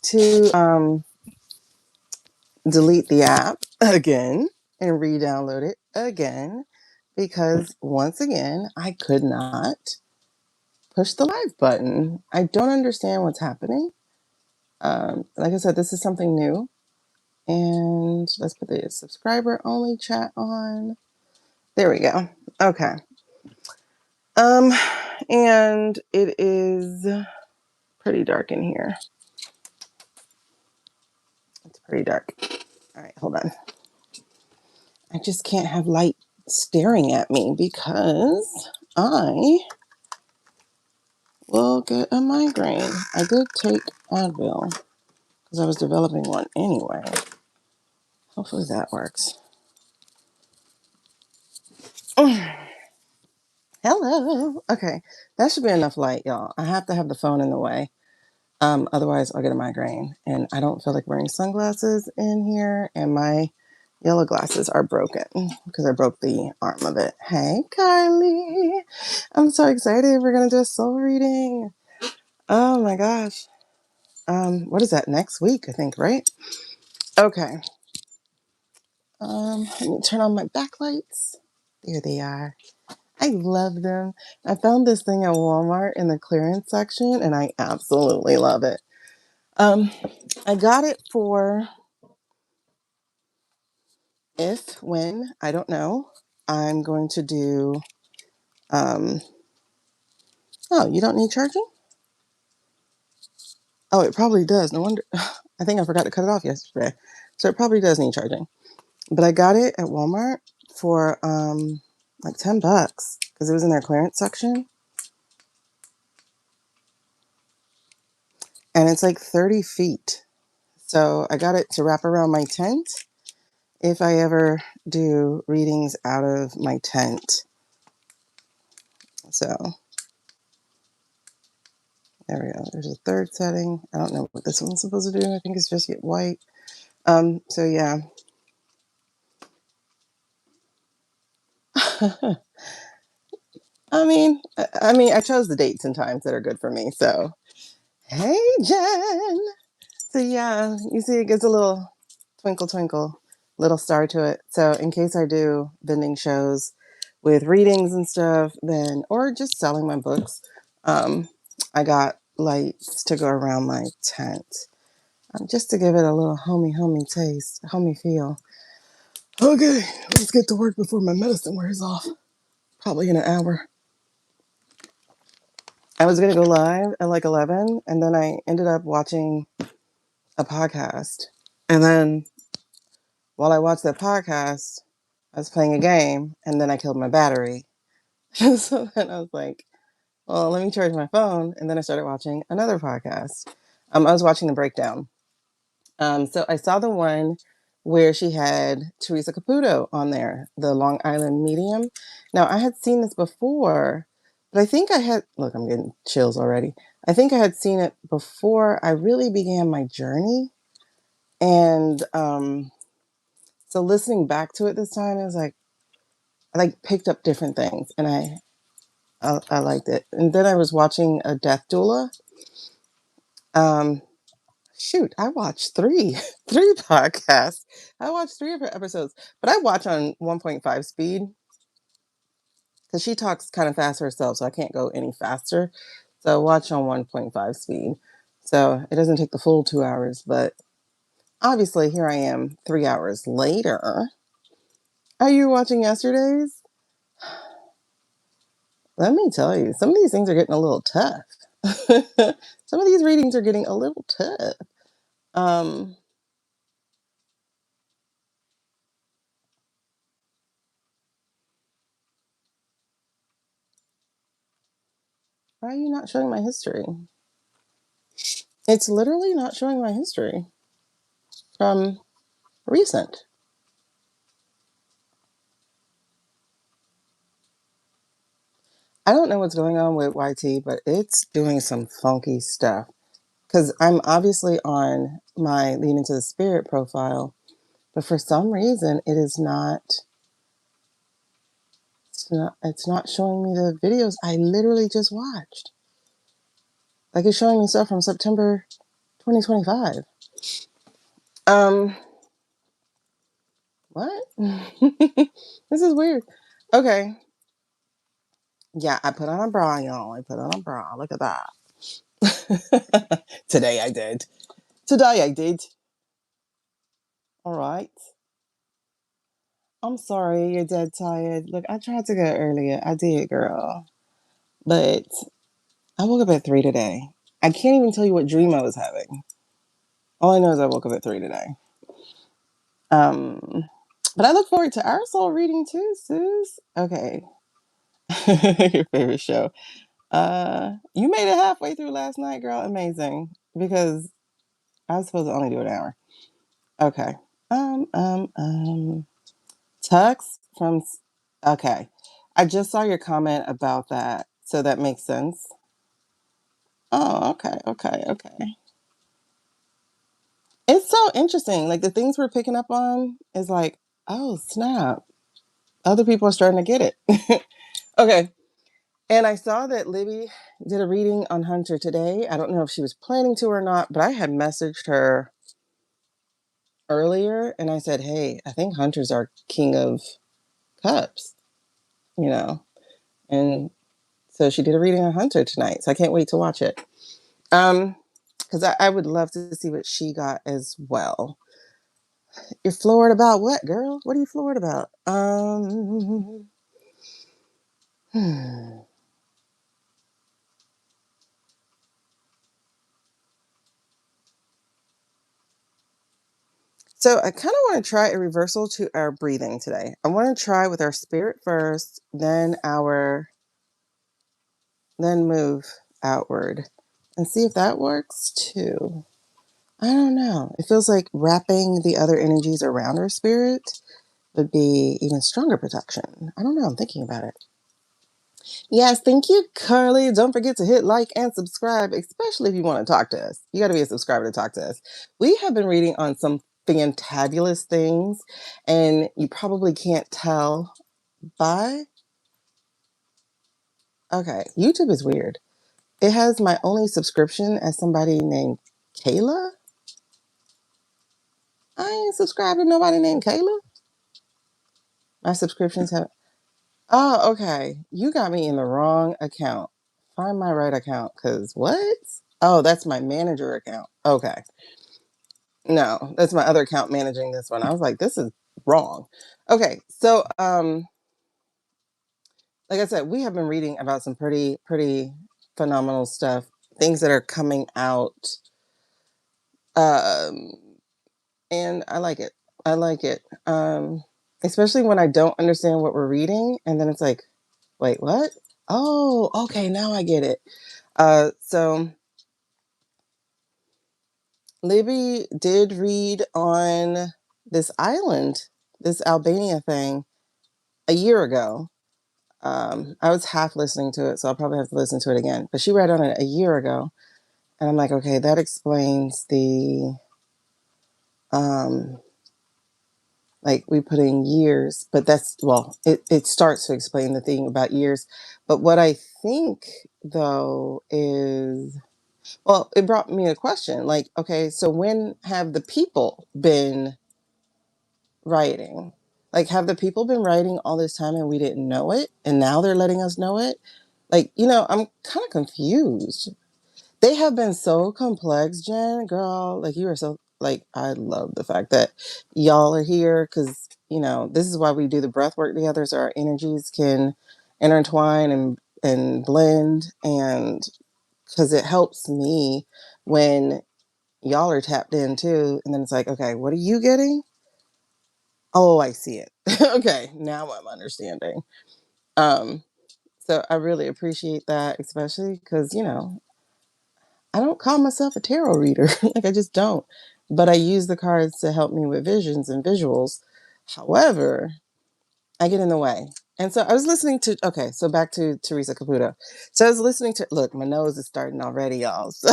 to delete the app again and re-download it again because once again I could not push the live button. I don't understand what's happening. Like I said, this is something new. And let's put the subscriber only chat on. There we go. Okay. And it is pretty dark in here. It's pretty dark. All right, hold on. I just can't have light staring at me because I will get a migraine. I did take Advil because I was developing one anyway. Hopefully that works. Hello. Okay, that should be enough light, y'all. I have to have the phone in the way. Otherwise, I'll get a migraine. And I don't feel like wearing sunglasses in here. And my yellow glasses are broken because I broke the arm of it. Hey, Kylie. I'm so excited. We're going to do a soul reading. Oh, my gosh. What is that? Next week, I think, right? Okay. Let me turn on my backlights. There they are. I love them. I found this thing at Walmart in the clearance section, and I absolutely love it. I got it for when, I don't know. I'm going to do, oh, you don't need charging? Oh, it probably does. No wonder. I think I forgot to cut it off yesterday. So it probably does need charging. But I got it at Walmart for like $10 because it was in their clearance section. And it's like 30 feet. So I got it to wrap around my tent if I ever do readings out of my tent. So there we go. There's a third setting. I don't know what this one's supposed to do. I think it's just get white. So yeah. I chose the dates and times that are good for me. So, hey, Jen. So yeah, you see it gets a little twinkle, twinkle, little star to it. So in case I do vending shows with readings and stuff, or just selling my books, I got lights to go around my tent. Just to give it a little homey taste, homey feel. Okay, let's get to work before my medicine wears off. Probably in an hour. I was going to go live at like 11, and then I ended up watching a podcast. And then while I watched that podcast, I was playing a game, and then I killed my battery. So then I was like, well, let me charge my phone. And then I started watching another podcast. I was watching the breakdown. So I saw the one where she had Theresa Caputo on there, the Long Island medium. Now, I had seen this before, but I think look, I'm getting chills already. I think I had seen it before I really began my journey. And so listening back to it this time, I was like, I picked up different things and I liked it. And then I was watching a death doula. I watched three podcasts. I watched 3 of her episodes, but I watch on 1.5 speed because she talks kind of fast herself, so I can't go any faster. So I watch on 1.5 speed. So it doesn't take the full 2 hours, but obviously here I am 3 hours later. Are you watching yesterday's? Let me tell you, some of these things are getting a little tough. Some of these readings are getting a little tough. Why are you not showing my history? It's literally not showing my history from recent. I don't know what's going on with YT, but it's doing some funky stuff. Because I'm obviously on my Lead into the Spirit profile, but for some reason it is not. It's not showing me the videos I literally just watched. Like it's showing me stuff from September 2025. What? This is weird. Okay. Yeah, I put on a bra, y'all. I put on a bra. Look at that. Today I did. Today I did. All right. I'm sorry you're dead tired. Look, I tried to go earlier. I did, girl. But I woke up at 3 today. I can't even tell you what dream I was having. All I know is I woke up at 3 today. Um, but I look forward to our soul reading too, Suze. Okay. Your favorite show. You made it halfway through last night, girl. Amazing. Because I was supposed to only do an hour. Okay. Tux from. Okay. I just saw your comment about that, so that makes sense. Oh, okay. It's so interesting. Like the things we're picking up on is like, oh snap. Other people are starting to get it. Okay. And I saw that Libby did a reading on Hunter today. I don't know if she was planning to or not, but I had messaged her earlier and I said, hey, I think Hunter's our king of cups, you know. And so she did a reading on Hunter tonight. So I can't wait to watch it. Because I would love to see what she got as well. You're floored about what, girl? What are you floored about? So I kind of want to try a reversal to our breathing today. I want to try with our spirit first, then move outward and see if that works too. I don't know. It feels like wrapping the other energies around our spirit would be even stronger protection. I don't know. I'm thinking about it. Yes, thank you, Carly. Don't forget to hit like and subscribe, especially if you want to talk to us. You got to be a subscriber to talk to us. We have been reading on some fantabulous things, and you probably can't tell by. Okay, YouTube is weird. It has my only subscription as somebody named Kayla. I ain't subscribed to nobody named Kayla. My subscriptions have. Oh, okay. You got me in the wrong account. Find my right account, because what? Oh, that's my manager account. Okay. No, that's my other account managing this one. I was like, this is wrong. Okay. So, like I said, we have been reading about some pretty phenomenal stuff, things that are coming out. Um, and I like it. I like it. Especially when I don't understand what we're reading. And then it's like, wait, what? Oh, okay. Now I get it. So Libby did read on this island, this Albania thing a year ago. I was half listening to it, so I'll probably have to listen to it again. But she read on it a year ago. And I'm like, okay, that explains the like we put in years, but that's well, it starts to explain the thing about years. But what I think though is well, it brought me a question. Like, okay, so when have the people been writing? Like, have the people been writing all this time and we didn't know it? And now they're letting us know it? Like, I'm kind of confused. They have been so complex, Jen, girl. Like, you are so, like, I love the fact that y'all are here because, this is why we do the breath work together so our energies can intertwine and blend. And because it helps me when y'all are tapped in too. And then it's like, okay, what are you getting? Oh, I see it. Okay, now I'm understanding. Um, so I really appreciate that, especially because, I don't call myself a tarot reader. Like I just don't. But I use the cards to help me with visions and visuals. However, I get in the way. And so I was listening to, okay, so back to Theresa Caputo. So I was listening to, look, my nose is starting already, y'all. So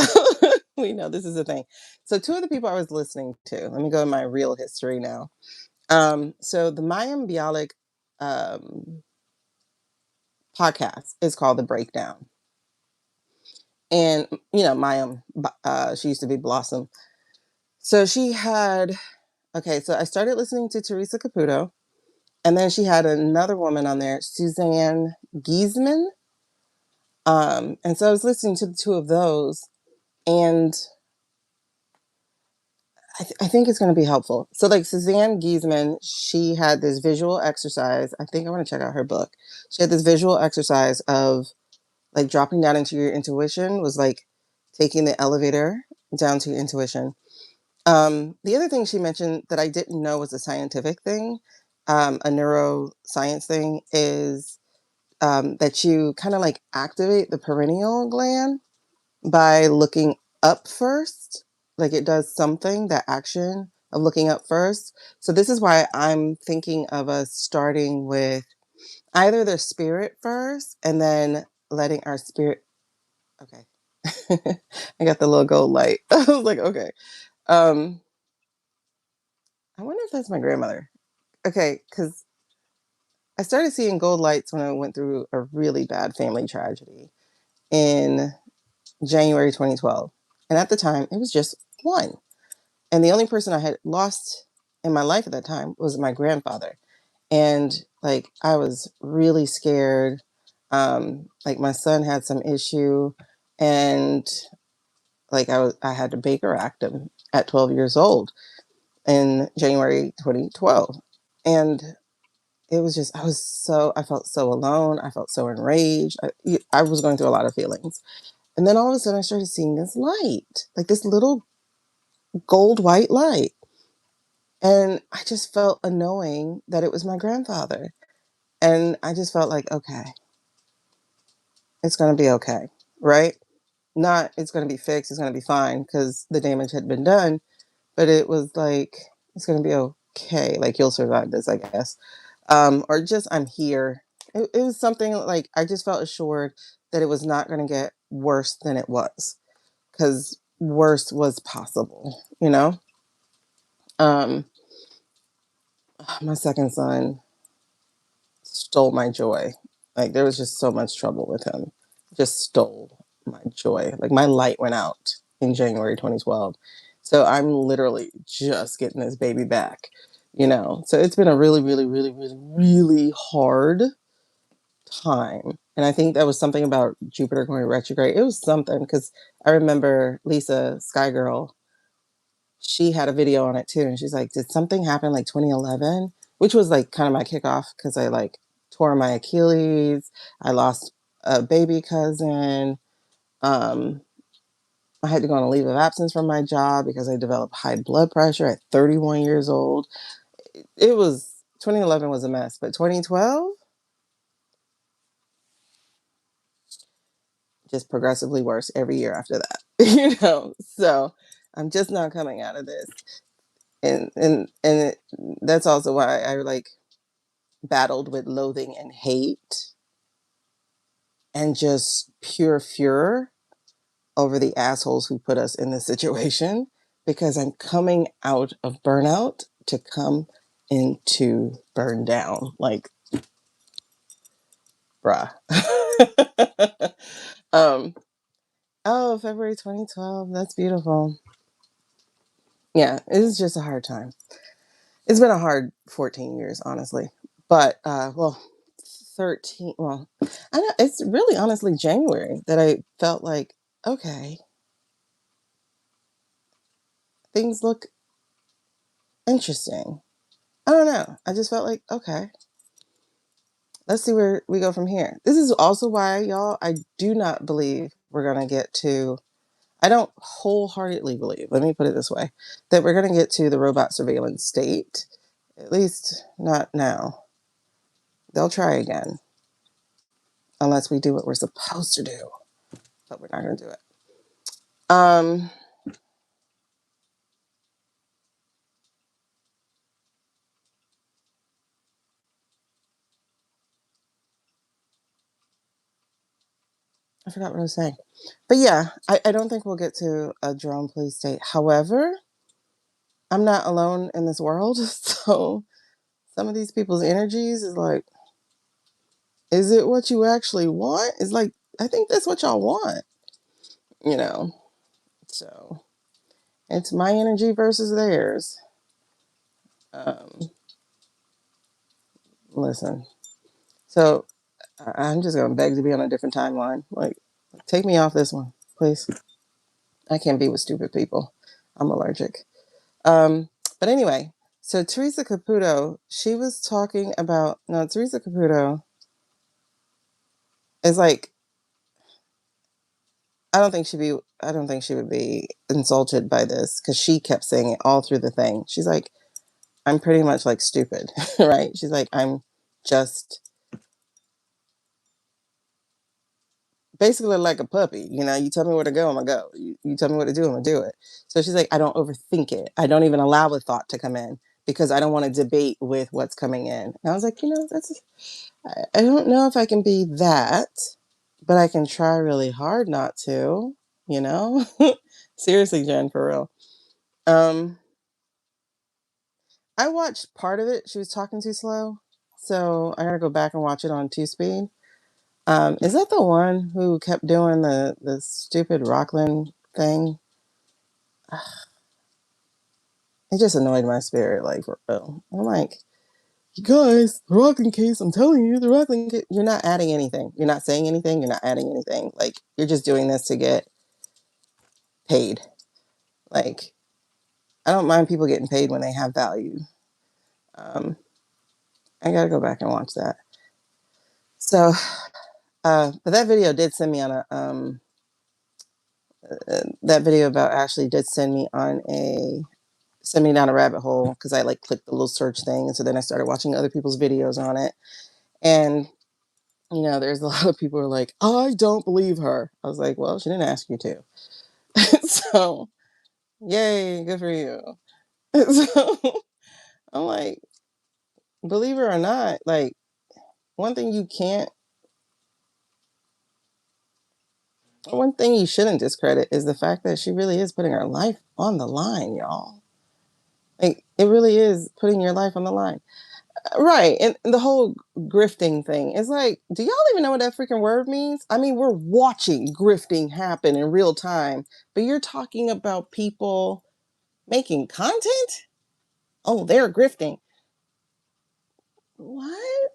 we know this is a thing. So two of the people I was listening to, let me go to my real history now. So the Mayim Bialik podcast is called The Breakdown. And, Mayim, she used to be Blossom. So she had, okay, so I started listening to Theresa Caputo. And then she had another woman on there, Suzanne Giesemann. And so I was listening to the two of those. And I think it's going to be helpful. So, like Suzanne Giesemann, she had this visual exercise. I think I want to check out her book. She had this visual exercise of like dropping down into your intuition, was like taking the elevator down to your intuition. The other thing she mentioned that I didn't know was a scientific thing, a neuroscience thing, is that you kind of like activate the pineal gland by looking up first. Like it does something, that action of looking up first. So this is why I'm thinking of us starting with either the spirit first and then letting our spirit. Okay. I got the little gold light. I was like, okay. Um, I wonder if that's my grandmother. Okay, because I started seeing gold lights when I went through a really bad family tragedy in January 2012. And at the time, it was just one. And the only person I had lost in my life at that time was my grandfather. And like, I was really scared. Like my son had some issue, and like I had to Baker Act him at 12 years old in January 2012. And it was just, I felt so alone. I felt so enraged. I was going through a lot of feelings. And then all of a sudden I started seeing this light, like this little gold white light. And I just felt a knowing that it was my grandfather. And I just felt like, okay, it's going to be okay. Right? Not, it's going to be fixed. It's going to be fine because the damage had been done. But it was like, it's going to be okay. Like you'll survive this, I guess. Or just, I'm here. It was something like, I just felt assured that it was not going to get worse than it was, because worse was possible, you know? Um, my second son stole my joy. Like there was just so much trouble with him. Just stole my joy. Like my light went out in January 2012. So I'm literally just getting this baby back, you know? So it's been a really, really, really, really, really hard time. And I think that was something about Jupiter going retrograde. It was something because I remember Lisa Sky Girl, she had a video on it too. And she's like, did something happen like 2011? Which was like kind of my kickoff because I like tore my Achilles. I lost a baby cousin. Um, I had to go on a leave of absence from my job because I developed high blood pressure at 31 years old. It was 2011 was a mess, but 2012 just progressively worse every year after that. So I'm just not coming out of this. And that's also why I like battled with loathing and hate and just pure furor over the assholes who put us in this situation, because I'm coming out of burnout to come into burn down. Like, bruh. um, oh, February 2012. That's beautiful. Yeah, it was just a hard time. It's been a hard 14 years, honestly. But, well, 13, well, I know it's really honestly January that I felt like, okay, things look interesting. I don't know. I just felt like, okay, let's see where we go from here. This is also why, y'all, I do not believe we're going to get to, I don't wholeheartedly believe, let me put it this way, that we're going to get to the robot surveillance state. At least not now. They'll try again unless we do what we're supposed to do, but we're not going to do it. Um, I forgot what I was saying. But yeah, I don't think we'll get to a drone police state. However, I'm not alone in this world. So some of these people's energies is like, is it what you actually want? It's like, I think that's what y'all want. you know. So it's my energy versus theirs. Um, Listen. So I'm just gonna beg to be on a different timeline. Like, take me off this one, please. I can't be with stupid people. I'm allergic. Um, but anyway, so Theresa Caputo, she was talking about no, Theresa Caputo is like, I don't think she would be insulted by this because she kept saying it all through the thing. She's like, I'm pretty much like stupid, right? She's like, I'm just basically like a puppy. You know, you tell me where to go, I'm gonna go. You tell me what to do, I'm gonna do it. So she's like, I don't overthink it. I don't even allow a thought to come in because I don't want to debate with what's coming in. And I was like, I don't know if I can be that, but I can try really hard not to, you know? Seriously, Jen, for real. Um, I watched part of it. She was talking too slow. So I gotta go back and watch it on two speed. Is that the one who kept doing the stupid Rockland thing? It just annoyed my spirit, like, for real. I'm like, you guys, the Rockland case, I'm telling you, the Rockland case, you're not adding anything. You're not saying anything. You're not adding anything. Like, you're just doing this to get paid. Like, I don't mind people getting paid when they have value. Um, I gotta go back and watch that. So, but that video did send me on that video about Ashley did send me down a rabbit hole because I like clicked the little search thing. And so then I started watching other people's videos on it. And, you know, there's a lot of people who are like, I don't believe her. I was like, well, she didn't ask you to. So, yay, good for you. So I'm like, believe it or not, like, one thing you shouldn't discredit is the fact that she really is putting her life on the line, y'all. Like, it really is putting your life on the line. Right. And the whole grifting thing is like, do y'all even know what that freaking word means? I mean, we're watching grifting happen in real time, but you're talking about people making content? Oh, they're grifting. What?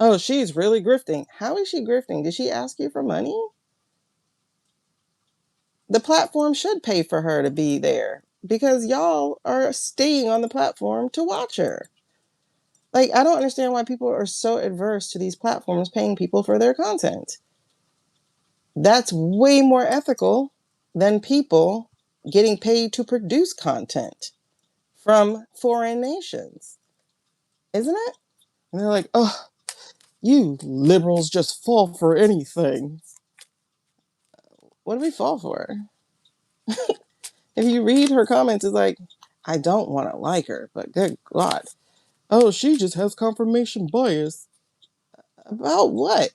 Oh, she's really grifting. How is she grifting? Did she ask you for money? The platform should pay for her to be there because y'all are staying on the platform to watch her. Like, I don't understand why people are so adverse to these platforms paying people for their content. That's way more ethical than people getting paid to produce content from foreign nations, isn't it? And they're like, oh, you liberals just fall for anything. What do we fall for? If you read her comments, it's like, I don't want to like her, but good God. Oh, she just has confirmation bias. About what?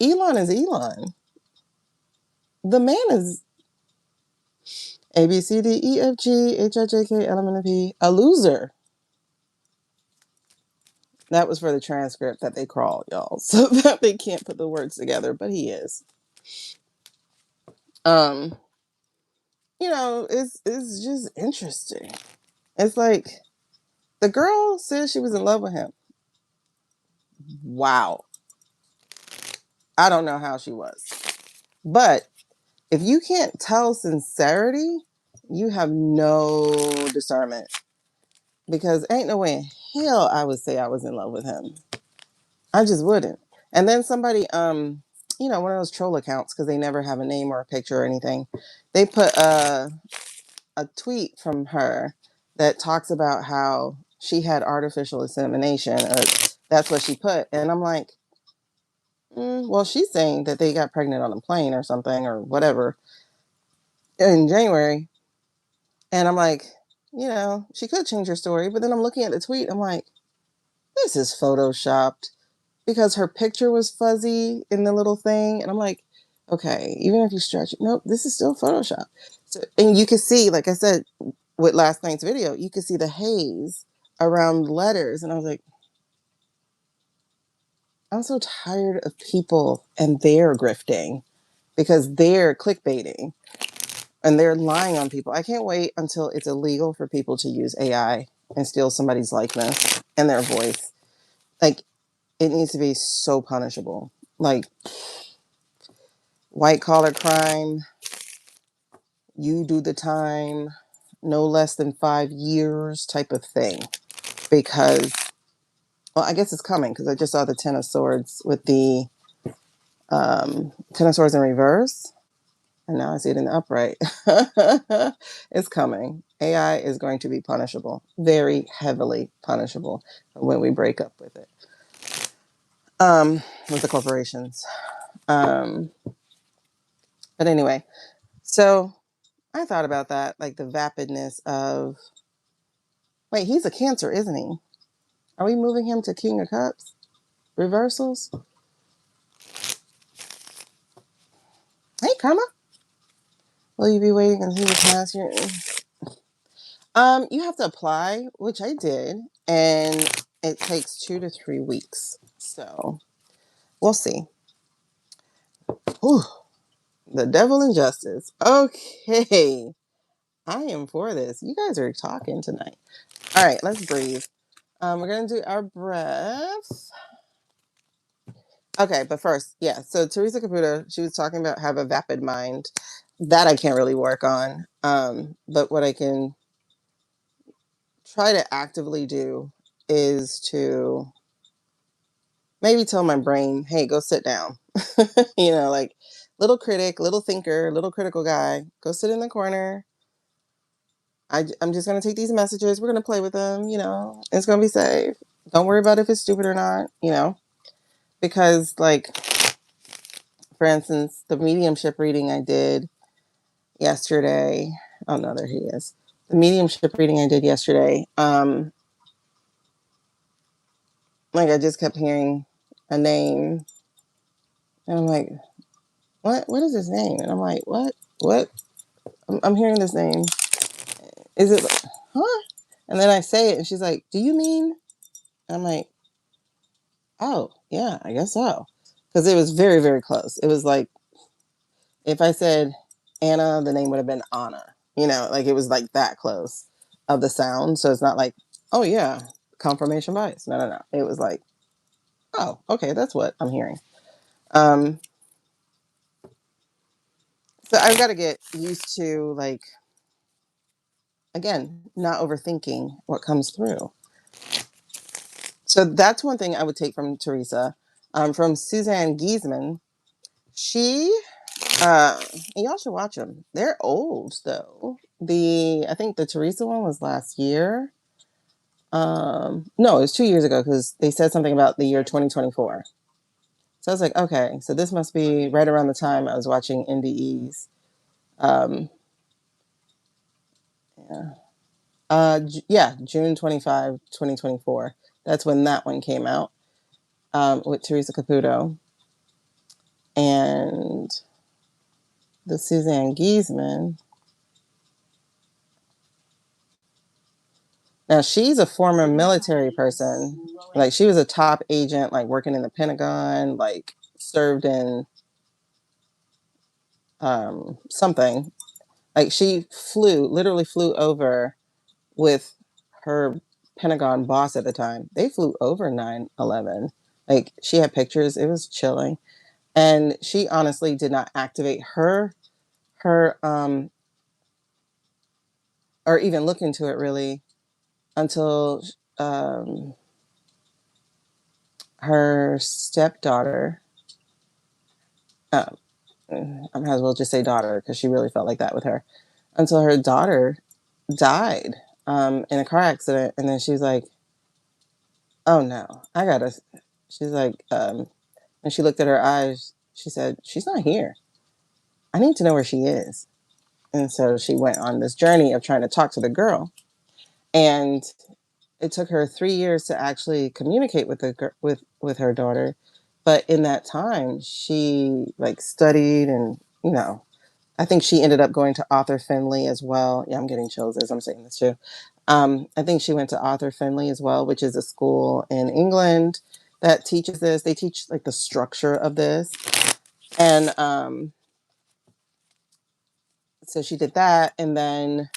Elon is Elon. The man is A, B, C, D, E, F, G, H, I, J, K, L, M, N, P, a loser. That was for the transcript that they crawled, y'all, so that they can't put the words together, but he is. Um, it's just interesting. It's like the girl said she was in love with him. Wow. I don't know how she was. But if you can't tell sincerity, you have no discernment. Because ain't no way in hell I would say I was in love with him. I just wouldn't. And then somebody, one of those troll accounts, because they never have a name or a picture or anything, they put a tweet from her that talks about how she had artificial insemination, or that's what she put. And I'm like, well, she's saying that they got pregnant on a plane or something or whatever in January. And I'm like, she could change her story. But then I'm looking at the tweet. I'm like, this is photoshopped because her picture was fuzzy in the little thing. And I'm like, okay, even if you stretch it, nope, this is still Photoshop. So, and you can see, like I said, with last night's video, you can see the haze around letters. And I was like, I'm so tired of people and their grifting because they're clickbaiting and they're lying on people. I can't wait until it's illegal for people to use AI and steal somebody's likeness and their voice. Like, it needs to be so punishable. Like, white collar crime, you do the time, no less than 5 years type of thing. Because, well, I guess it's coming because I just saw the Ten of Swords with the Ten of Swords in reverse. And now I see it in the upright. It's coming. AI is going to be punishable, very heavily punishable when we break up with it, with the corporations. But anyway, so I thought about that, like the vapidness of, wait, he's a Cancer, isn't he? Are we moving him to King of Cups? Reversals? Hey, Karma. Will you be waiting until you pass your... You have to apply, which I did, and it takes 2 to 3 weeks. So we'll see. Whew. The devil and justice. Okay. I am for this. You guys are talking tonight. All right, let's breathe. We're going to do our breath. Okay, but first, yeah. So Theresa Caputo, she was talking about have a vapid mind. That I can't really work on. But what I can try to actively do is to maybe tell my brain, hey, go sit down. Like little critic, little thinker, little critical guy, go sit in the corner. I'm just going to take these messages. We're going to play with them. It's going to be safe. Don't worry about if it's stupid or not, because, like, for instance, the mediumship reading I did yesterday. Oh, no, there he is. The mediumship reading I did yesterday. Like, I just kept hearing a name. And I'm like, what is his name? And I'm like, what? I'm hearing this name. Is it, huh? And then I say it and she's like, do you mean? And I'm like, oh, yeah, I guess so. Because it was very, very close. It was like, if I said Anna, the name would have been Anna. Like it was like that close of the sound. So it's not like, oh, yeah, confirmation bias. No, no, no. It was like, oh, okay, that's what I'm hearing. So I've got to get used to, like, again, not overthinking what comes through. So that's one thing I would take from Theresa. From Suzanne Giesemann, she, and y'all should watch them. They're old though. I think the Theresa one was last year. No, it was 2 years ago because they said something about the year 2024. So I was like, okay, so this must be right around the time I was watching NDEs. June 25, 2024. That's when that one came out, with Theresa Caputo. And the Suzanne Giesemann. Now, she's a former military person. Like, she was a top agent, like, working in the Pentagon, like, served in something. Like, she literally flew over with her Pentagon boss at the time. They flew over 9/11. Like, she had pictures. It was chilling. And she honestly did not activate her or even look into it really until her stepdaughter, I might as well just say daughter because she really felt like that with her, until her daughter died in a car accident. And then she's like, oh no, she's like, and she looked at her eyes, she said, she's not here. I need to know where she is. And so she went on this journey of trying to talk to the girl. And it took her 3 years to actually communicate with her daughter. But in that time, she, like, studied and, I think she ended up going to Arthur Findlay as well. Yeah, I'm getting chills as I'm saying this too. I think she went to Arthur Findlay as well, which is a school in England. that teaches this. They teach like the structure of this. And so she did that, and then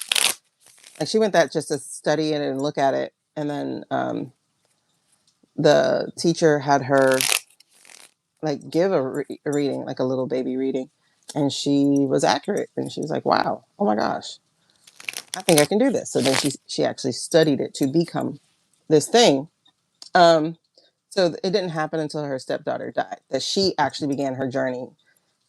she went that just to study it and look at it. And then the teacher had her like give a reading, like a little baby reading, and she was accurate. And she was like, "Wow, oh my gosh, I think I can do this." So then she actually studied it to become this thing. Um, so it didn't happen until her stepdaughter died that she actually began her journey.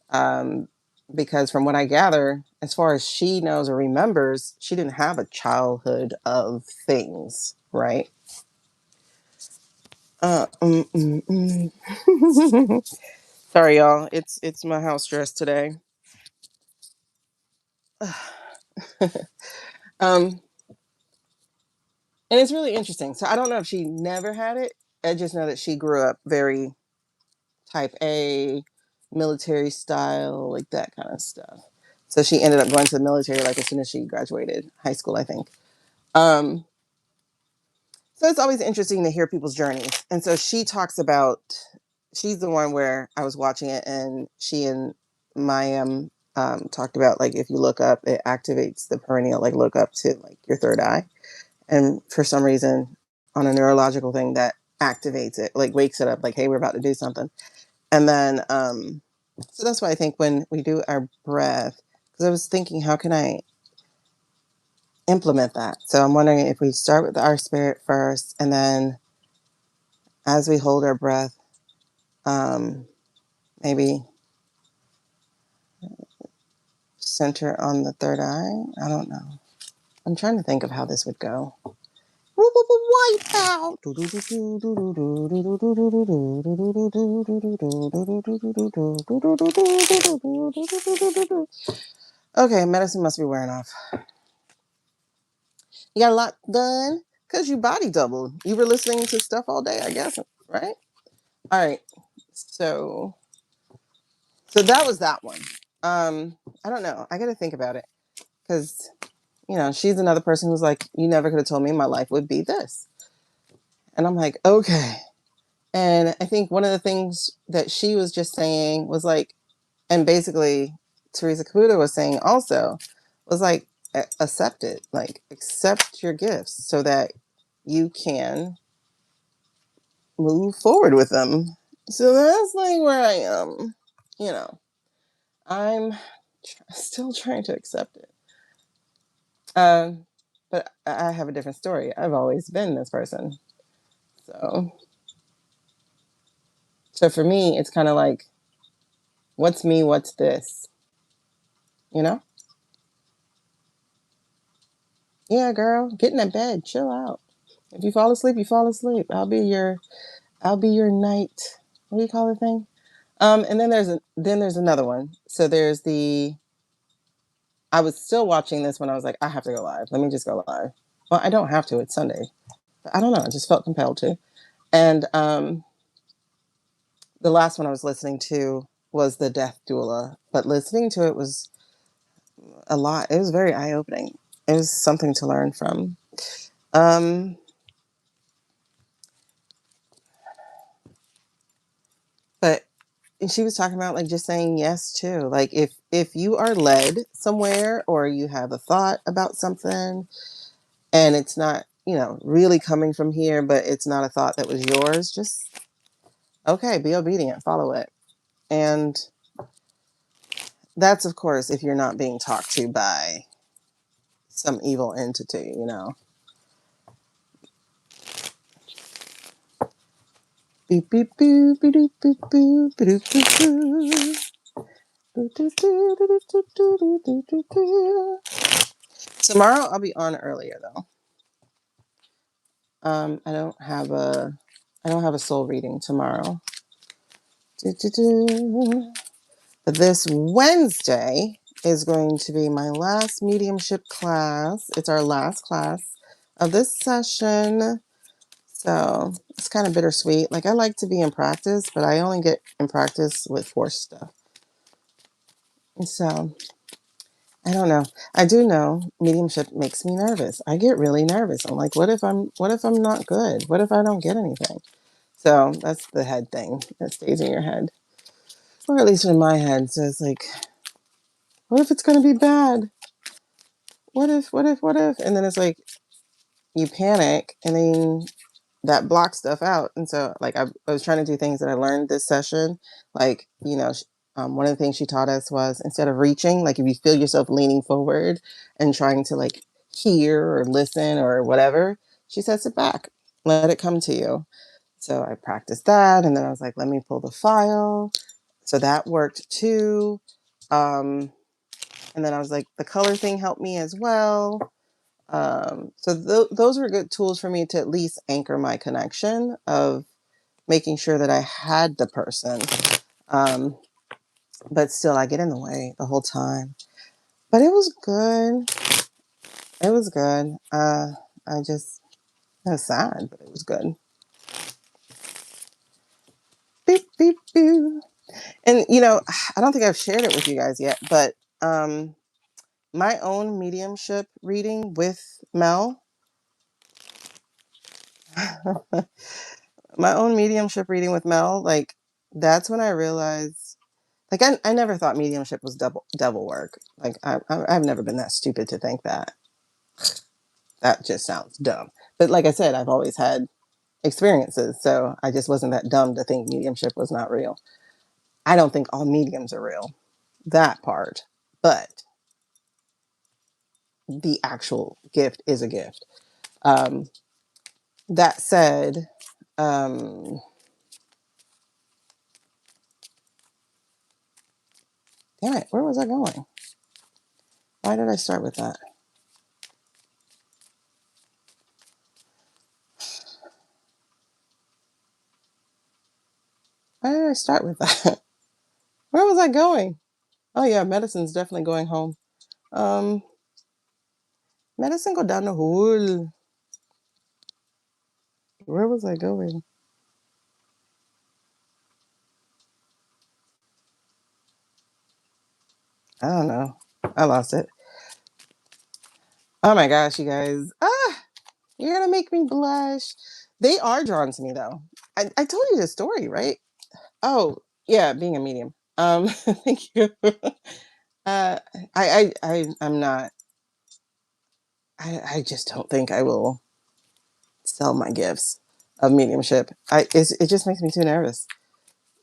Um, because from what I gather, as far as she knows or remembers, she didn't have a childhood of things, right? Uh, mm, mm, mm. Sorry, y'all. It's my house dress today. um, and it's really interesting. So I don't know if she never had it. I just know that she grew up very type A, military style, like that kind of stuff. So she ended up going to the military like as soon as she graduated high school, I think. Um, so it's always interesting to hear people's journeys. And so she talks about, she's the one where I was watching it, and she and Mayim talked about like if you look up, it activates the perennial, like look up to like your third eye. And for some reason, on a neurological thing, that activates it, like wakes it up, like, hey, we're about to do something. And then, so that's why I think when we do our breath, because I was thinking, how can I implement that? So I'm wondering if we start with our spirit first, and then as we hold our breath, um, maybe center on the third eye. I don't know. I'm trying to think of how this would go. Wipe out. Okay, medicine must be wearing off. You got a lot done because you body doubled. You were listening to stuff all day, I guess, right? All right. So that was that one. I don't know. I got to think about it because she's another person who's like, you never could have told me my life would be this. And I'm like, okay. And I think one of the things that she was just saying was like, and basically Theresa Caputo was saying also, was like, accept it, like accept your gifts so that you can move forward with them. So that's like where I am. I'm still trying to accept it. But I have a different story. I've always been this person. So for me, it's kind of like, what's me? What's this? You know? Yeah, girl, get in that bed, chill out. If you fall asleep, you fall asleep. I'll be your night. What do you call the thing? And then there's another one. So there's the. I was still watching this when I was like, I have to go live. Let me just go live. Well, I don't have to. It's Sunday. But I don't know. I just felt compelled to. And the last one I was listening to was the Death Doula. But listening to it was a lot. It was very eye opening. It was something to learn from. Um, but she was talking about like just saying yes too. Like if you are led somewhere or you have a thought about something and it's not, really coming from here, but it's not a thought that was yours, just okay, be obedient, follow it. And that's of course if you're not being talked to by some evil entity. Beep beep boop boop boop boop boop boop. Tomorrow I'll be on earlier though. I don't have a soul reading tomorrow. But this Wednesday is going to be my last mediumship class. It's our last class of this session. So it's kind of bittersweet. Like I like to be in practice, but I only get in practice with forced stuff. So I don't know. I do know mediumship makes me nervous. I get really nervous. I'm like, what if I'm not good? What if I don't get anything? So that's the head thing that stays in your head, or at least in my head. So it's like, what if it's going to be bad? What if? And then it's like you panic, and then that blocks stuff out. And so, like, I was trying to do things that I learned this session. Like, one of the things she taught us was, instead of reaching, like if you feel yourself leaning forward and trying to like hear or listen or whatever, she said, sit back, let it come to you. So I practiced that. And then I was like, let me pull the file. So that worked too. And then I was like, the color thing helped me as well. So those were good tools for me to at least anchor my connection of making sure that I had the person. But still, I get in the way the whole time. But it was good. It was good. I just, it was sad, but it was good. Beep, beep, beep. And, I don't think I've shared it with you guys yet, but my own mediumship reading with Mel, like, that's when I realized, like, I never thought mediumship was devil work. Like, I've never been that stupid to think that. That just sounds dumb. But like I said, I've always had experiences, so I just wasn't that dumb to think mediumship was not real. I don't think all mediums are real, that part, but the actual gift is a gift. Um, that said, damn it, where was I going? Why did I start with that? Why did I start with that? Where was I going? Oh yeah, medicine's definitely going home. Um, medicine go down the hole. Where was I going? I don't know. I lost it. Oh my gosh, you guys. You're gonna make me blush. They are drawn to me though. I told you this story, right? Oh, yeah, being a medium. Thank you. Uh I'm not, I just don't think I will sell my gifts of mediumship. It just makes me too nervous.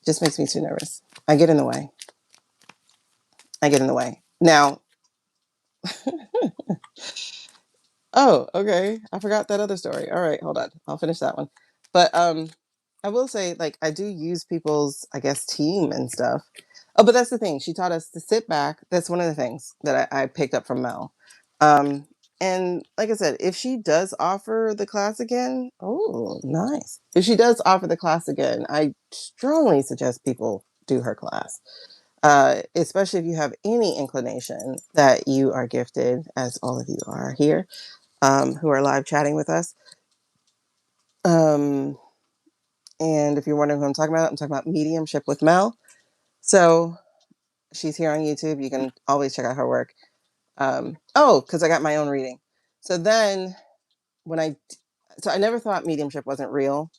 Just makes me too nervous. I get in the way. I get in the way. Now, oh, okay. I forgot that other story. All right, hold on. I'll finish that one. But I will say, like, I do use people's, I guess, team and stuff. Oh, but that's the thing. She taught us to sit back. That's one of the things that I picked up from Mel. Um, and like I said, if she does offer the class again, oh, nice. If she does offer the class again, I strongly suggest people do her class. Especially if you have any inclination that you are gifted, as all of you are here, who are live chatting with us. Um, and if you're wondering who I'm talking about Mediumship with Mel. So she's here on YouTube. You can always check out her work. Because I got my own reading. So then when I never thought mediumship wasn't real.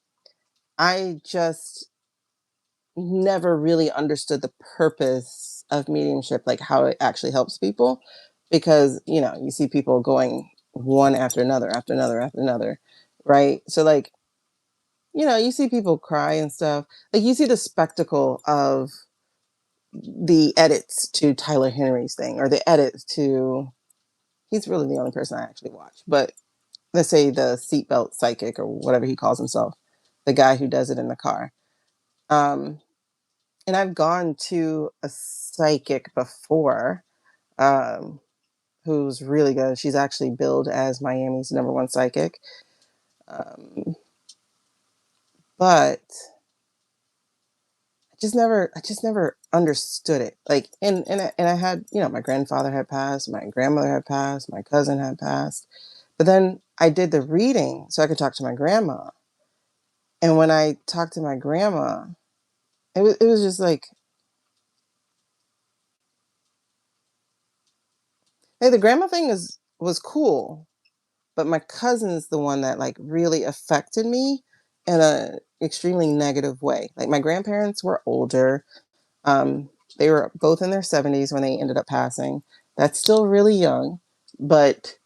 I just never really understood the purpose of mediumship, like how it actually helps people. Because, you see people going one after another, after another, after another. Right. So, like, you see people cry and stuff. Like, you see the spectacle of the edits to Tyler Henry's thing, or the edits to, he's really the only person I actually watch. But let's say the seatbelt psychic or whatever he calls himself, the guy who does it in the car. Um, and I've gone to a psychic before, um, who's really good. She's actually billed as Miami's #1 psychic. But I just never understood it. Like, and I had, my grandfather had passed, my grandmother had passed, my cousin had passed. But then I did the reading so I could talk to my grandma. And when I talked to my grandma, it was just like, hey, the grandma thing was cool, but my cousin's the one that like really affected me in a extremely negative way. Like my grandparents were older. They were both in their 70s when they ended up passing. That's still really young, but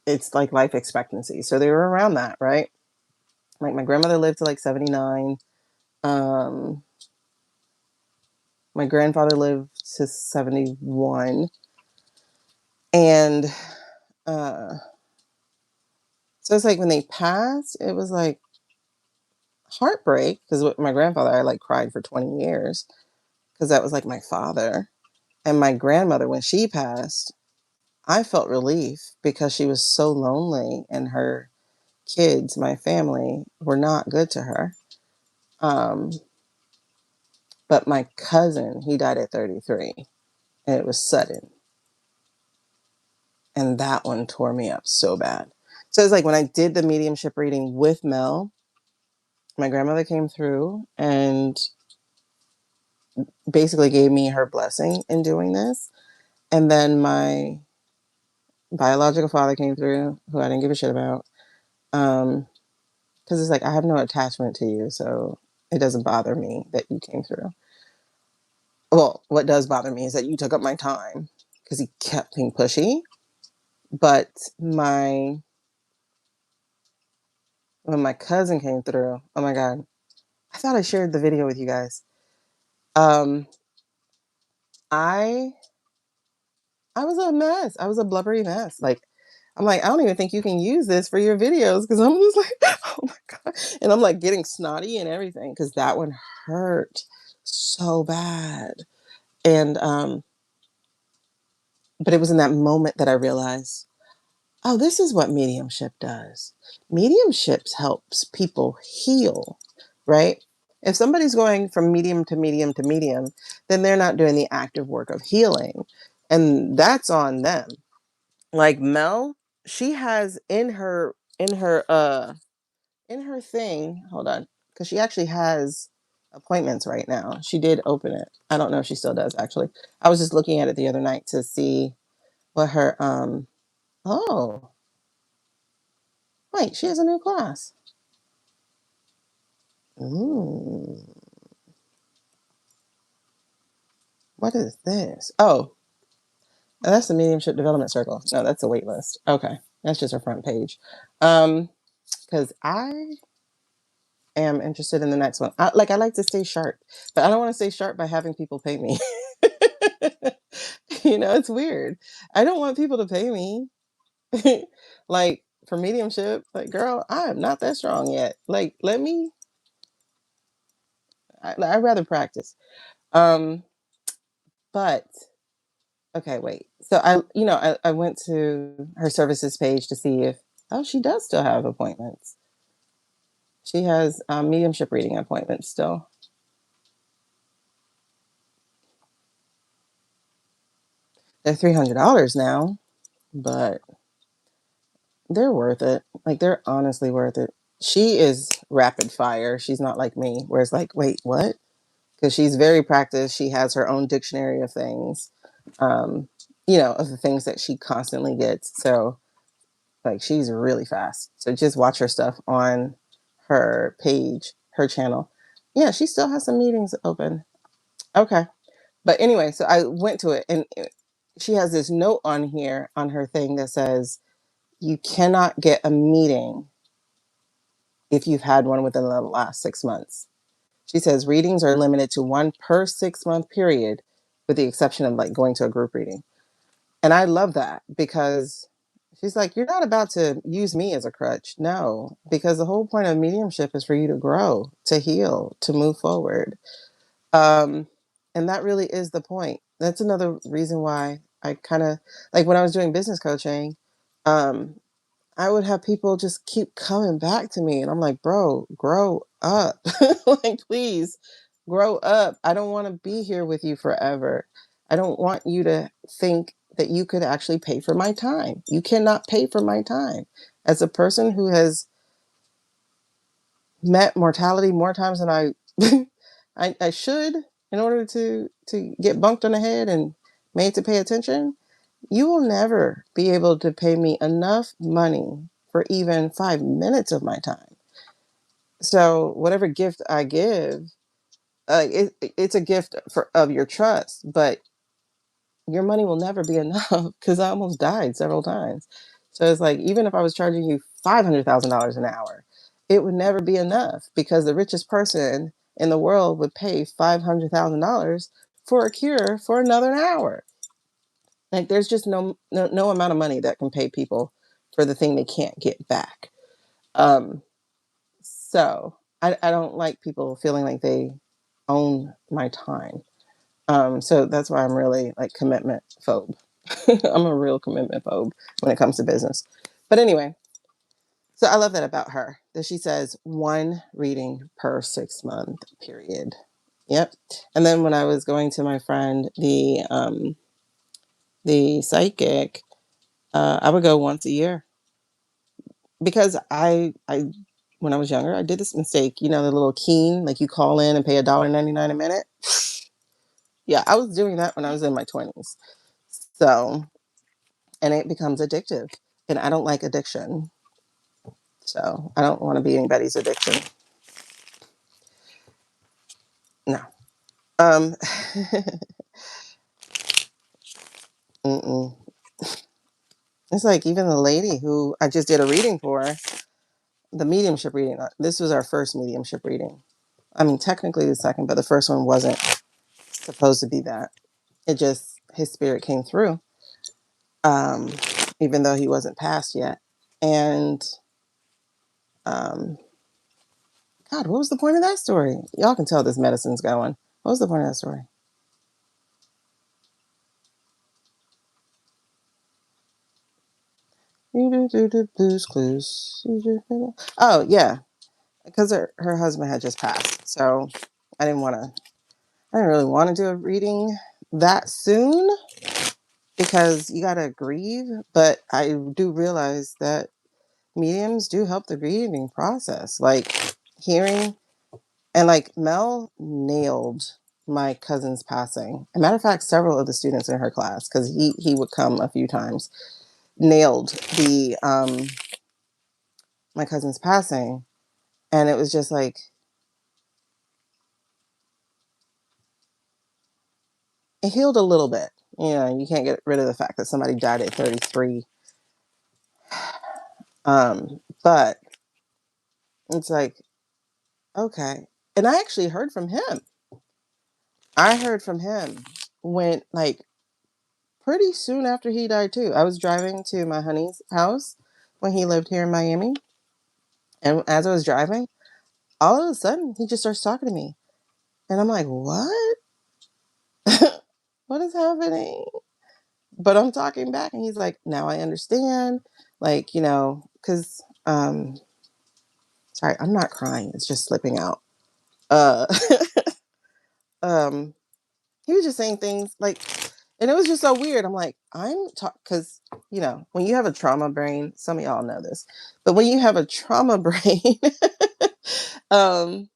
it's like life expectancy. So they were around that, right? Like my grandmother lived to like 79. Um, my grandfather lived to 71. And uh, so it's like when they passed, it was like heartbreak because with my grandfather, I like cried for 20 years because that was like my father. And my grandmother, when she passed, I felt relief because she was so lonely and her kids, my family, were not good to her. Um, but my cousin, he died at 33 and it was sudden. And that one tore me up so bad. So it's like when I did the mediumship reading with Mel, my grandmother came through and basically gave me her blessing in doing this. And then my biological father came through, who I didn't give a shit about. Because it's like, I have no attachment to you, so it doesn't bother me that you came through. Well, what does bother me is that you took up my time because he kept being pushy. But when my cousin came through, oh my God, I thought I shared the video with you guys. Um, I I was a mess. I was a blubbery mess. Like, I'm like, I don't even think you can use this for your videos because I'm just like, oh my God. And I'm like getting snotty and everything because that one hurt so bad. And but it was in that moment that I realized, oh, this is what mediumship does. Mediumship helps people heal, right? If somebody's going from medium to medium to medium, then they're not doing the active work of healing. And that's on them. Like Mel, she has in her thing, hold on, because she actually has appointments right now. She did open it. I don't know if she still does actually. I was just looking at it the other night to see what her oh, wait, she has a new class. Ooh. What is this? Oh, that's the Mediumship Development Circle. No, that's a wait list. Okay. That's just her front page. Because I am interested in the next one. I like to stay sharp, but I don't want to stay sharp by having people pay me. It's weird. I don't want people to pay me. Like for mediumship, like girl, I am not that strong yet. Like let me. I'd rather practice. Um, but okay, wait. So I went to her services page to see if she does still have appointments. She has mediumship reading appointments still. They're $300 now, but they're worth it. Like they're honestly worth it. She is rapid fire. She's not like me, where it's like, wait, what? Because she's very practiced. She has her own dictionary of things, um, of the things that she constantly gets. So like she's really fast. So just watch her stuff on her page, her channel. Yeah, she still has some meetings open. Okay. But anyway, so I went to it and she has this note on here on her thing that says, you cannot get a meeting if you've had one within the last 6 months. She says readings are limited to one per 6 month period, with the exception of like going to a group reading. And I love that because she's like, you're not about to use me as a crutch. No, because the whole point of mediumship is for you to grow, to heal, to move forward. Um, and that really is the point. That's another reason why I kind of like when I was doing business coaching, um, I would have people just keep coming back to me. And I'm like, bro, grow up. Like, please grow up. I don't want to be here with you forever. I don't want you to think that you could actually pay for my time. You cannot pay for my time. As a person who has met mortality more times than I should in order to get bunked on the head and made to pay attention, you will never be able to pay me enough money for even 5 minutes of my time. So whatever gift I give, it's a gift of your trust, but your money will never be enough because I almost died several times. So it's like, even if I was charging you $500,000 an hour, it would never be enough because the richest person in the world would pay $500,000 for a cure for another hour. Like, there's just no amount of money that can pay people for the thing they can't get back. Um, so I don't like people feeling like they own my time. So that's why I'm really like commitment phobe. I'm a real commitment phobe when it comes to business. But anyway, so I love that about her, that she says one reading per 6 month period. Yep. And then when I was going to my friend, the psychic, I would go once a year because I when I was younger, I did this mistake. You know, the little keen, like you call in and pay $1.99 a minute. Yeah, I was doing that when I was in my 20s. So, and it becomes addictive, and I don't like addiction. So I don't want to be anybody's addiction. No. Um, mm-mm. It's like even the lady who I just did a reading for, the mediumship reading. This was our first mediumship reading. I mean, technically the second, but the first one wasn't supposed to be that. It just, his spirit came through, um, even though he wasn't passed yet. And um, God, what was the point of that story? Y'all can tell this medicine's going. What was the point of that story? Blues clues. Oh yeah, because her husband had just passed, so I didn't want to. I didn't really want to do a reading that soon because you gotta grieve. But I do realize that mediums do help the grieving process, like hearing, and like Mel nailed my cousin's passing. As a matter of fact, several of the students in her class, because he would come a few times, nailed the my cousin's passing, and it was just like it healed a little bit. You know, you can't get rid of the fact that somebody died at 33. But it's like, okay. And I actually heard from him. I heard from him when, like, pretty soon after he died, too. I was driving to my honey's house when he lived here in Miami. And as I was driving, all of a sudden, he just starts talking to me. And I'm like, what? What is happening? But I'm talking back, and he's like, now I understand. Like, you know, because, sorry, I'm not crying. It's just slipping out. Uh, um, he was just saying things like, and it was just so weird. I'm like, because, you know, when you have a trauma brain, some of y'all know this, but when you have a trauma brain, um,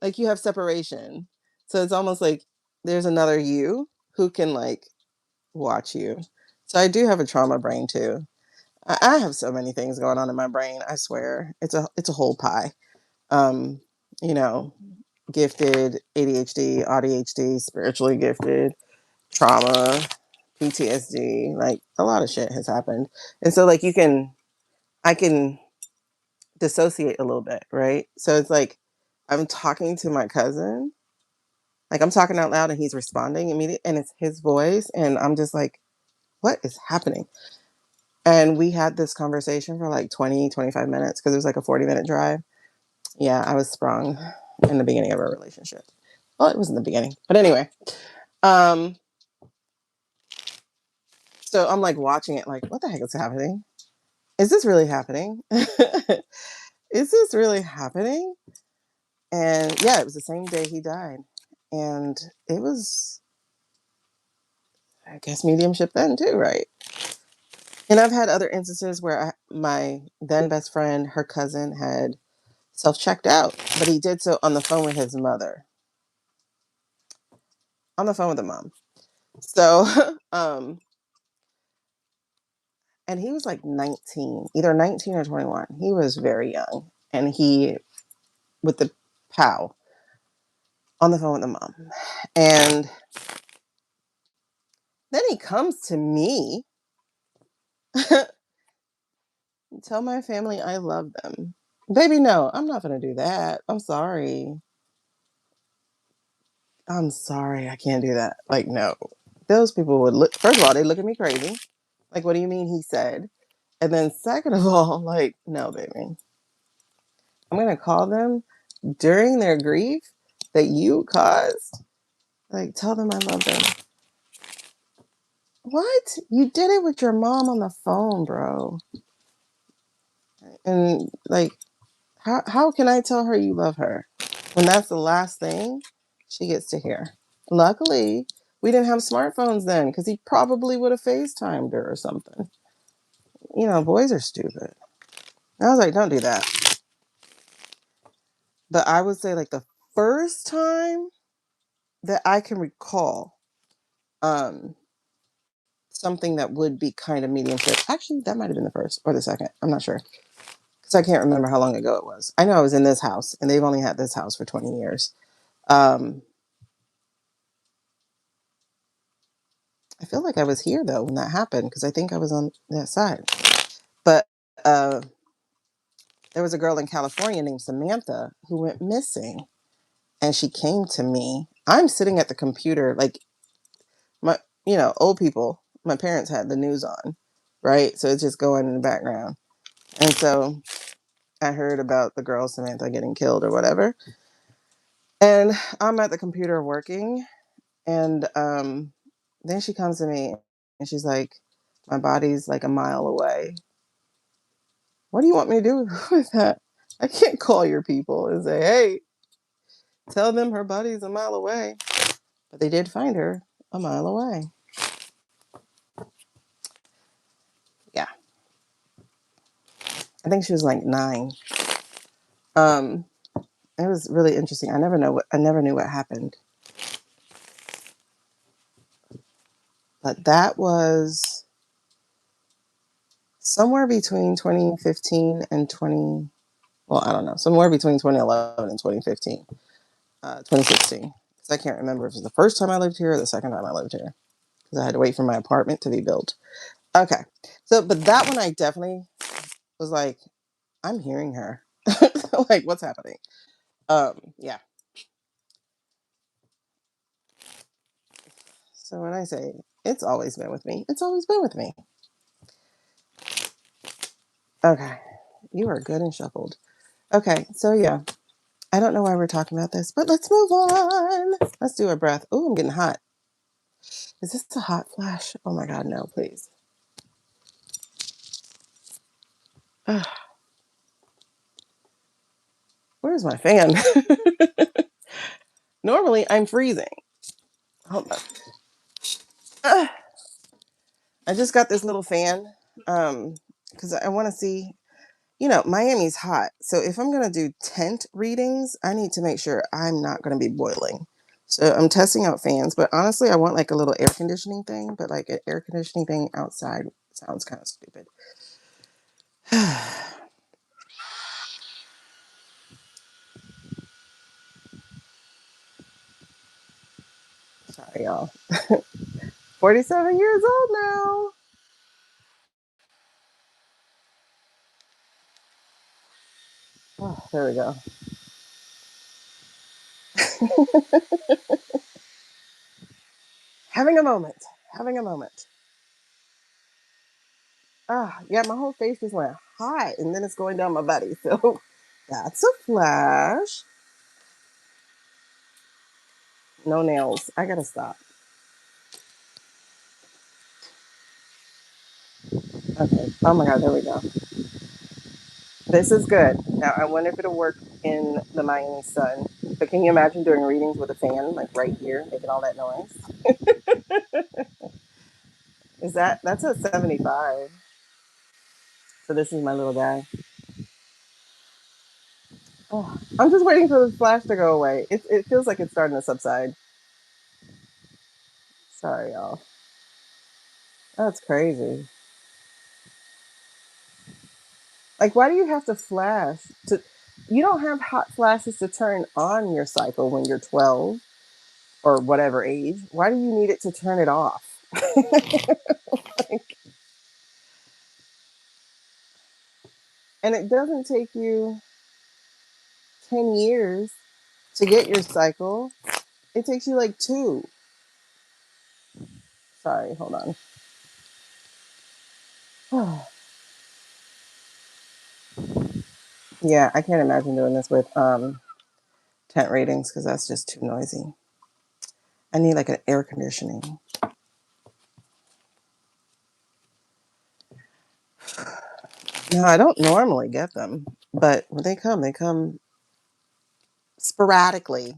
like you have separation. So it's almost like there's another you who can like watch you. So I do have a trauma brain too. I have so many things going on in my brain. I swear, it's a whole pie. Um, you know, gifted, ADHD, ADHD, spiritually gifted, trauma, PTSD, like a lot of shit has happened. And so like I can dissociate a little bit, right? So it's like I'm talking to my cousin, like I'm talking out loud and he's responding immediately and it's his voice and I'm just like, what is happening? And we had this conversation for like 20, 25 minutes because it was like a 40-minute drive. Yeah, I was sprung in the beginning of our relationship. Well, it was in the beginning. But anyway, um, so I'm like watching it like, what the heck is happening? Is this really happening? Is this really happening? And yeah, it was the same day he died. And it was, I guess, mediumship then too, right? And I've had other instances where my then best friend, her cousin, had self-checked out, but he did so on the phone with his mother, on the phone with the mom. So, and he was like 19, either 19 or 21. He was very young, and he with the POW on the phone with the mom. And then he comes to me, tell my family I love them. Baby, no, I'm not going to do that. I'm sorry. I can't do that. Like, no. Those people would look, first of all, they look at me crazy. Like, what do you mean he said? And then second of all, like, no, baby. I'm going to call them during their grief that you caused. Like, tell them I love them. What? You did it with your mom on the phone, bro. And like, how can I tell her you love her when that's the last thing she gets to hear? Luckily, we didn't have smartphones then because he probably would have FaceTimed her or something. You know, boys are stupid. I was like, don't do that. But I would say like the first time that I can recall something that would be kind of mediumship. Actually, that might have been the first or the second. I'm not sure. Because I can't remember how long ago it was. I know I was in this house, and they've only had this house for 20 years. I feel like I was here, though, when that happened, because I think I was on that side. But uh, there was a girl in California named Samantha who went missing, and she came to me. I'm sitting at the computer, like, old people, my parents had the news on, right? So it's just going in the background. And so I heard about the girl Samantha getting killed or whatever. And I'm at the computer working, and then she comes to me and she's like, my body's like a mile away. What do you want me to do with that? I can't call your people and say, hey, tell them her body's a mile away. But they did find her a mile away. Yeah. I think she was like 9. Um, it was really interesting. I never knew what happened. But that was somewhere between 2015 and 20, well, I don't know, somewhere between 2011 and 2015, 2016. Because I can't remember if it was the first time I lived here or the second time I lived here. Because I had to wait for my apartment to be built. Okay. So, but that one I definitely was like, I'm hearing her. Like, what's happening? Yeah. So when I say it's always been with me, it's always been with me. Okay. You are good and shuffled. Okay. So yeah, I don't know why we're talking about this, but let's move on. Let's do a breath. Oh, I'm getting hot. Is this a hot flash? Oh my God, no, please. Ugh. Where's my fan? Normally I'm freezing. Hold on. Ugh. I just got this little fan because I want to see, Miami's hot. So if I'm going to do tent readings, I need to make sure I'm not going to be boiling. So I'm testing out fans, but honestly, I want like a little air conditioning thing, but like an air conditioning thing outside sounds kind of stupid. Sorry, y'all. 47 years old now. Oh, there we go. Having a moment. Having a moment. Yeah, my whole face just went hot and then it's going down my body. So that's a flash. No nails. I gotta stop. Okay. Oh my God, there we go. This is good. Now I wonder if it'll work in the Miami sun. But can you imagine doing readings with a fan, like right here, making all that noise? That's a 75. So this is my little guy. Oh, I'm just waiting for the flash to go away. It feels like it's starting to subside. Sorry, y'all. That's crazy. Like, why do you have to flash? you don't have hot flashes to turn on your cycle when you're 12 or whatever age. Why do you need it to turn it off? Like, and it doesn't take you 10 years to get your cycle. It takes you like 2. Sorry, hold on. Yeah, I can't imagine doing this with tent ratings because that's just too noisy. I need like an air conditioning. No, I don't normally get them, but when they come sporadically.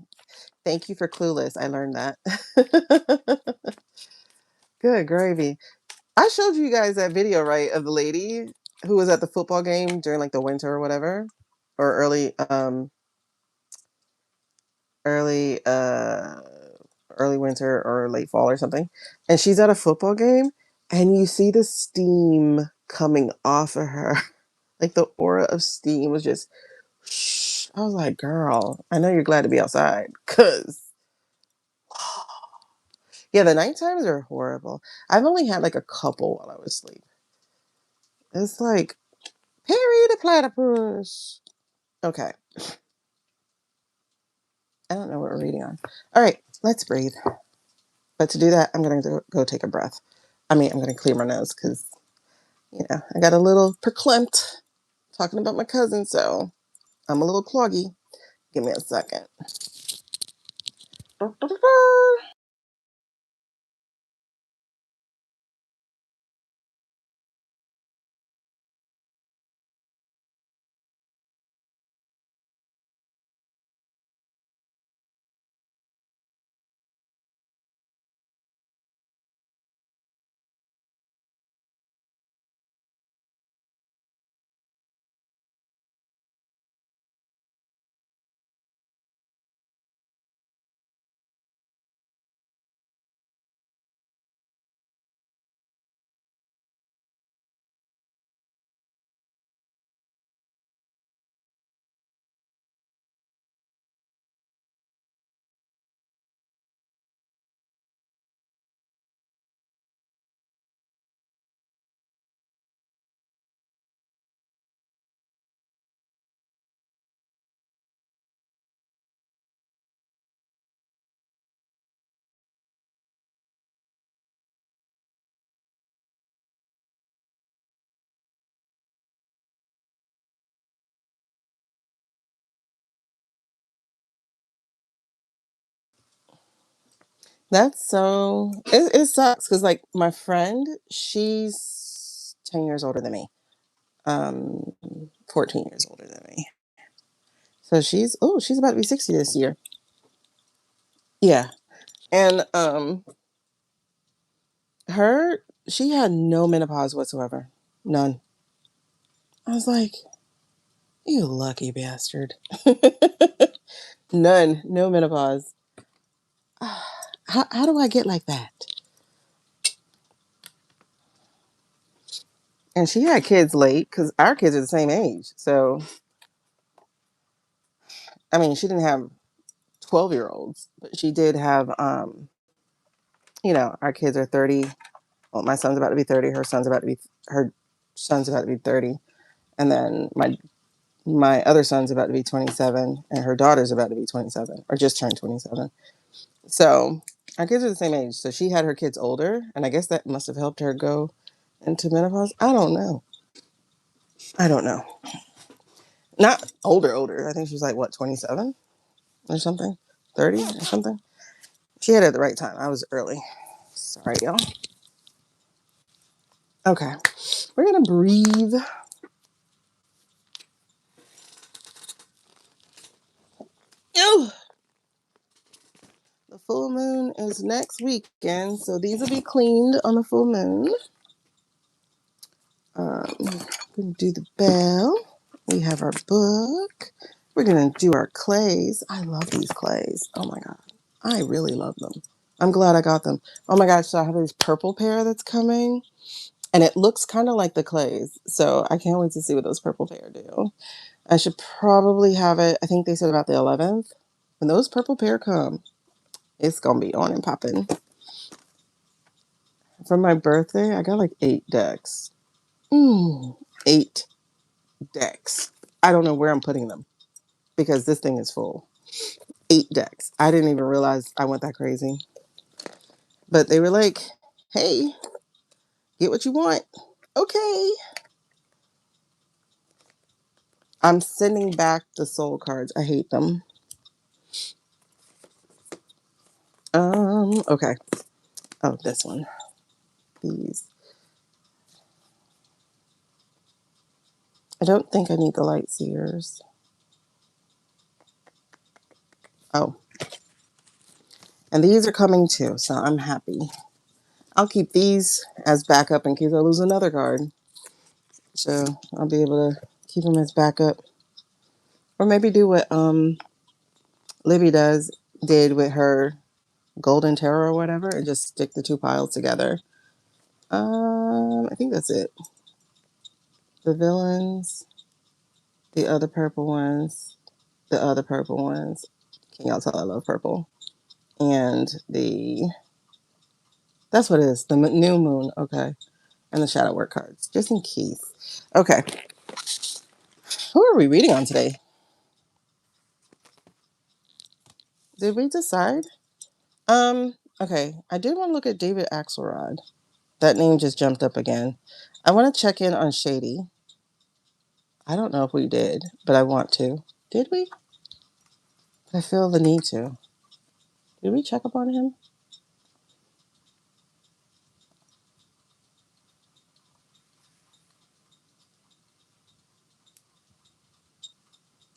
Thank you for Clueless. I learned that. Good gravy. I showed you guys that video, right, of the lady who was at the football game during like the winter or whatever, or early early winter or late fall or something. And she's at a football game and you see the steam coming off of her. Like the aura of steam was just shh. I was like, girl, I know you're glad to be outside. Cause yeah, the night times are horrible. I've only had like a couple while I was asleep. It's like Perry the platypus. Okay. I don't know what we're reading on. All right, let's breathe. But to do that, I'm going to go take a breath. I mean, I'm going to clear my nose because, I got a little perclamped talking about my cousin, so I'm a little cloggy. Give me a second. That's so, it sucks because, like, my friend, she's 10 years older than me, 14 years older than me. So she's about to be 60 this year. Yeah. And she had no menopause whatsoever. None. I was like, you lucky bastard. None. No menopause. How do I get like that? And she had kids late because our kids are the same age. So, I mean, she didn't have 12-year-olds, but she did have, our kids are 30. Well, my son's about to be 30. Her son's about to be 30. And then my other son's about to be 27 and her daughter's about to be 27 or just turned 27. So our kids are the same age. So she had her kids older, and I guess that must have helped her go into menopause. I don't know. Not older. I think she was like, what, 27 or something? 30 or something? She had it at the right time. I was early. Sorry, y'all. Okay. We're going to breathe. Ew. The full moon is next weekend, so these will be cleaned on the full moon. We're going to do the bell. We have our book. We're going to do our clays. I love these clays. Oh my God. I really love them. I'm glad I got them. Oh my gosh. So I have this purple pair that's coming and it looks kind of like the clays. So I can't wait to see what those purple pair do. I should probably have it. I think they said about the 11th. When those purple pair come, it's going to be on and popping. For my birthday, I got like 8 decks. 8 decks. I don't know where I'm putting them because this thing is full. 8 decks. I didn't even realize I went that crazy. But they were like, hey, get what you want. Okay. I'm sending back the soul cards. I hate them. Okay. Oh, this one. These. I don't think I need the light seers. Oh. And these are coming too, so I'm happy. I'll keep these as backup in case I lose another card. So I'll be able to keep them as backup. Or maybe do what Libby did with her Golden Tarot or whatever, and just stick the 2 piles together. I think that's it. The villains, the other purple ones, the other purple ones. Can y'all tell I love purple? And that's what it is. The new moon. Okay. And the shadow work cards, just in case. Okay. Who are we reading on today? Did we decide? Okay. I did want to look at David Axelrod. That name just jumped up again. I want to check in on Shady. I don't know if we did, but I want to. Did we? I feel the need to. Did we check up on him?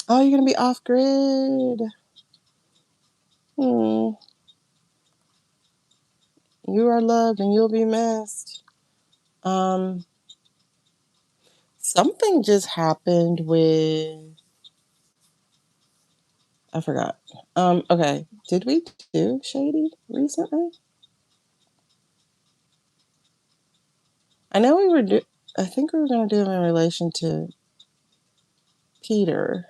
Oh, you're going to be off grid. You are loved and you'll be missed. Something just happened with... I forgot. Okay. Did we do Shady recently? I know we were I think we were going to do him in relation to Peter.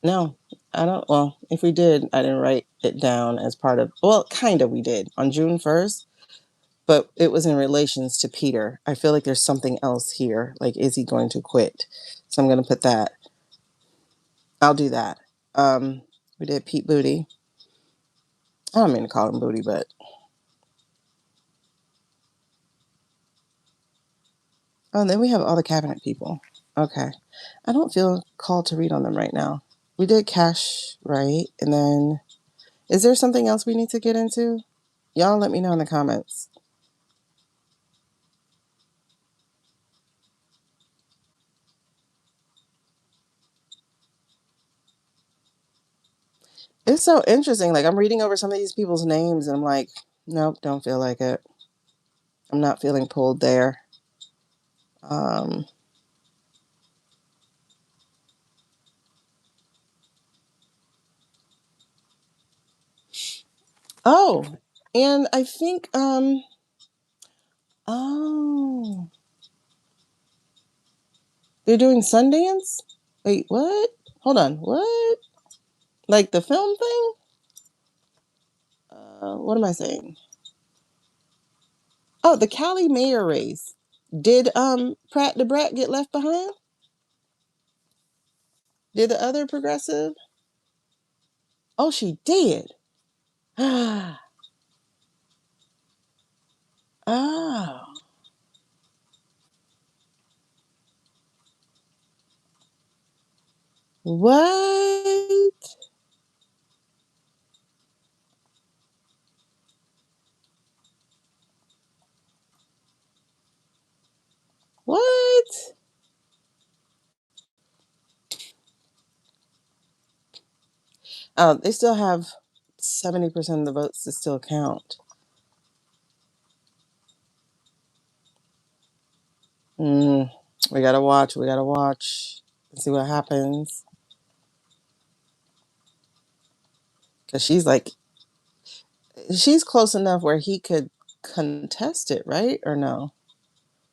No, I don't. Well, if we did, I didn't write it down as part of... Well, kind of we did on June 1st, but it was in relations to Peter. I feel like there's something else here. Like, is he going to quit? So I'm going to put that. I'll do that. We did Pete Booty. I don't mean to call him Booty, but... Oh, and then we have all the cabinet people. Okay. I don't feel called to read on them right now. We did Cash, right? And then, is there something else we need to get into? Y'all let me know in the comments. It's so interesting. Like, I'm reading over some of these people's names and I'm like, nope, don't feel like it. I'm not feeling pulled there. Oh, and I think, oh, they're doing Sundance? Wait, what? Hold on, what? Like the film thing? What am I saying? Oh, the Cali mayor race. Did Pratt the Brat get left behind? Did the other progressive? Oh, she did. Oh. What? What? Oh, they still have 70% of the votes to still count. We gotta watch. We gotta watch and see what happens. Because she's close enough where he could contest it, right? Or no?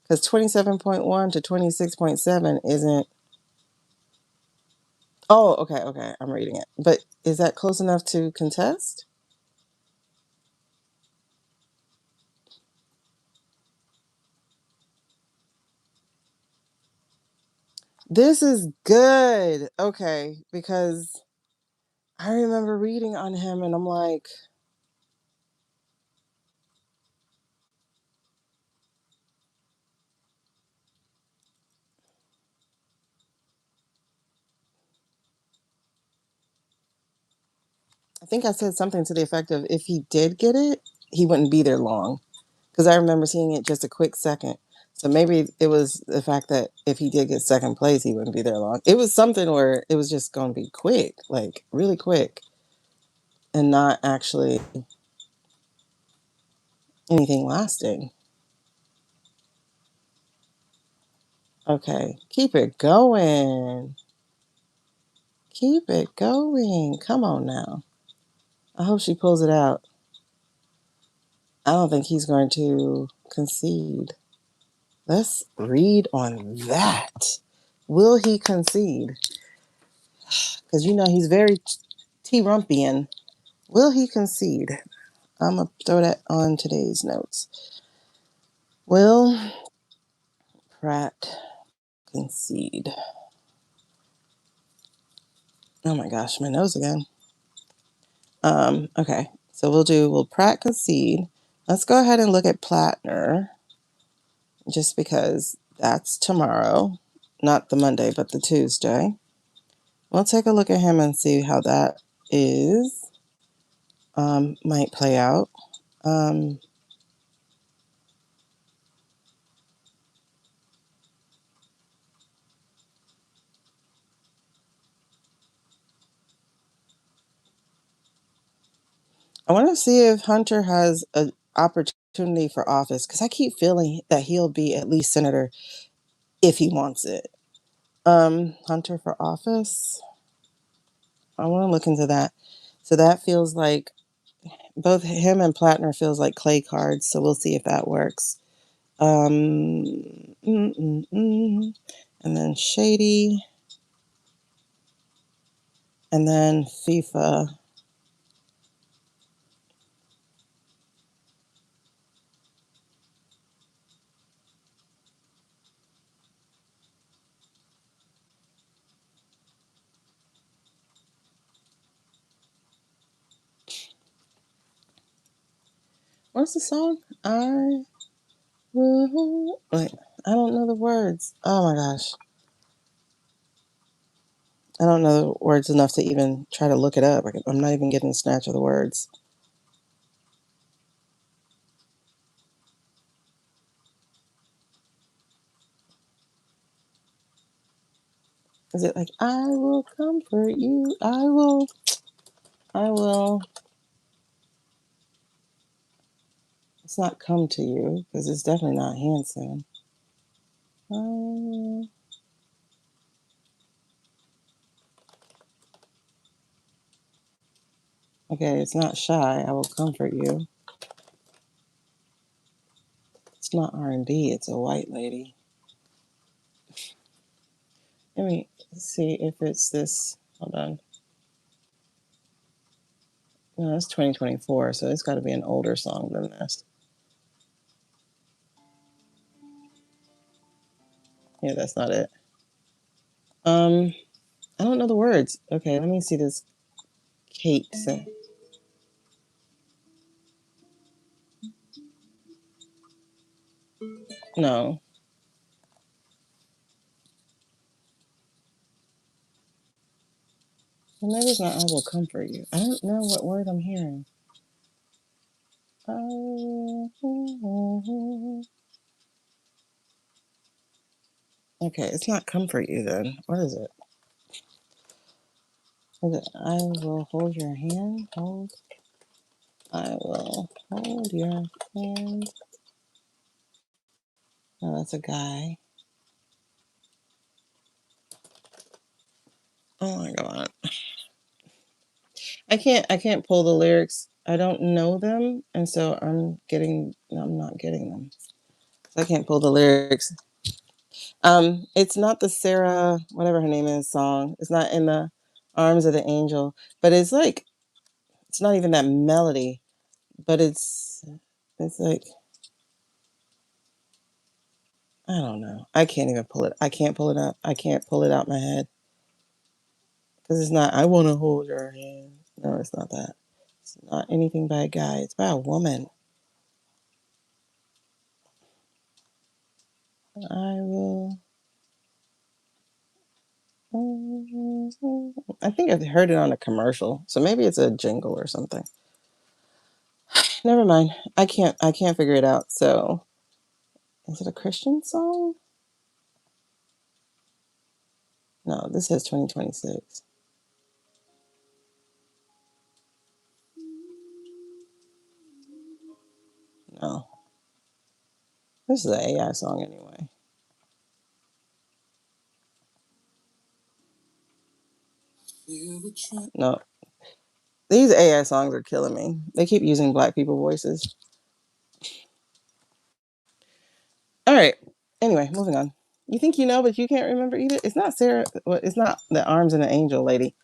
Because 27.1 to 26.7 isn't Oh, okay. I'm reading it. But is that close enough to contest? This is good. Okay, because I remember reading on him and I'm like, I think I said something to the effect of if he did get it, he wouldn't be there long. Because I remember seeing it just a quick second. So maybe it was the fact that if he did get second place, he wouldn't be there long. It was something where it was just going to be quick, like really quick, and not actually anything lasting. Okay, keep it going. Keep it going. Come on now. I hope she pulls it out. I don't think he's going to concede. Let's read on that. Will he concede? Because you know he's very T-Rumpian. Will he concede? I'm going to throw that on today's notes. Will Pratt concede? Oh my gosh, my nose again. Okay, so will Pratt concede? Let's go ahead and look at Platner, just because that's tomorrow, not the Monday, but the Tuesday. We'll take a look at him and see how that is. Might play out. I want to see if Hunter has an opportunity for office, because I keep feeling that he'll be at least senator if he wants it. Hunter for office. I want to look into that. So that feels like both him and Platner feels like clay cards. So we'll see if that works. And then Shady, and then FIFA. What's the song? Wait, I don't know the words. Oh my gosh. I don't know the words enough to even try to look it up. I'm not even getting a snatch of the words. Is it like, I will comfort you? I will. It's not come to you, because it's definitely not Hanson. Okay, it's not Shy. I will comfort you. It's not R&B. It's a white lady. Let me see if it's this. Hold on. No, it's 2024, so it's got to be an older song than this. Yeah, that's not it. I don't know the words. Okay, let me see this. Kate say. No. Well, maybe it's not I will comfort you. I don't know what word I'm hearing. Okay, it's not comfort you then. What is it? Is it I will hold your hand? Hold. I will hold your hand. No, that's a guy. Oh my god. I can't pull the lyrics. I don't know them, and so I'm not getting them. So I can't pull the lyrics. It's not the Sarah, whatever her name is, song. It's not in the arms of the angel, but it's not even that melody, but it's like I don't know. I can't even pull it. I can't pull it up. I can't pull it out my head because it's not. I want to hold your hand. No, it's not that. It's not anything by a guy. It's by a woman. I will. I think I've heard it on a commercial, so maybe it's a jingle or something. Never mind. I can't. I can't figure it out. So, is it a Christian song? No, this says 2026. No, this is an AI song anyway. No, these AI songs are killing me. They keep using black people voices. All right. Anyway, moving on. You think you know, but you can't remember either. It's not Sarah. Well, it's not the arms and the angel lady.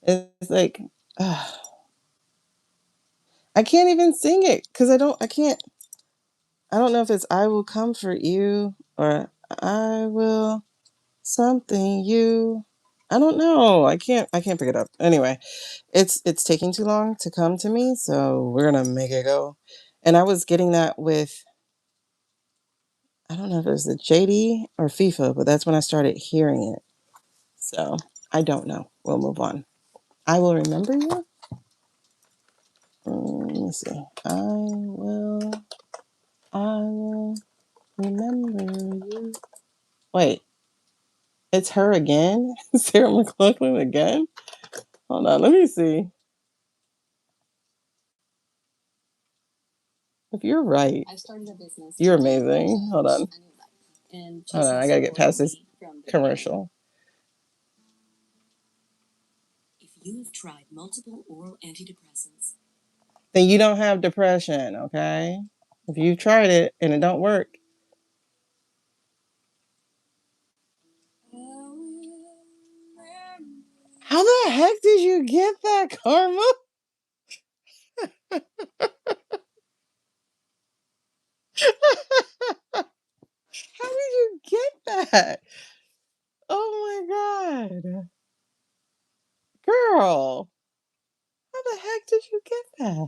It's like I can't even sing it because I don't. I can't. I don't know if it's "I will comfort you" or "I will something you." I don't know. I can't. I can't pick it up. Anyway, it's taking too long to come to me, so we're gonna make it go. And I was getting that with I don't know if it was the JD or FIFA, but that's when I started hearing it. So I don't know. We'll move on. I will remember you. Let me see. I will remember you. Wait, it's her again? Sarah McLachlan again? Hold on, let me see. If you're right, you're amazing. Hold on. Hold on, I gotta get past this commercial. If you have tried multiple oral antidepressants, then you don't have depression, okay? If you've tried it and it don't work. How the heck did you get that, Karma? How did you get that? Oh my god. Girl, how the heck did you get that?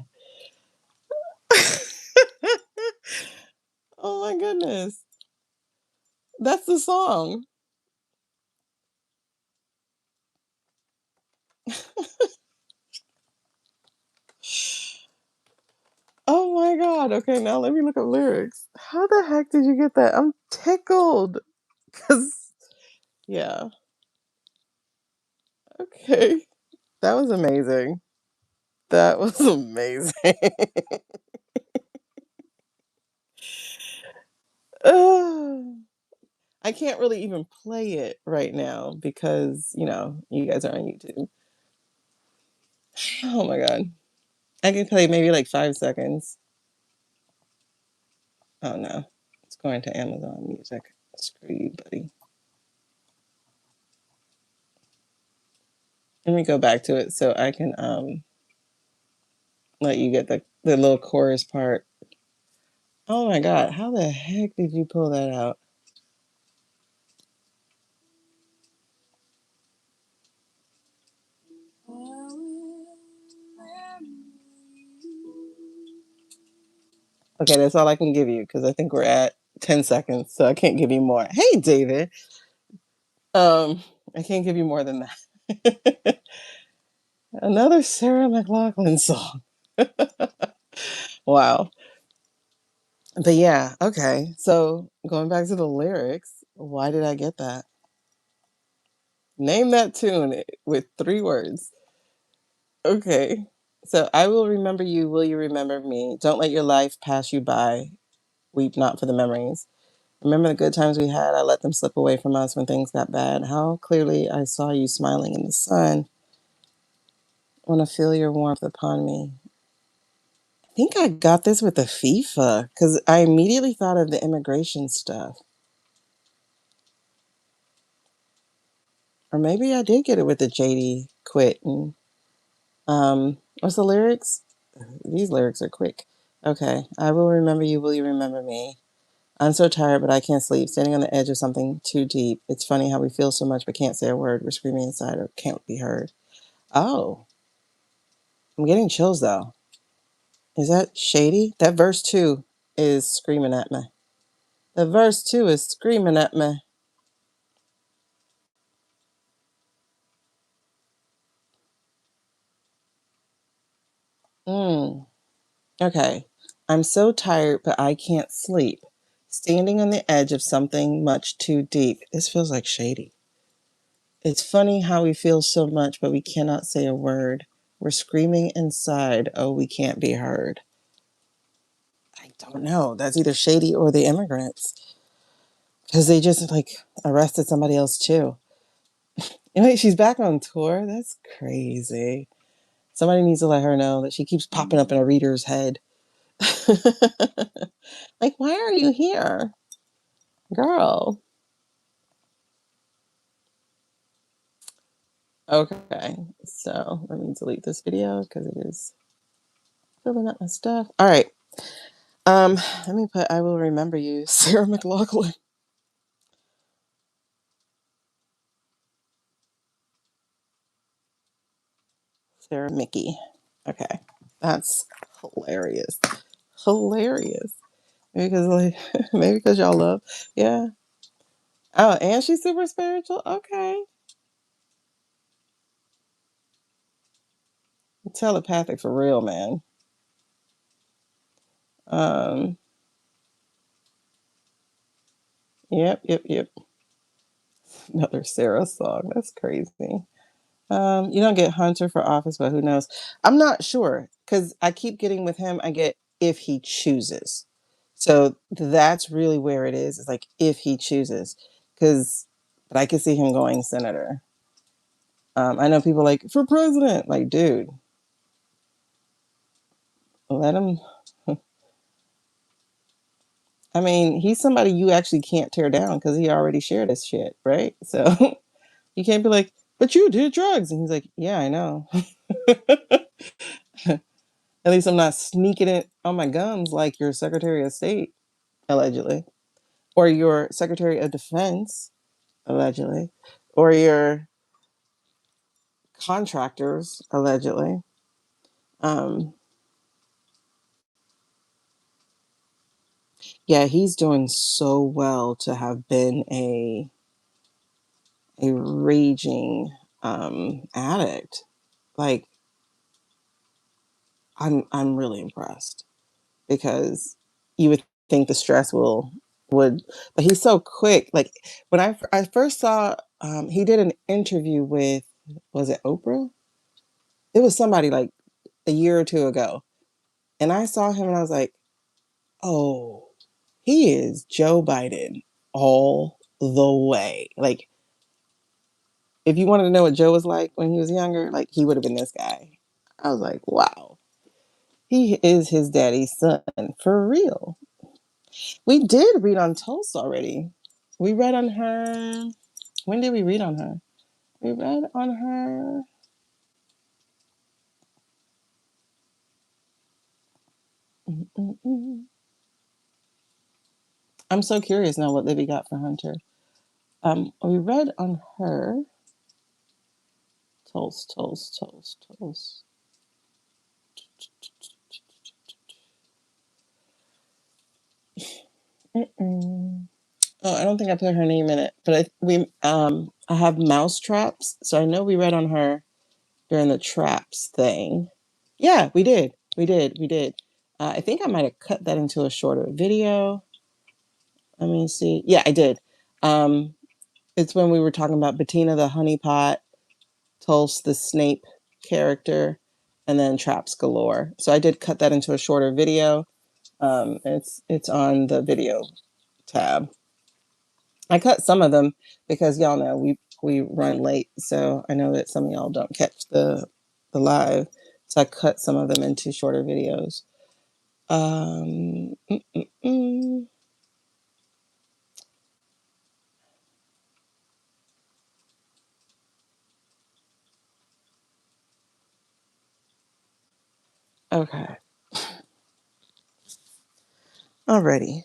Oh my goodness. That's the song. Oh my god. Okay, now let me look up lyrics. How the heck did you get that? I'm tickled. Cause yeah. Okay. That was amazing. That was amazing. I can't really even play it right now because, you guys are on YouTube. Oh my god. I can play maybe like 5 seconds. Oh no. It's going to Amazon Music. Screw you, buddy. Let me go back to it so I can let you get the little chorus part. Oh my god, how the heck did you pull that out? Okay, that's all I can give you because I think we're at 10 seconds, so I can't give you more. Hey, David. I can't give you more than that. Another Sarah McLachlan song. Wow. But yeah, okay. So going back to the lyrics, why did I get that? Name that tune with 3 words. Okay. So I will remember you, will you remember me? Don't let your life pass you by. Weep not for the memories. Remember the good times we had. I let them slip away from us when things got bad. How clearly I saw you smiling in the sun. Want to feel your warmth upon me. I think I got this with the FIFA because I immediately thought of the immigration stuff. Or maybe I did get it with the JD quit. And what's the lyrics? These lyrics are quick. Okay. I will remember you. Will you remember me? I'm so tired, but I can't sleep. Standing on the edge of something too deep. It's funny how we feel so much, but can't say a word. We're screaming inside or can't be heard. Oh, I'm getting chills though. Is that shady? That verse 2 is screaming at me. The verse 2 is screaming at me. Okay. I'm so tired, but I can't sleep. Standing on the edge of something much too deep. This feels like shady. It's funny how we feel so much, but we cannot say a word. We're screaming inside. Oh, we can't be heard. I don't know. That's either shady or the immigrants. Because they just like arrested somebody else too. Anyway, she's back on tour. That's crazy. Somebody needs to let her know that she keeps popping up in a reader's head. Like, why are you here? Girl. Okay. So let me delete this video because it is filling up my stuff. All right. Let me put I will remember you, Sarah McLachlan. Sarah Mickey. Okay. That's hilarious. Hilarious. Maybe because like maybe because y'all love. Yeah. Oh, and she's super spiritual. Okay. Telepathic for real, man. Um, yep. Another Sarah song. That's crazy. You don't get Hunter for office, but who knows? I'm not sure because I keep getting with him. I get if he chooses. So that's really where it is. It's like if he chooses, because but I could see him going senator. I know people like for president. Like, dude, let him. I mean, he's somebody you actually can't tear down because he already shared his shit, right? So you can't be like, but you did drugs, and he's like, yeah, I know. At least I'm not sneaking it on my gums like your Secretary of State, allegedly, or your Secretary of Defense, allegedly, or your contractors, allegedly. Um, yeah, he's doing so well to have been a raging addict. Like, I'm really impressed because you would think the stress would, but he's so quick. Like when I first saw he did an interview with, was it Oprah? It was somebody like a year or two ago, and I saw him and I was like, oh, he is Joe Biden all the way. Like if you wanted to know what Joe was like when he was younger, like he would have been this guy. I was like, wow, he is his daddy's son for real. We did read on Tulsa already. We read on her. When did we read on her? We read on her. Mm-mm-mm. I'm so curious now what Libby got for Hunter. We read on her. Tulse. Mm-mm. Oh, I don't think I put her name in it, but I have mouse traps, so I know we read on her during the traps thing. Yeah, we did. I think I might have cut that into a shorter video. Let me see. Yeah, I did. Um, it's when we were talking about Bettina the honeypot, Tulse the Snape character, and then Traps Galore. So I did cut that into a shorter video. It's on the video tab. I cut some of them because y'all know we run late, so I know that some of y'all don't catch the live. So I cut some of them into shorter videos. Um, mm, mm, mm. Okay. Alrighty.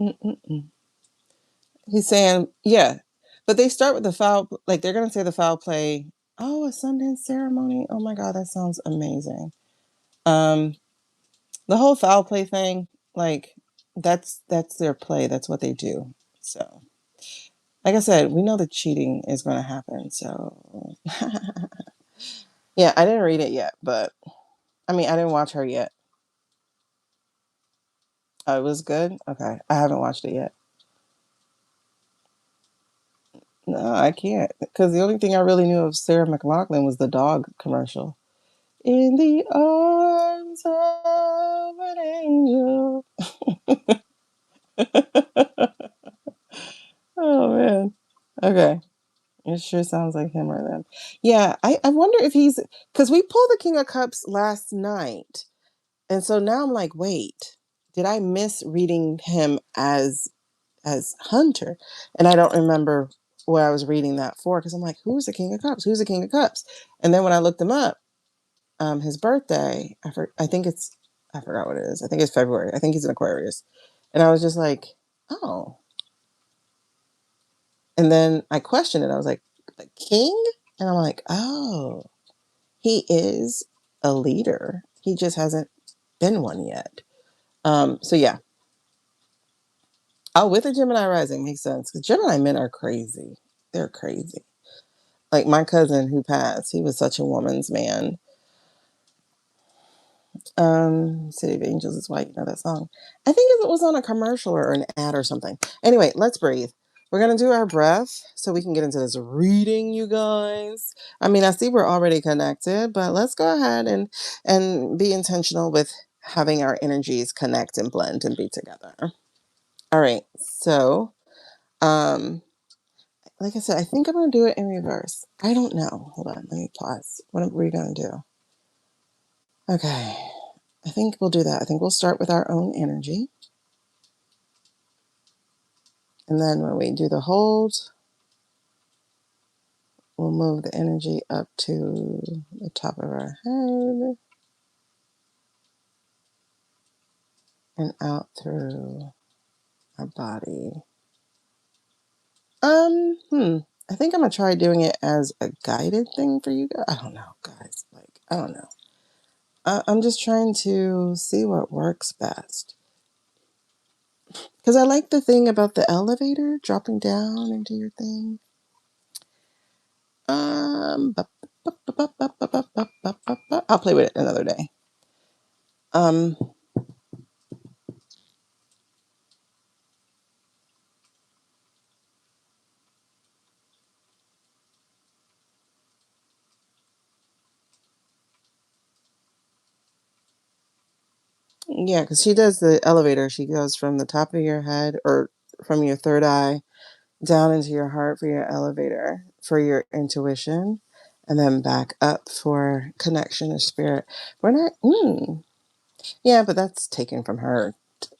Mm-mm-mm. He's saying, yeah, but they start with the foul, like they're gonna say the foul play. Oh, a Sundance ceremony. Oh my God, that sounds amazing. Um, the whole foul play thing, like that's their play. That's what they do. So, like I said, we know the cheating is going to happen. So, yeah, I didn't read it yet, but I mean, I didn't watch her yet. Oh, it was good. Okay, I haven't watched it yet. No, I can't because the only thing I really knew of Sarah McLachlan was the dog commercial. In the arms of an angel. Oh man. Okay. It sure sounds like him or them. Yeah, I wonder if he's because we pulled the King of Cups last night. And so now I'm like, wait, did I miss reading him as Hunter? And I don't remember what I was reading that for because I'm like, who's the King of Cups? Who's the King of Cups? And then when I looked him up, his birthday, I think it's I forgot what it is. I think it's February. I think he's an Aquarius. And I was just like, oh. And then I questioned it. I was like, the king? And I'm like, oh, he is a leader. He just hasn't been one yet. So yeah. Oh, with a Gemini rising makes sense. Because Gemini men are crazy. They're crazy. Like my cousin who passed, he was such a woman's man. City of Angels is why you know that song. I think it was on a commercial or an ad or something. Anyway, let's breathe. We're gonna do our breath so we can get into this reading, you guys. I mean, I see we're already connected, but let's go ahead and be intentional with having our energies connect and blend and be together. All right. So, um, like I said, I think I'm gonna do it in reverse. I don't know. Hold on, let me pause. What are we gonna do? Okay. I think we'll do that. I think we'll start with our own energy. And then when we do the hold, we'll move the energy up to the top of our head and out through our body. I think I'm gonna try doing it as a guided thing for you guys. I don't know, guys. Like, I don't know. I'm just trying to see what works best. Because I like the thing about the elevator dropping down into your thing. I'll play with it another day. Yeah, because she does the elevator. She goes from the top of your head or from your third eye down into your heart for your elevator, for your intuition, and then back up for connection to spirit. We're not, yeah, but that's taken from her.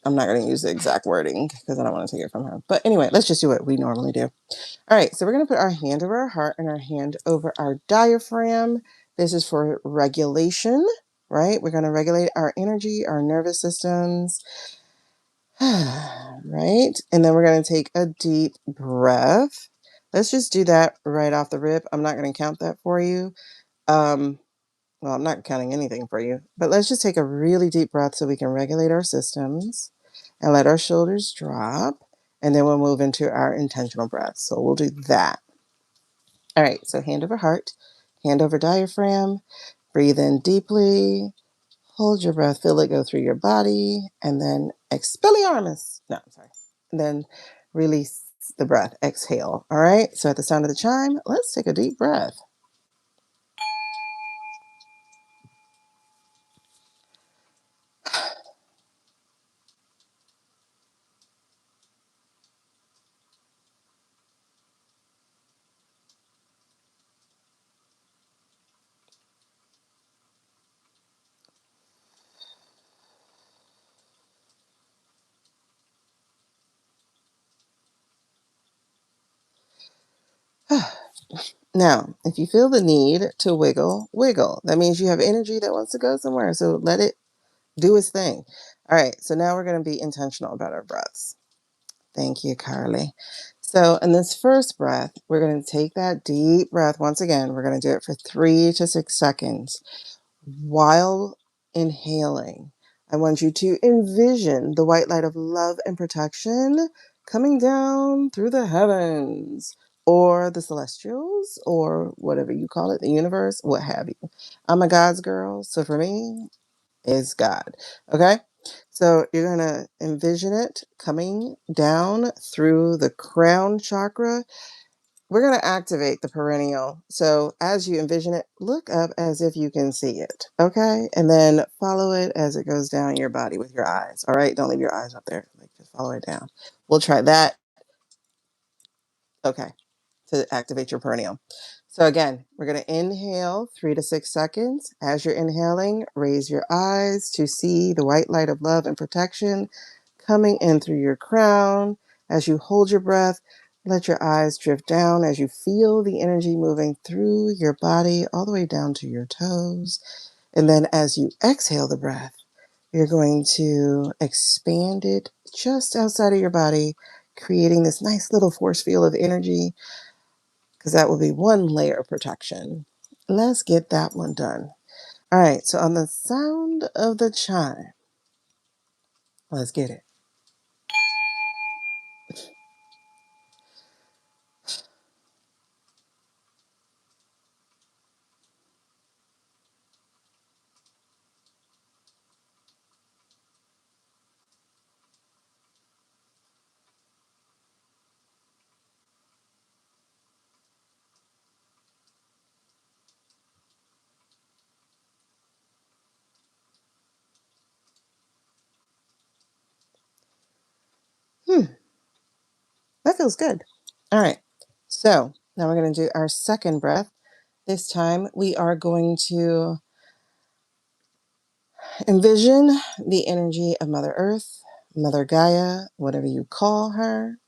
I'm not going to use the exact wording because I don't want to take it from her. But anyway, let's just do what we normally do. All right, so we're going to put our hand over our heart and our hand over our diaphragm. This is for regulation, right? We're going to regulate our energy, our nervous systems, right? And then we're going to take a deep breath. Let's just do that right off the rip. I'm not going to count that for you. Well, I'm not counting anything for you, but let's just take a really deep breath so we can regulate our systems and let our shoulders drop. And then we'll move into our intentional breath. So we'll do that. All right. So hand over heart, hand over diaphragm. Breathe in deeply. Hold your breath. Feel it go through your body. And then Expelliarmus. No, I'm sorry. And then release the breath. Exhale. All right. So at the sound of the chime, let's take a deep breath. Now, if you feel the need to wiggle, wiggle. That means you have energy that wants to go somewhere. So let it do its thing. All right. So now we're going to be intentional about our breaths. Thank you, Carly. So in this first breath, we're going to take that deep breath. Once again, we're going to do it for 3 to 6 seconds. While inhaling, I want you to envision the white light of love and protection coming down through the heavens or the celestials or whatever you call it, the universe, what have you. I'm a God's girl, so for me, it's God. Okay? So you're going to envision it coming down through the crown chakra. We're going to activate the perennial. So as you envision it, look up as if you can see it. Okay? And then follow it as it goes down your body with your eyes. All right? Don't leave your eyes up there. Like, just follow it down. We'll try that. Okay. To activate your perineum. So again, we're going to inhale 3 to 6 seconds. As you're inhaling, raise your eyes to see the white light of love and protection coming in through your crown. As you hold your breath, let your eyes drift down as you feel the energy moving through your body all the way down to your toes. And then as you exhale the breath, you're going to expand it just outside of your body, creating this nice little force field of energy, because that will be one layer of protection. Let's get that one done. All right, so on the sound of the chime, let's get it. That feels good. All right, so now we're going to do our second breath. This time we are going to envision the energy of Mother Earth, Mother Gaia, whatever you call her.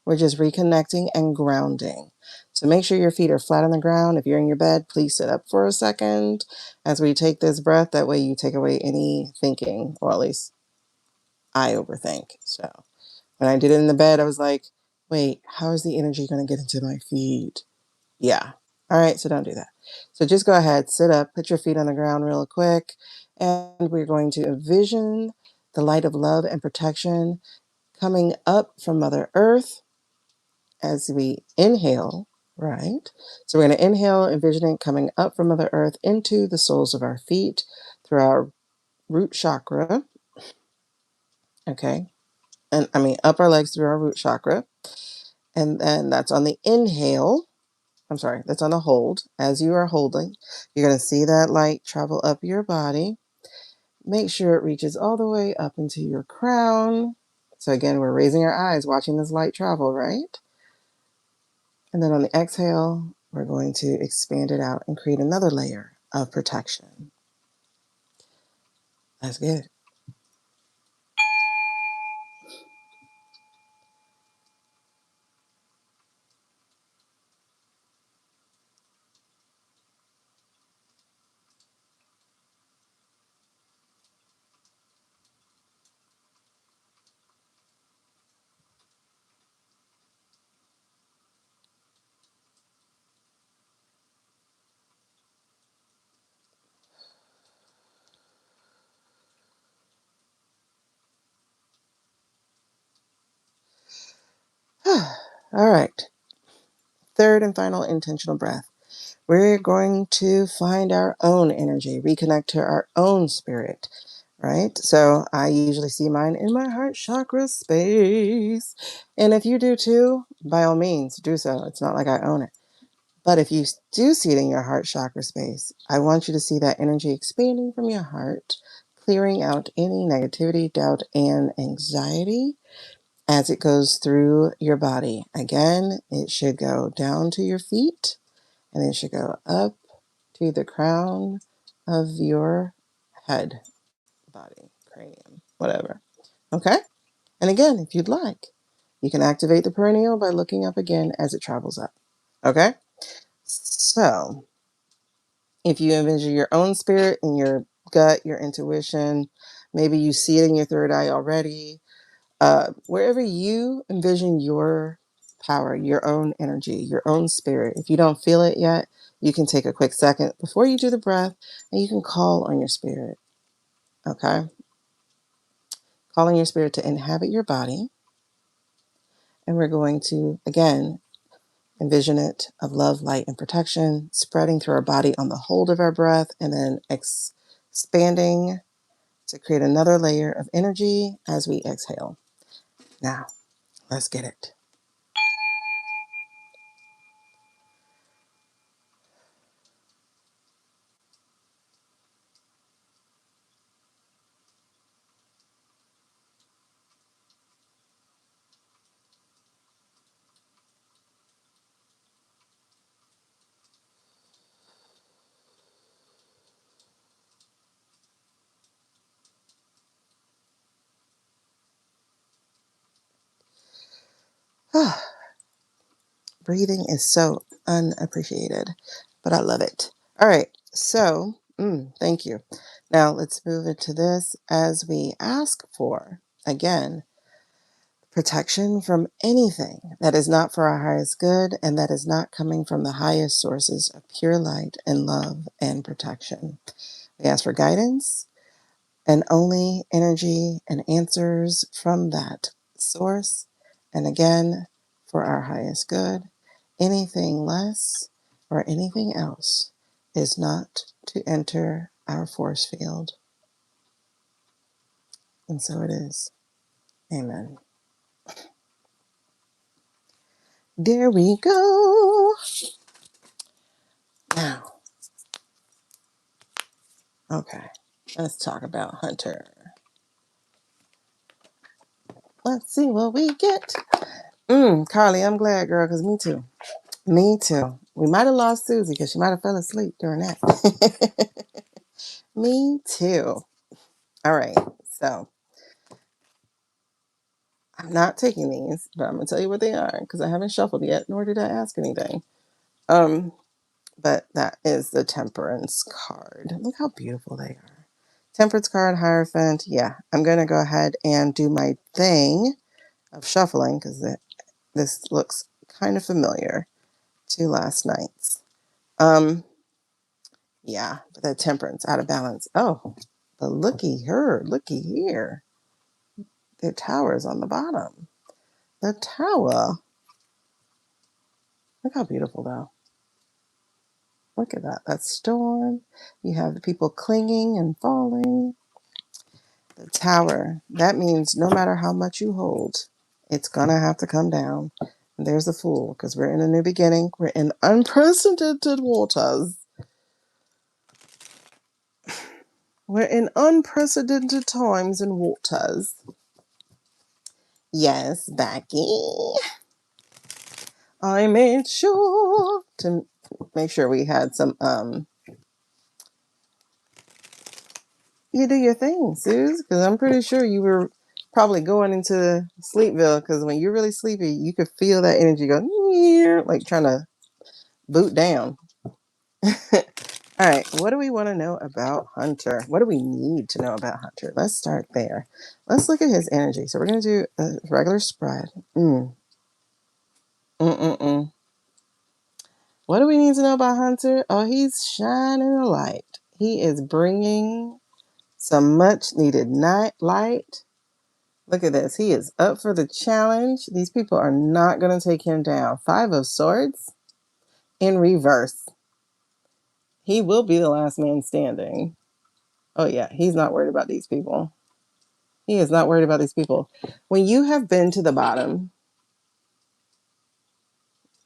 We're just reconnecting and grounding. So make sure your feet are flat on the ground. If you're in your bed, please sit up for a second as we take this breath. That way you take away any thinking, or at least I overthink. So when I did it in the bed, I was like, wait, how is the energy going to get into my feet? Yeah. All right. So don't do that. So just go ahead, sit up, put your feet on the ground real quick. And we're going to envision the light of love and protection coming up from Mother Earth as we inhale, right? So we're going to inhale, envisioning coming up from Mother Earth into the soles of our feet through our root chakra. Okay. And I mean, up our legs through our root chakra. And then that's on the inhale. I'm sorry, that's on the hold. As you are holding, you're going to see that light travel up your body. Make sure it reaches all the way up into your crown. So again, we're raising our eyes, watching this light travel, right? And then on the exhale, we're going to expand it out and create another layer of protection. That's good. All right. Third and final intentional breath. We're going to find our own energy, reconnect to our own spirit, right? So I usually see mine in my heart chakra space. And if you do too, by all means, do so. It's not like I own it. But if you do see it in your heart chakra space, I want you to see that energy expanding from your heart, clearing out any negativity, doubt, and anxiety as it goes through your body. Again, it should go down to your feet and it should go up to the crown of your head, body, cranium, whatever. Okay? And again, if you'd like, you can activate the perineal by looking up again as it travels up. Okay? So if you envision your own spirit in your gut, your intuition, maybe you see it in your third eye already, wherever you envision your power, your own energy, your own spirit, if you don't feel it yet, you can take a quick second before you do the breath and you can call on your spirit. Okay? Calling your spirit to inhabit your body. And we're going to, again, envision it of love, light, and protection spreading through our body on the hold of our breath and then expanding to create another layer of energy as we exhale. Now, let's get it. Breathing is so unappreciated, but I love it. All right, so thank you. Now let's move into this as we ask for, again, protection from anything that is not for our highest good and that is not coming from the highest sources of pure light and love and protection. We ask for guidance and only energy and answers from that source. And again, for our highest good, anything less or anything else is not to enter our force field. And so it is. Amen. There we go. Now, okay, let's talk about Hunter. Let's see what we get. Carly, I'm glad, girl, because me too. Me too. We might have lost Susie because she might have fell asleep during that. Me too. All right. So I'm not taking these, but I'm gonna tell you what they are because I haven't shuffled yet, nor did I ask anything. But that is the Temperance card. Look how beautiful they are. Temperance card, Hierophant. Yeah, I'm gonna go ahead and do my thing of shuffling because this looks kind of familiar to last night's. Yeah, but that Temperance out of balance. Oh, but looky here. The tower is on the bottom. The tower. Look how beautiful, though. Look at that. That storm. You have the people clinging and falling. The tower. That means no matter how much you hold, it's going to have to come down. And there's the Fool, because we're in a new beginning. We're in unprecedented waters. We're in unprecedented times and waters. Yes, Becky. I made sure to make sure we had some, you do your thing, Suze, because I'm pretty sure you were probably going into Sleepville, because when you're really sleepy, you could feel that energy go, like trying to boot down. All right, what do we want to know about Hunter? What do we need to know about Hunter? Let's start there. Let's look at his energy. So we're going to do a regular spread. What do we need to know about Hunter? Oh, he's shining a light. He is bringing some much needed light. Look at this. He is up for the challenge. These people are not going to take him down. 5 of Swords in reverse. He will be the last man standing. Oh, yeah. He's not worried about these people. He is not worried about these people. When you have been to the bottom,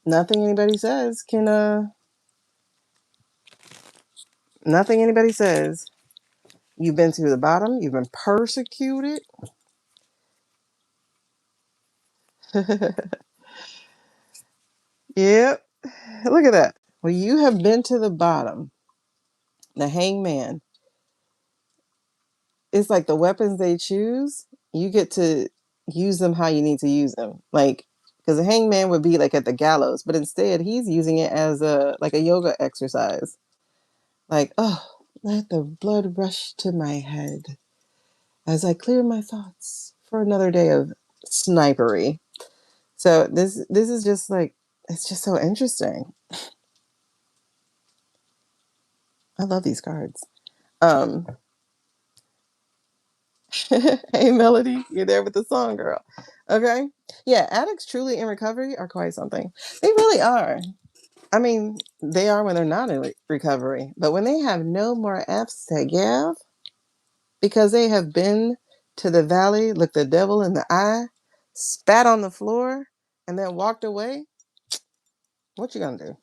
nothing anybody says can, nothing anybody says. You've been to the bottom. You've been persecuted. Yep. Look at that. Well, you have been to the bottom. The hangman. It's like the weapons they choose, you get to use them how you need to use them. Like, because the hangman would be like at the gallows, but instead he's using it as a yoga exercise. Like, oh, let the blood rush to my head as I clear my thoughts for another day of snipery. So this is just like, it's just so interesting. I love these cards. Hey Melody, you're there with the song, girl. Okay. Yeah, addicts truly in recovery are quite something. They really are. I mean, they are when they're not in recovery, but when they have no more F's to give because they have been to the valley, looked the devil in the eye, spat on the floor, and then walked away, what you gonna do?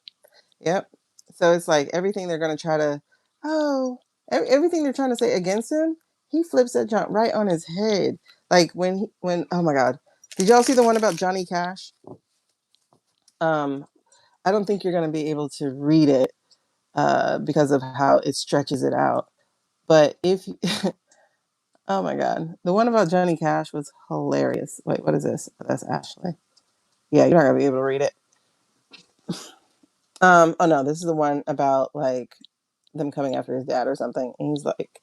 Yep. So it's like everything they're gonna try to, everything they're trying to say against him, he flips that jump right on his head. Like when oh my God, did y'all see the one about Johnny Cash? I don't think you're gonna be able to read it because of how it stretches it out. But if oh my God, the one about Johnny Cash was hilarious. Wait, what is this? That's Ashley. Yeah, you're not gonna be able to read it. Oh no, this is the one about like them coming after his dad or something. And he's like,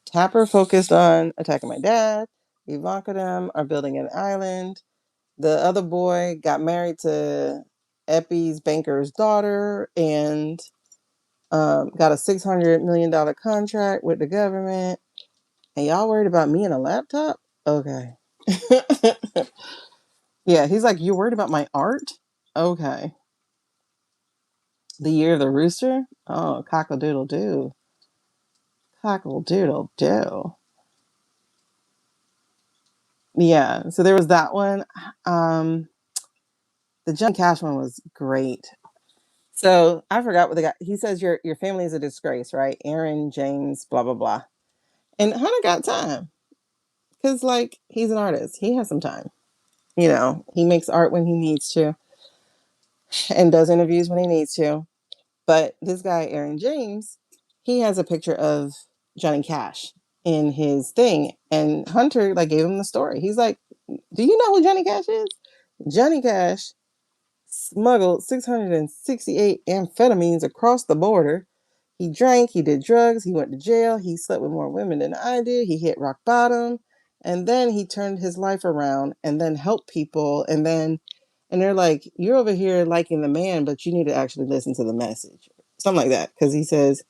Tapper focused on attacking my dad. Ivanka them are building an island. The other boy got married to Epi's banker's daughter and got a $600 million contract with the government. And y'all worried about me and a laptop? Okay. Yeah, he's like, you're worried about my art? Okay. The year of the rooster? Oh, cockle-doodle-doo. Cockle-doodle-doo. Yeah, so there was that one. The John Cash one was great. So I forgot what the guy, he says your family is a disgrace, right? Aaron, James, blah, blah, blah. And Hunter got time because, like, he's an artist. He has some time. You know, he makes art when he needs to and does interviews when he needs to. But this guy, Aaron James, he has a picture of Johnny Cash in his thing. And Hunter, like, gave him the story. He's like, do you know who Johnny Cash is? Johnny Cash smuggled 668 amphetamines across the border. He drank, he did drugs, he went to jail, he slept with more women than I did, he hit rock bottom, and then he turned his life around and then helped people. And they're like, you're over here liking the man, but you need to actually listen to the message. Something like that. Because he says,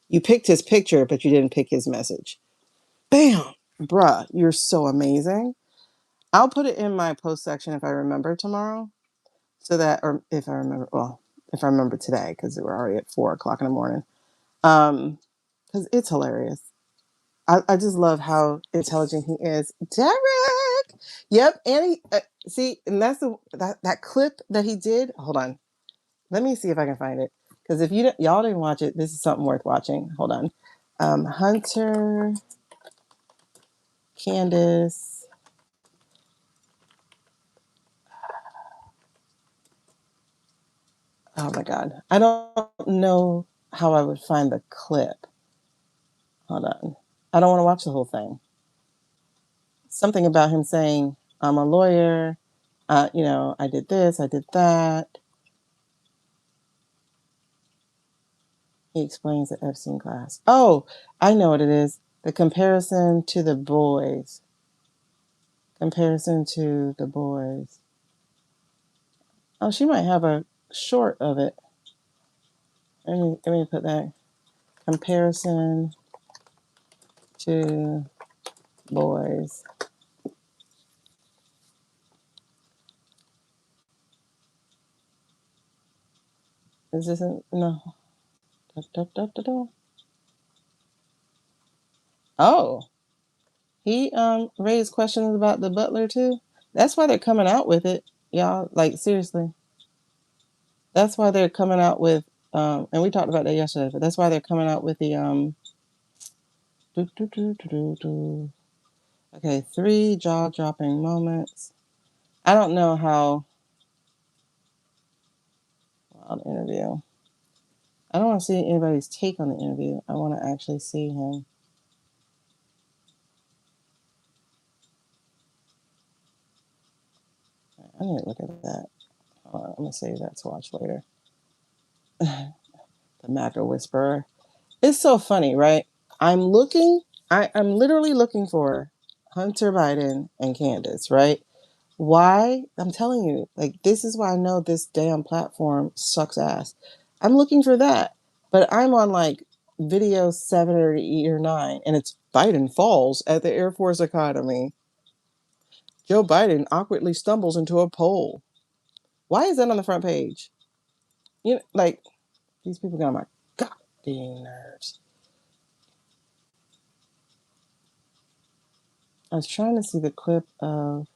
you picked his picture, but you didn't pick his message. Bam! Bruh, you're so amazing. I'll put it in my post section if I remember tomorrow. So that, or if I remember, well, if I remember today, because we're already at 4 o'clock in the morning. Because it's hilarious. I just love how intelligent he is. Derek! Yep, and he, see, and that's that clip that he did. Hold on. Let me see if I can find it. Because if y'all didn't watch it, this is something worth watching. Hold on. Hunter, Candace. Oh my God. I don't know how I would find the clip. Hold on. I don't want to watch the whole thing. Something about him saying, I'm a lawyer. I did this, I did that. He explains the Epstein class. Oh, I know what it is. The comparison to the boys. Comparison to the boys. Oh, she might have a short of it. Let me put that. Comparison to boys. Is this no? Da, da, da, da, da. Oh, he raised questions about the butler too. That's why they're coming out with it, y'all. Like seriously, that's why they're coming out with. And we talked about that yesterday, but that's why they're coming out with the Okay, 3 jaw-dropping moments. I don't know how. Wild interview. I don't want to see anybody's take on the interview. I want to actually see him. I need to look at that. Hold on, I'm gonna save that to watch later. The MAGA Whisperer. It's so funny, right? I'm literally looking for Hunter Biden and Candace, right? Why? I'm telling you, like, this is why I know this damn platform sucks ass. I'm looking for that, but I'm on like video 7 or 8 or 9, and it's Biden falls at the Air Force Academy. Joe Biden awkwardly stumbles into a pole. Why is that on the front page? You know, like, these people got on my goddamn nerves. I was trying to see the clip of.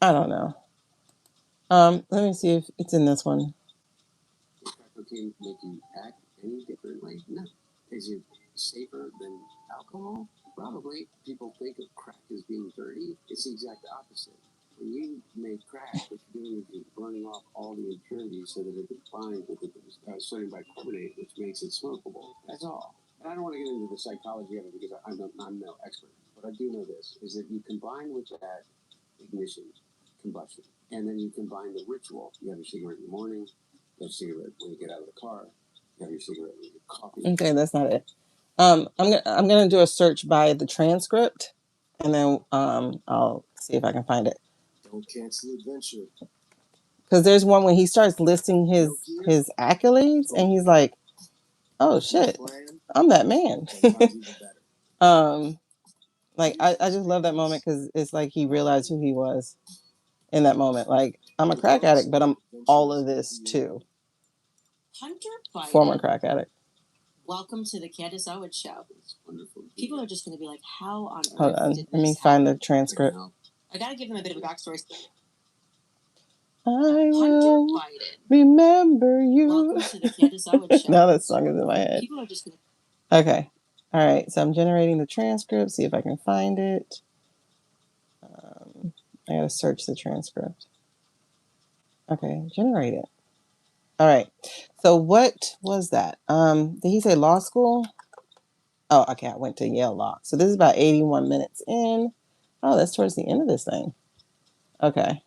I don't know. Let me see if it's in this one. Does crack cocaine make you act any differently? No. Is it safer than alcohol? Probably. People think of crack as being dirty. It's the exact opposite. When you make crack, what you're doing is you're burning off all the impurities so that it binds with the sodium bicarbonate, which makes it smokable. That's all. And I don't want to get into the psychology of it because I'm no expert. But I do know this, is that you combine with that ignition, combustion, and then you combine the ritual. You have your cigarette in the morning, you have a cigarette when you get out of the car, you have your cigarette when you get coffee. Okay, that's not it. I'm gonna do a search by the transcript, and then I'll see if I can find it. Don't cancel adventure. Because there's one when he starts listing his accolades, and he's like, "Oh shit, I'm that man." Like I just love that moment because it's like he realized who he was in that moment. Like, I'm a crack addict, but I'm all of this too. Hunter Biden, former crack addict. Welcome to the Candace Owens show. People are just going to be like, how on earth Hold on, did let me this find happen? the transcript. I got to give them a bit of a backstory. I Hunter will Biden, remember you. welcome to the Candace Owens show. Now that song is in my head. People are just going to... Okay. All right. So I'm generating the transcript. See if I can find it. I got to search the transcript. Okay. Generate it. All right. So what was that? Did he say law school? Oh, okay. I went to Yale Law. So this is about 81 minutes in. Oh, that's towards the end of this thing. Okay.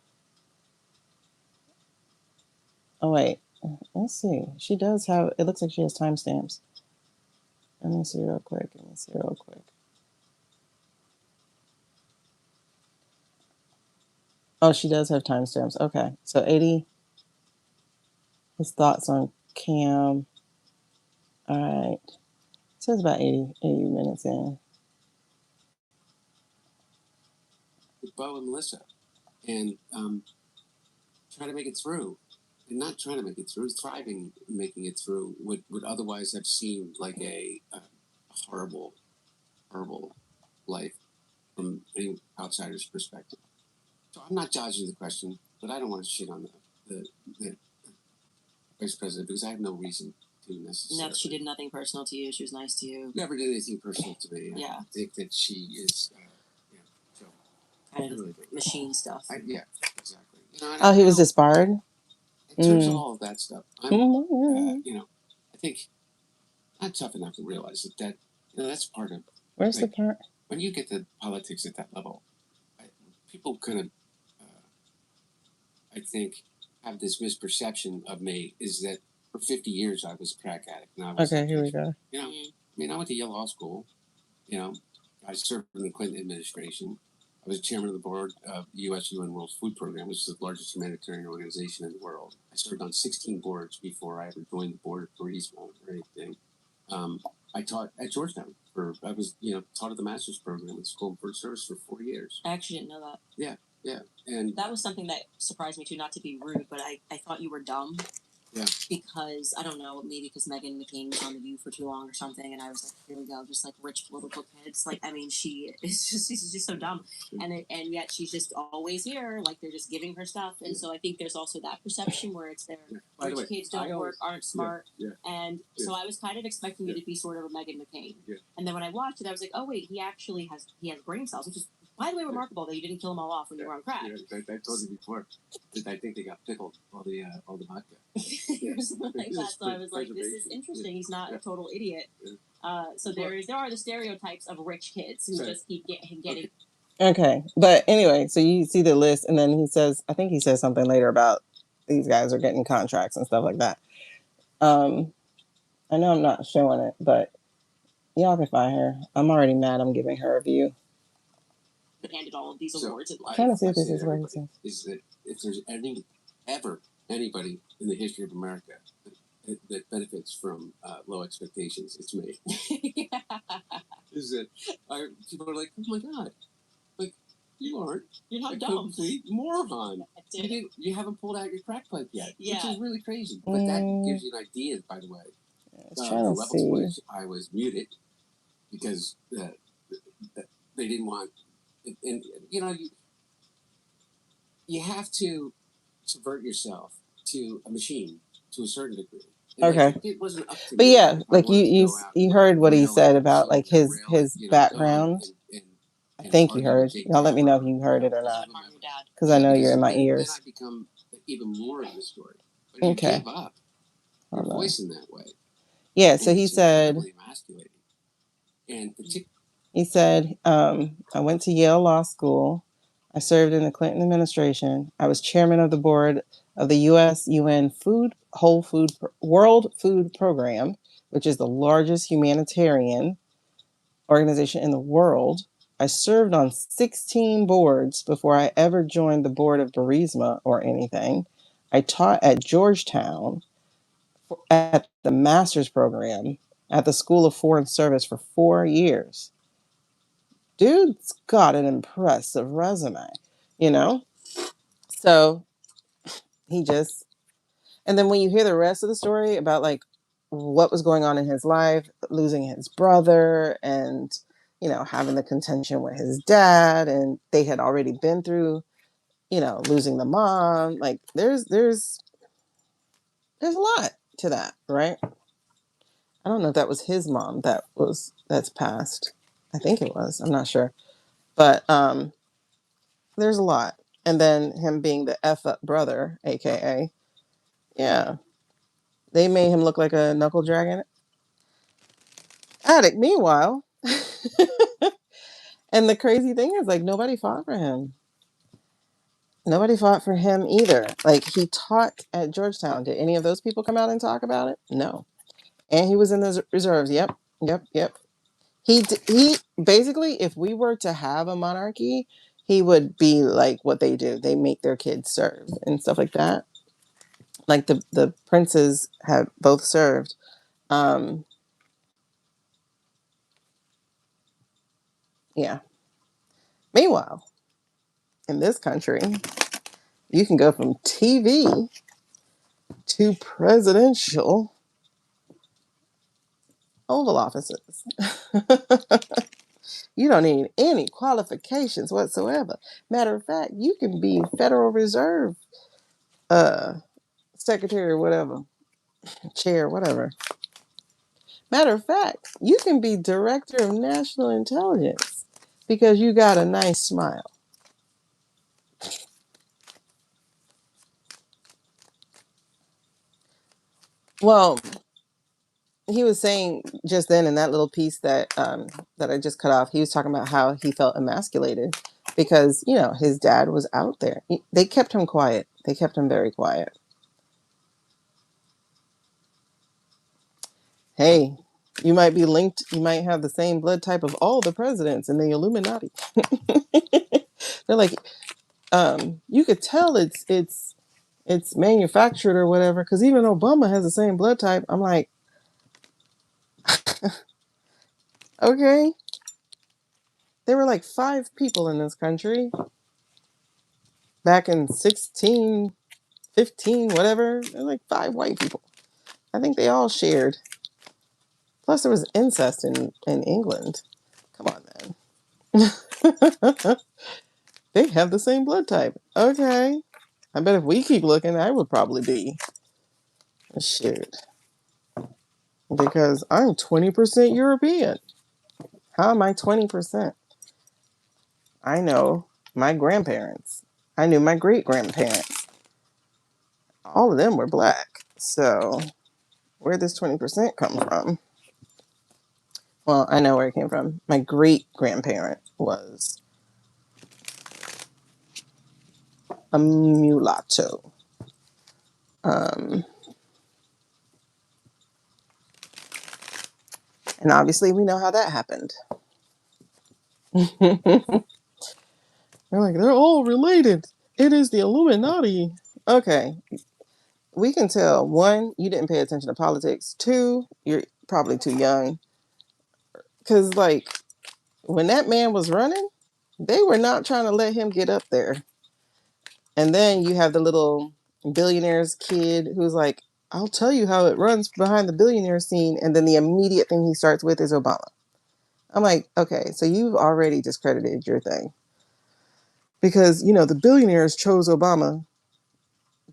Oh, wait. Let's see. She does have, it looks like she has timestamps. Let me see real quick. Oh, she does have timestamps. Okay. So 80, his thoughts on Cam. All right. It says about 80 minutes in. With Bo and Melissa. And trying to make it through. And not trying to make it through, thriving, making it through what would otherwise have seemed like a horrible, horrible life from any outsider's perspective. So I'm not dodging the question, but I don't want to shit on the vice president because I have no reason to necessarily. No, she did nothing personal to you. She was nice to you. Never did anything personal to me. Yeah. I think that she is, so. Kind of really machine stuff. Yeah, exactly. He was disbarred? In terms of all of that stuff, I'm, I think I'm tough enough to realize that that's part of. Where's the part? When you get to politics at that level, people kind of, I think, have this misperception of me is that for 50 years I was a crack addict. And I was okay, here we go. I went to Yale Law School. I served in the Clinton administration. I was chairman of the board of the UN World Food Program, which is the largest humanitarian organization in the world. I served on 16 boards before I ever joined the board of Breathwork or anything. I taught at Georgetown taught at the master's program at School of Food Service for 4 years. I actually didn't know that. Yeah. And that was something that surprised me too, not to be rude, but I thought you were dumb. Yeah. Because, I don't know, maybe because Meghan McCain was on The View for too long or something, and I was like, here we go, just like rich political kids. Like, I mean, she's just so dumb. And yet she's just always here, like they're just giving her stuff. And so I think there's also that perception where it's their rich kids don't work, aren't smart. And so I was kind of expecting you to be sort of a Meghan McCain. And then when I watched it, I was like, oh wait, he has brain cells, which is By the way, remarkable that you didn't kill them all off when you were on crack. Yeah, I told you before. I think they got pickled, all the vodka. Or something like that. So I was like, this is interesting. He's not a total idiot. So there are the stereotypes of rich kids who just keep getting. Okay, but anyway, so you see the list, and then he says, I think he says something later about these guys are getting contracts and stuff like that. I know I'm not showing it, but y'all can find her. I'm already mad. I'm giving her a view. Handed all of these awards in life. I'm trying to see if this is where he says. Is that if there's anybody in the history of America that benefits from low expectations, it's me. Yeah. Is that people are like, oh my God, like you're not dumb. Complete moron. You haven't pulled out your crack pipe yet, which is really crazy. But that gives you an idea, by the way, the level to which I was muted because they didn't want, and you have to subvert yourself to a machine to a certain degree. Okay. Like, it wasn't up to but me. Yeah, like you heard what he said about like his background. I think you heard. Y'all let me know if you heard it or not, because I know you're in my ears. Then I become even more of the story. But okay. You give up your voice in that way. Yeah. So he said. And he said, I went to Yale Law School. I served in the Clinton administration. I was chairman of the board of the UN World Food Program, which is the largest humanitarian organization in the world. I served on 16 boards before I ever joined the board of Burisma or anything. I taught at Georgetown at the master's program at the School of Foreign Service for 4 years. Dude's got an impressive resume, So and then when you hear the rest of the story about like what was going on in his life, losing his brother and, having the contention with his dad, and they had already been through, losing the mom, like there's a lot to that, right? I don't know if that was his mom that's passed. I think it was. I'm not sure. But there's a lot. And then him being the F up brother, aka, yeah, they made him look like a knuckle dragon addict. Meanwhile, and the crazy thing is, like, nobody fought for him. Nobody fought for him either. Like, he taught at Georgetown. Did any of those people come out and talk about it? No. And he was in the reserves. Yep. He basically, if we were to have a monarchy, he would be like what they do. They make their kids serve and stuff like that. Like the princes have both served. Yeah. Meanwhile, in this country, you can go from TV to presidential Oval Offices. You don't need any qualifications whatsoever. Matter of fact, you can be Federal Reserve secretary or whatever, chair, whatever. Matter of fact, you can be director of national intelligence because you got a nice smile. Well, he was saying just then in that little piece that I just cut off, he was talking about how he felt emasculated because, his dad was out there. They kept him quiet. They kept him very quiet. Hey, you might be linked. You might have the same blood type of all the presidents in the Illuminati. They're like, you could tell it's manufactured or whatever, because even Obama has the same blood type. I'm like, okay. There were like 5 people in this country back in 16, 15, whatever. There were like 5 white people. I think they all shared. Plus, there was incest in England. Come on, man. They have the same blood type. Okay. I bet if we keep looking, I would probably be. Shoot. Because I'm 20% European. How am I 20%? I know my grandparents. I knew my great grandparents. All of them were black. So where did this 20% come from? Well, I know where it came from. My great grandparent was a mulatto. Um, and obviously, we know how that happened. They're like, they're all related. It is the Illuminati. Okay, we can tell. One, you didn't pay attention to politics. Two, you're probably too young. Because, like, when that man was running, they were not trying to let him get up there. And then you have the little billionaire's kid who's like, I'll tell you how it runs behind the billionaire scene. And then the immediate thing he starts with is Obama. I'm like, okay, so you've already discredited your thing. Because, the billionaires chose Obama.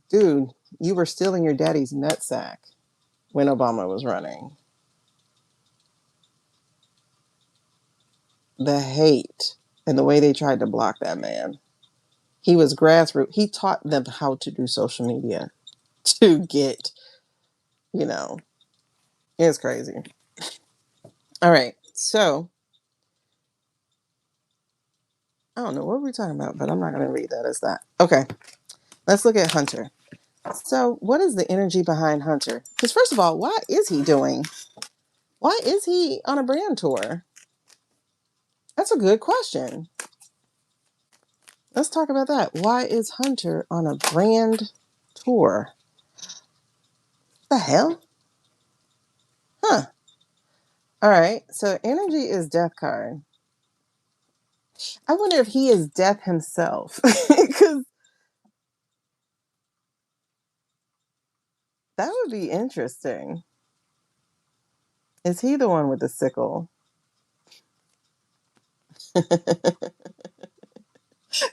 Dude, you were still in your daddy's nutsack when Obama was running. The hate and the way they tried to block that man. He was grassroots. He taught them how to do social media to get, it's crazy. All right. So I don't know what we're talking about, but I'm not going to read that as that. Okay. Let's look at Hunter. So what is the energy behind Hunter? Because first of all, why is he on a brand tour? That's a good question. Let's talk about that. Why is Hunter on a brand tour? The hell? Huh. All right. So energy is death card. I wonder if he is death himself. Because that would be interesting. Is he the one with the sickle?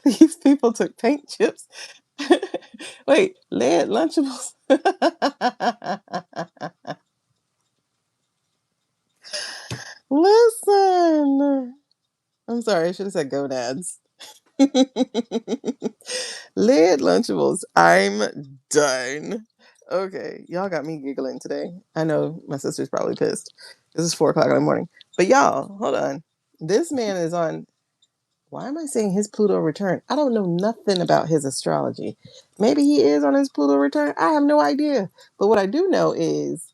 These people took paint chips. Wait, lead Lunchables? Listen. I'm sorry, I should have said gonads. Lead Lunchables. I'm done. Okay, y'all got me giggling today. I know my sister's probably pissed. This is 4 o'clock in the morning. But y'all, hold on. This man is on. Why am I saying his Pluto return? I don't know nothing about his astrology. Maybe he is on his Pluto return. I have no idea. But what I do know is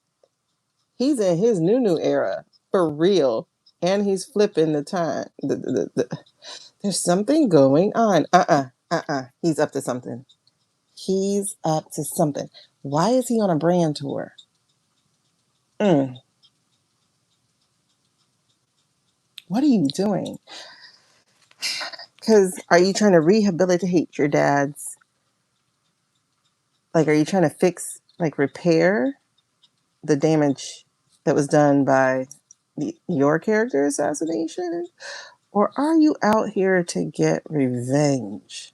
he's in his new era for real. And he's flipping the time. There's something going on. He's up to something. He's up to something. Why is he on a brand tour? What are you doing? Because are you trying to rehabilitate your dad's? Like, are you trying to fix, like, repair the damage that was done by your character assassination? Or are you out here to get revenge?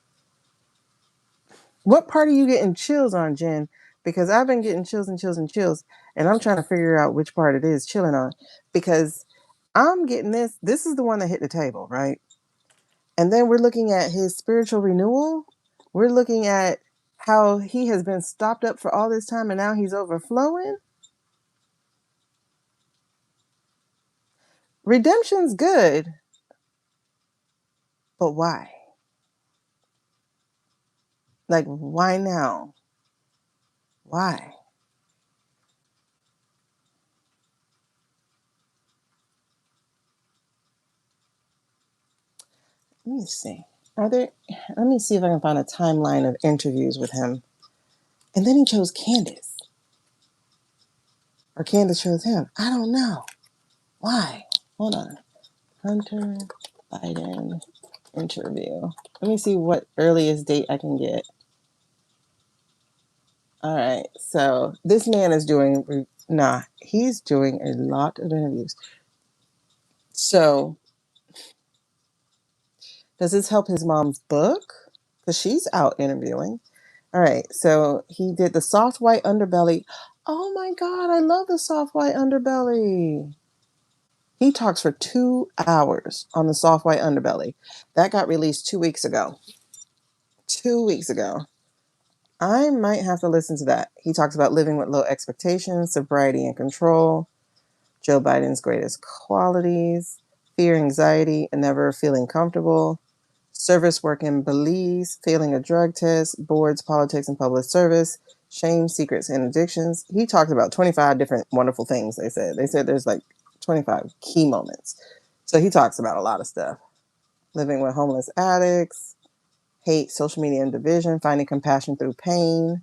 What part are you getting chills on, Jen? Because I've been getting chills and chills and chills, and I'm trying to figure out which part it is chilling on. Because I'm getting this. This is the one that hit the table, right? And then we're looking at his spiritual renewal. We're looking at how he has been stopped up for all this time and now he's overflowing. Redemption's good, but why? Like, why now? Why? Let me see. Let me see if I can find a timeline of interviews with him. And then he chose Candace. Or Candace chose him. I don't know. Why? Hold on. Hunter Biden interview. Let me see what earliest date I can get. All right. So this man is he's doing a lot of interviews. So does this help his mom's book? Because she's out interviewing. All right. So he did the soft white underbelly. Oh my God. I love the soft white underbelly. He talks for 2 hours on the soft white underbelly. That got released 2 weeks ago. 2 weeks ago. I might have to listen to that. He talks about living with low expectations, sobriety and control, Joe Biden's greatest qualities, fear, anxiety, and never feeling comfortable, service work in Belize, failing a drug test, boards, politics, and public service, shame, secrets, and addictions. He talked about 25 different wonderful things, they said. They said there's like 25 key moments. So he talks about a lot of stuff. Living with homeless addicts, hate, social media, and division, finding compassion through pain.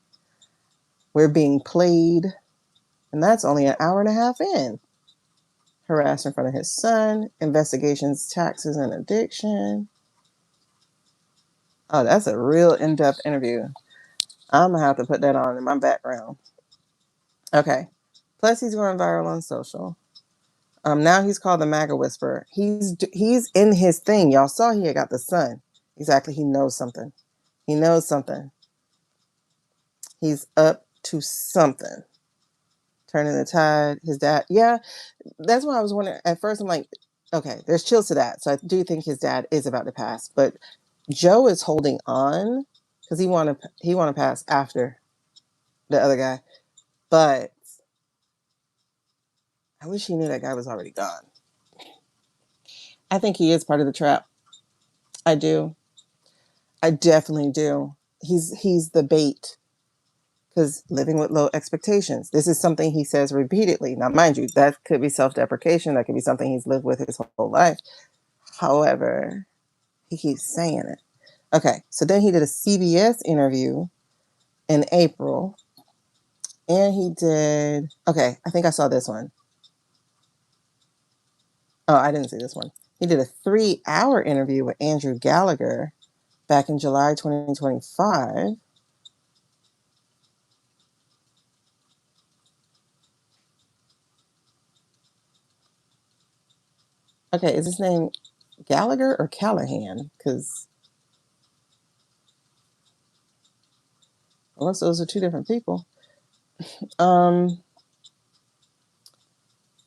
We're being played. And that's only an hour and a half in. Harassed in front of his son, investigations, taxes, and addiction. Oh, that's a real in-depth interview. I'm going to have to put that on in my background. Okay. Plus, he's going viral on social. Now he's called the MAGA Whisperer. He's in his thing. Y'all saw he had got the son. Exactly. He knows something. He knows something. He's up to something. Turning the tide. His dad. Yeah, that's why I was wondering. At first, I'm like, okay, there's chills to that. So I do think his dad is about to pass. But Joe is holding on because he want to pass after the other guy. But I wish he knew that guy was already gone. I think he is part of the trap. I do. I definitely do. He's the bait because living with low expectations. This is something he says repeatedly. Now, mind you, that could be self-deprecation. That could be something he's lived with his whole life. However, he keeps saying it. Okay, so then he did a CBS interview in April. And he did, okay, I think I saw this one. Oh, I didn't see this one. He did a 3-hour interview with Andrew Gallagher back in July 2025. Okay, is his name Gallagher or Callahan? Because unless those are two different people. And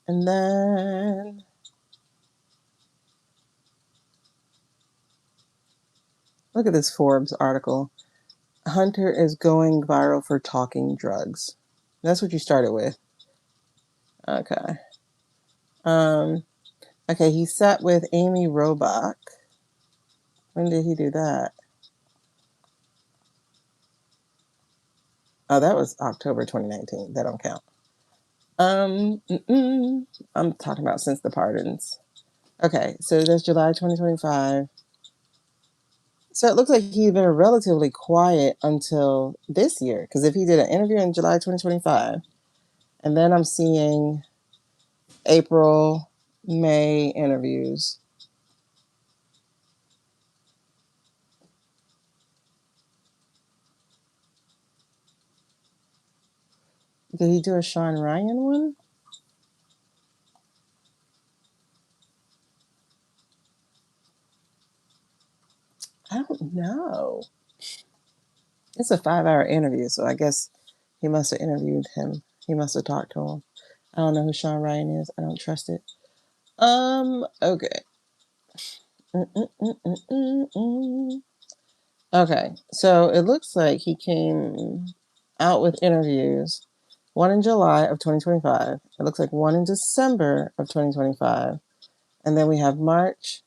then look at this Forbes article. Hunter is going viral for talking drugs. That's what you started with. Okay. Okay, he sat with Amy Robach. When did he do that? Oh, that was October 2019. That don't count. I'm talking about since the pardons. Okay, so that's July 2025. So it looks like he's been relatively quiet until this year. Because if he did an interview in July 2025, and then I'm seeing April, May interviews. Did he do a Sean Ryan one? I don't know. It's a 5-hour interview, so I guess he must have interviewed him. He must have talked to him. I don't know who Sean Ryan is. I don't trust it. Okay. Okay, so it looks like he came out with interviews. One in July of 2025. It looks like one in December of 2025. And then we have March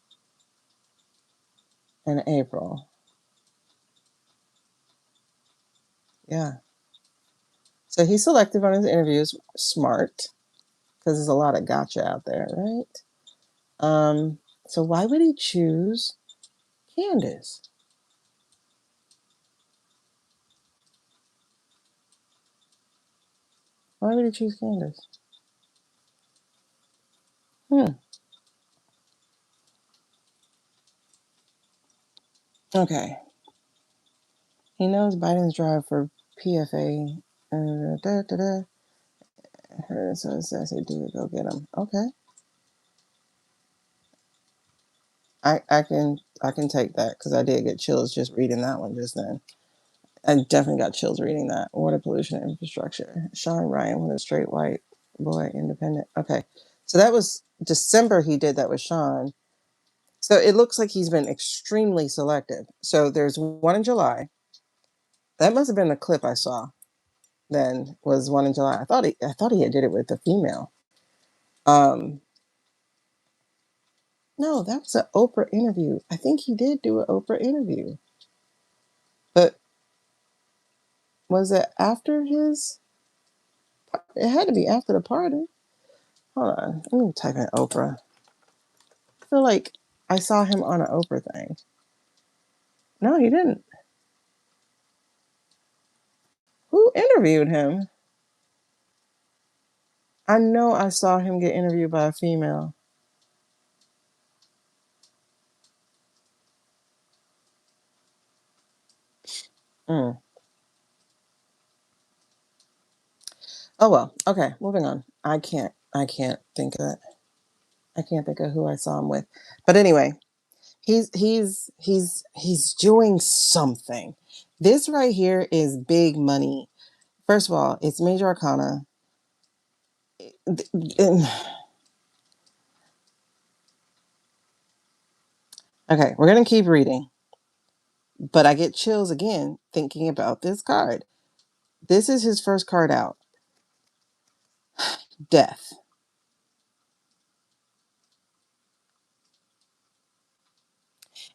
and April. Yeah. So he's selective on his interviews. Smart. Because there's a lot of gotcha out there, right? So why would he choose Candace? Why would he choose Candace? Okay. He knows Biden's drive for PFA. So it says he do go get him. Okay. I can take that because I did get chills just reading that one just then. I definitely got chills reading that. Water pollution infrastructure. Sean Ryan with a straight white boy, independent. Okay. So that was December he did that with Sean. So it looks like he's been extremely selective. So there's one in July. That must have been the clip I saw. Then was one in July. I thought he had did it with a female. No, that was an Oprah interview. I think he did do an Oprah interview. But was it after his? It had to be after the party. Hold on. Let me type in Oprah. I feel like I saw him on an Oprah thing. No, he didn't. Who interviewed him? I know I saw him get interviewed by a female. Mm. Oh well. Okay, moving on. I can't think of it. I can't think of who I saw him with. But anyway, he's doing something. This right here is big money. First of all, it's major arcana. Okay, we're gonna keep reading. But I get chills again thinking about this card. This is his first card out. Death.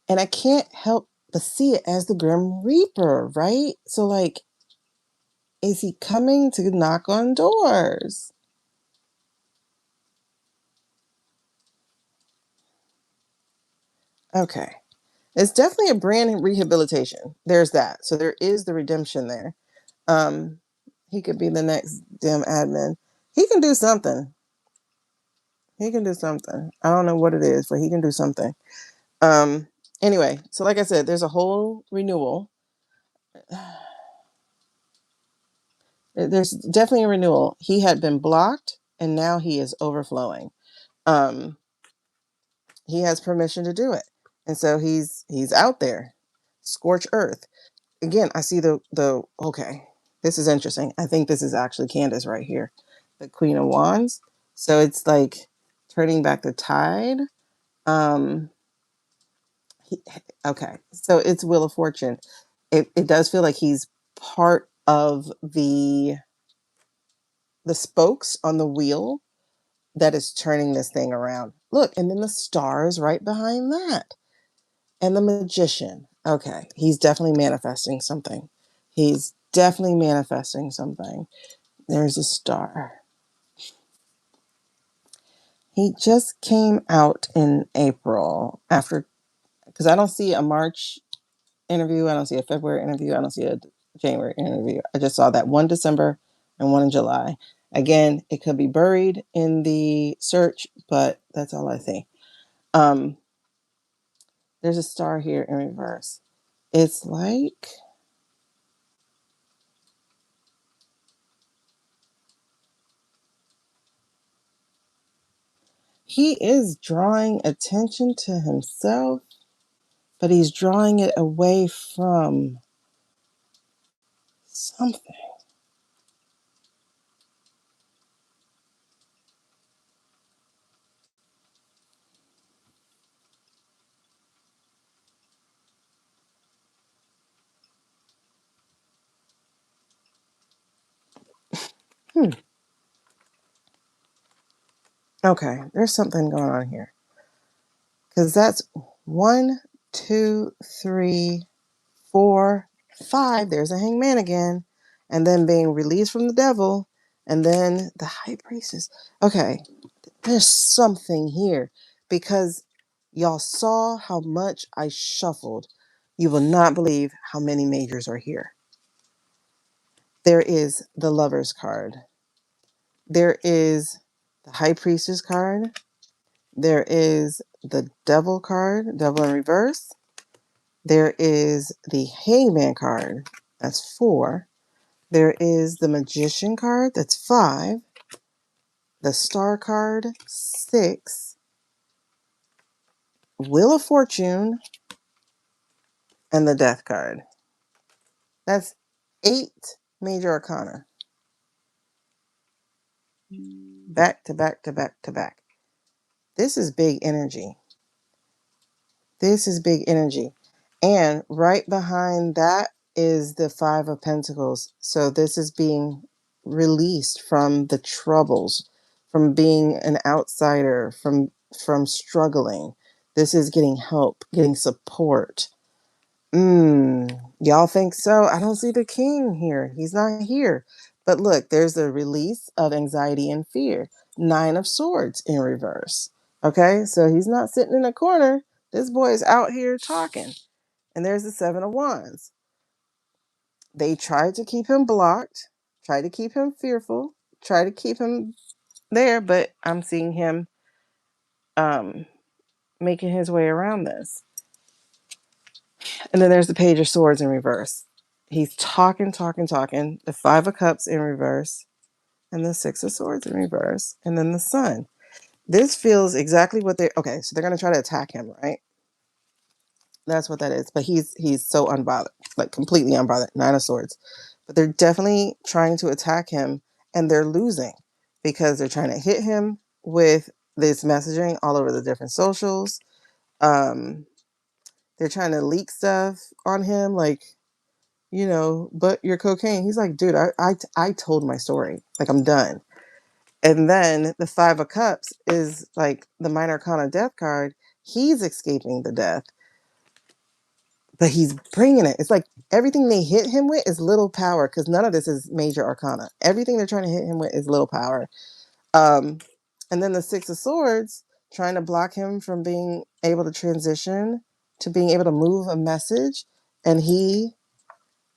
And I can't help but see it as the Grim Reaper, right? So, like, is he coming to knock on doors? Okay. It's definitely a brand rehabilitation. There's that. So there is the redemption there. Um, he could be the next damn admin. He can do something. He can do something. I don't know what it is, but he can do something. Anyway, so like I said, there's a whole renewal. There's definitely a renewal. He had been blocked and now he is overflowing. Um, he has permission to do it. And so he's out there. Scorch earth. Again, I see the okay. This is interesting. I think this is actually Candace right here. The Queen of Wands. So it's like turning back the tide. Um okay. So it's Wheel of Fortune. It does feel like he's part of the spokes on the wheel that is turning this thing around. Look, and then the stars right behind that. And the Magician. Okay, he's definitely manifesting something. He's definitely manifesting something. There's a star. He just came out in April after, because I don't see a March interview. I don't see a February interview. I don't see a January interview. I just saw that one December and one in July. Again, it could be buried in the search, but that's all I see. There's a star here in reverse. It's like he is drawing attention to himself, but he's drawing it away from something. Hmm. Okay, there's something going on here. Because that's 1, 2, 3, 4, 5. There's a hangman again. And then being released from the devil. And then the high priestess. Okay, there's something here. Because y'all saw how much I shuffled. You will not believe how many majors are here. There is the Lover's card. There is the High Priestess card. There is the Devil card, Devil in reverse. There is the Hangman card, that's 4. There is the Magician card, that's 5. The Star card, 6. Wheel of Fortune, and the Death card. That's 8 major arcana. back to back to back to back. This is big energy. This is big energy. And right behind that is the Five of Pentacles. So this is being released from the troubles, from being an outsider, from struggling. This is getting help, getting support. Y'all think so? I don't see the king here. He's not here. But look, there's a release of anxiety and fear. Nine of Swords in reverse. Okay, so he's not sitting in a corner. This boy is out here talking. And there's the Seven of Wands. They tried to keep him blocked, tried to keep him fearful, tried to keep him there, but I'm seeing him making his way around this. And then there's the Page of Swords in reverse. He's talking. The Five of Cups in reverse. And the Six of Swords in reverse. And then the Sun. This feels exactly what they're... Okay, so they're going to try to attack him, right? That's what that is. But he's so unbothered. Like, completely unbothered. Nine of Swords. But they're definitely trying to attack him. And they're losing. Because they're trying to hit him with this messaging all over the different socials. They're trying to leak stuff on him. Like... but your cocaine. He's like, dude, I told my story. Like, I'm done. And then the Five of Cups is like the Minor Arcana death card. He's escaping the death, but he's bringing it. It's like everything they hit him with is little power because none of this is major arcana. Everything they're trying to hit him with is little power. And then the Six of Swords trying to block him from being able to transition to being able to move a message. And he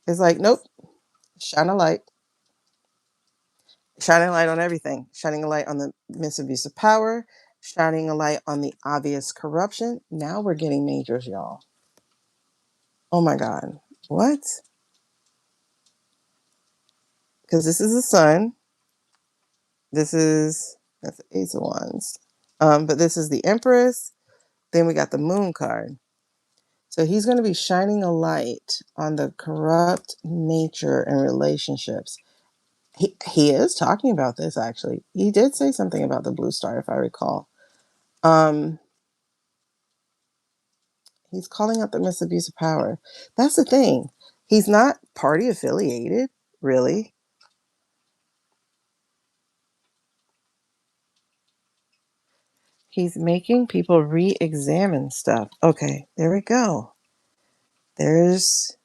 is like, nope, shine a light. Shining a light on everything. Shining a light on the misabuse of power. Shining a light on the obvious corruption. Now we're getting majors, y'all. Oh my God. What? Because this is the Sun. That's the Ace of Wands. But this is the Empress. Then we got the Moon card. So he's going to be shining a light on the corrupt nature and relationships. He is talking about this, actually. He did say something about the Blue Star, if I recall. He's calling out the misabuse of power. That's the thing. He's not party affiliated, really. He's making people re-examine stuff. Okay, there we go. This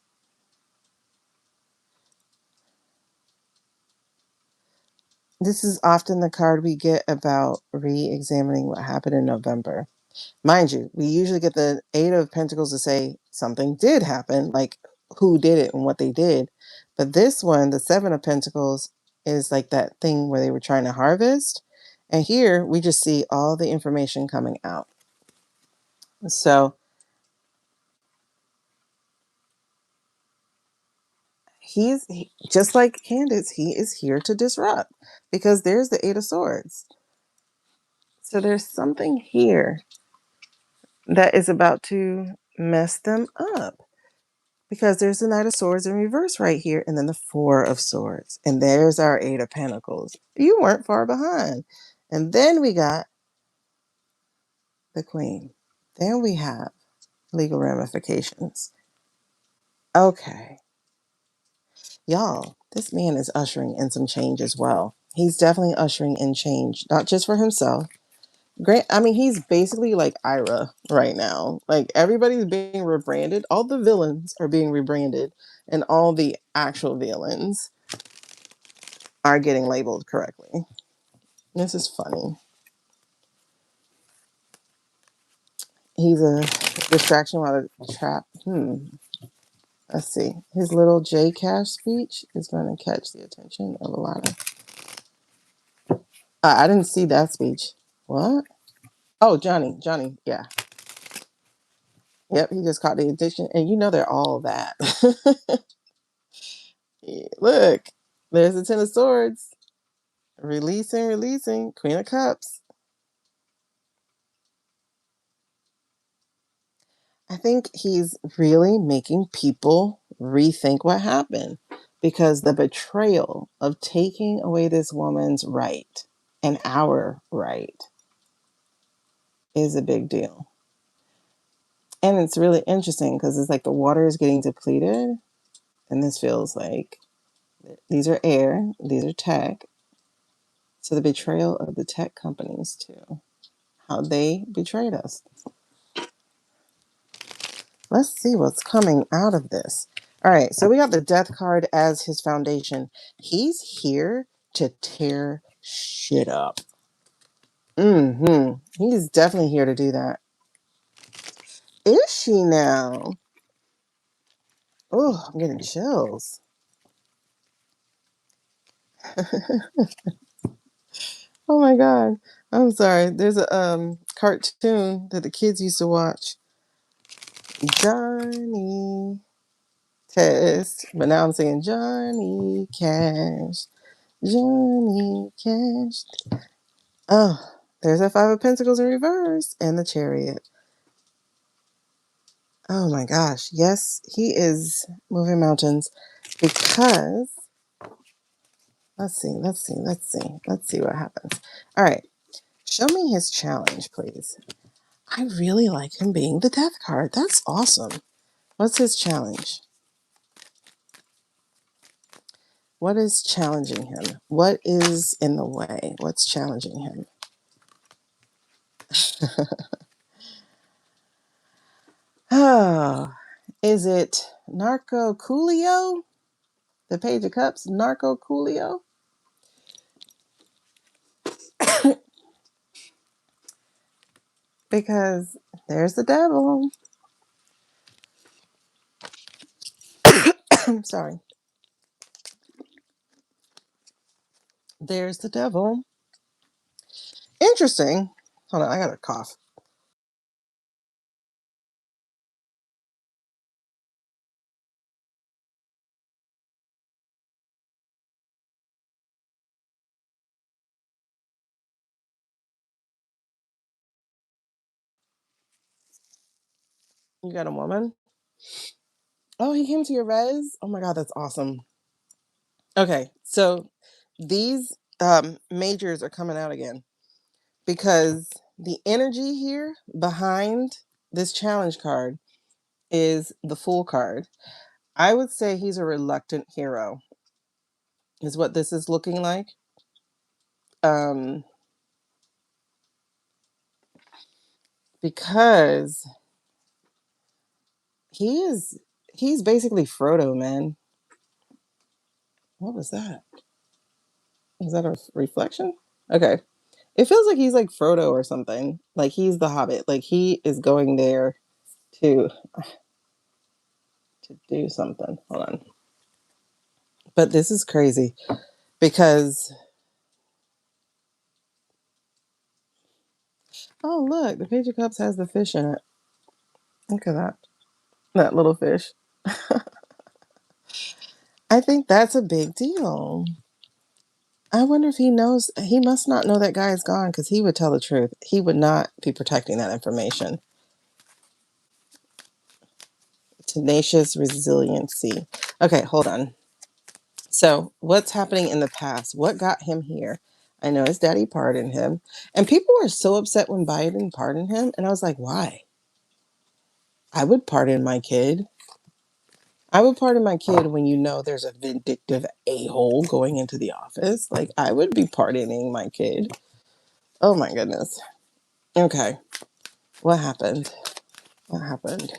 is often the card we get about re-examining what happened in November. Mind you, we usually get the Eight of Pentacles to say something did happen, like who did it and what they did. But this one, the Seven of Pentacles, is like that thing where they were trying to harvest. And here we just see all the information coming out. So just like Candace, he is here to disrupt because there's the Eight of Swords. So there's something here that is about to mess them up. Because there's the Knight of Swords in reverse right here, and then the Four of Swords. And there's our Eight of Pentacles. You weren't far behind. And then we got the Queen. Then we have legal ramifications. Okay. Y'all, this man is ushering in some change as well. He's definitely ushering in change, not just for himself. He's basically like Ira right now. Like, everybody's being rebranded. All the villains are being rebranded, and all the actual villains are getting labeled correctly. This is funny. He's a distraction while the trap. Let's see. His little J Cash speech is going to catch the attention of a lot of... I didn't see that speech. What? Oh, Johnny. Yeah. Yep, he just caught the attention. And they're all that. Yeah, look, there's the Ten of Swords. Releasing. Queen of Cups. I think he's really making people rethink what happened because the betrayal of taking away this woman's right and our right is a big deal. And it's really interesting because it's like the water is getting depleted. And this feels like these are air, these are tech. So the betrayal of the tech companies too, how they betrayed us. Let's see what's coming out of this. All right, so we got the death card as his foundation. He's here to tear shit up. He's definitely here to do that. Is she now? Oh, I'm getting chills. Oh my god. I'm sorry. There's a cartoon that the kids used to watch. Johnny Test. But now I'm singing Johnny Cash. Johnny Cash. Oh, there's that Five of Pentacles in reverse and the Chariot. Oh my gosh. Yes, he is moving mountains because let's see what happens. All right. Show me his challenge, please. I really like him being the death card. That's awesome. What's his challenge? What is challenging him? What is in the way? What's challenging him? Oh, is it Narco Coolio? The Page of Cups, Narco Coolio? Because there's the devil. I'm sorry. There's the devil. Interesting. Hold on, I got a cough. You got a woman? Oh, he came to your res? Oh my god, that's awesome. Okay, so these majors are coming out again because the energy here behind this challenge card is the Fool card. I would say he's a reluctant hero, is what this is looking like. Because he's basically Frodo, man. What was that? Is that a reflection? Okay. It feels like he's like Frodo or something. Like he's the Hobbit. Like he is going there to do something. Hold on. But this is crazy because oh look, the Page of Cups has the fish in it. Look at that. That little fish. I think that's a big deal. I wonder if he knows. He must not know that guy is gone because he would tell the truth. He would not be protecting that information. Tenacious resiliency. Okay, hold on. So, what's happening in the past? What got him here? I know his daddy pardoned him. And people were so upset when Biden pardoned him. And I was like, why? I would pardon my kid. I would pardon my kid when you know there's a vindictive a-hole going into the office. Like, I would be pardoning my kid. Oh my goodness. Okay. What happened? What happened?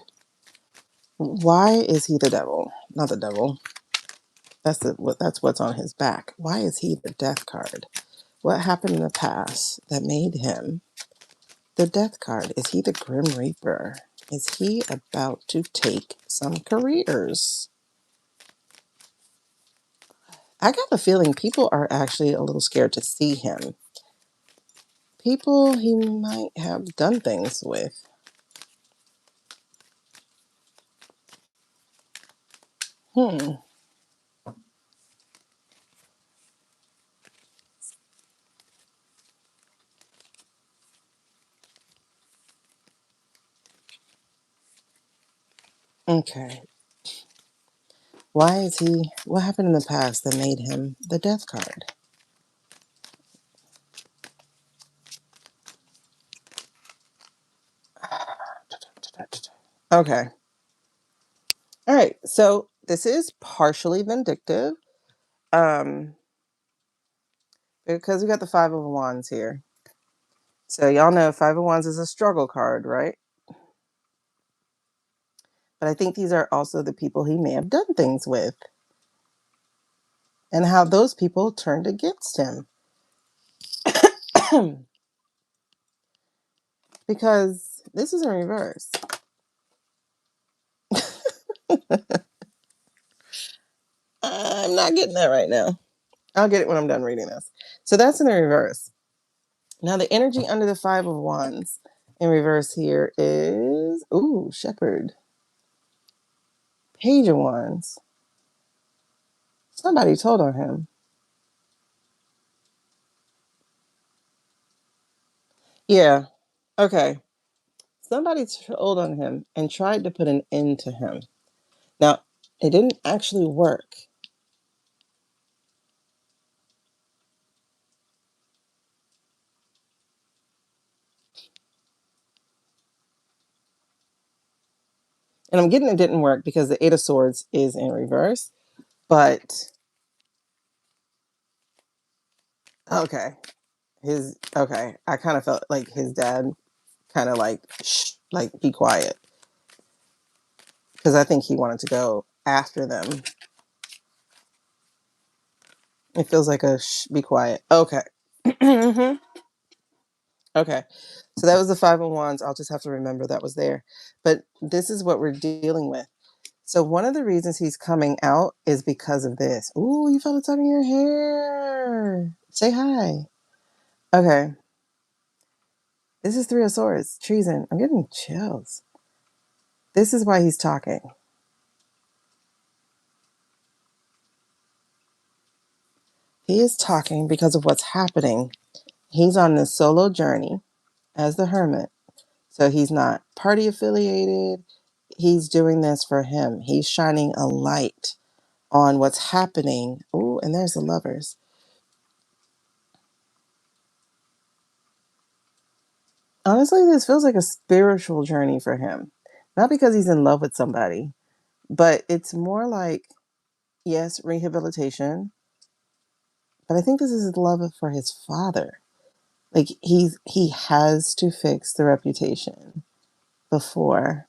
Why is he the devil? Not the devil. That's what's on his back. Why is he the death card? What happened in the past that made him the death card? Is he the Grim Reaper? Is he about to take some careers? I got the feeling people are actually a little scared to see him. People he might have done things with. Hmm. Okay. What happened in the past that made him the death card? Okay. All right. So this is partially vindictive. Because we got the Five of Wands here. So y'all know Five of Wands is a struggle card, right? But I think these are also the people he may have done things with and how those people turned against him. Because this is in reverse. I'm not getting that right now. I'll get it when I'm done reading this. So that's in the reverse. Now the energy under the Five of Wands in reverse here is, ooh, Shepherd. Page of Wands. Somebody told on him. Yeah. Okay. Somebody told on him and tried to put an end to him. Now, it didn't actually work. And I'm getting it didn't work because the Eight of Swords is in reverse. But, okay. I kind of felt like his dad kind of like, shh, like, be quiet. Because I think he wanted to go after them. It feels like a shh, be quiet. Okay. Mm-hmm. Okay. So that was the Five of Wands. I'll just have to remember that was there. But this is what we're dealing with. So one of the reasons he's coming out is because of this. Ooh, you felt a tug in your hair. Say hi. Okay. This is Three of Swords. Treason. I'm getting chills. This is why he's talking. He is talking because of what's happening. He's on this solo journey as the hermit. So he's not party affiliated. He's doing this for him. He's shining a light on what's happening. Ooh, and there's the Lovers. Honestly, this feels like a spiritual journey for him. Not because he's in love with somebody, but it's more like, yes, rehabilitation. But I think this is his love for his father. Like he has to fix the reputation before.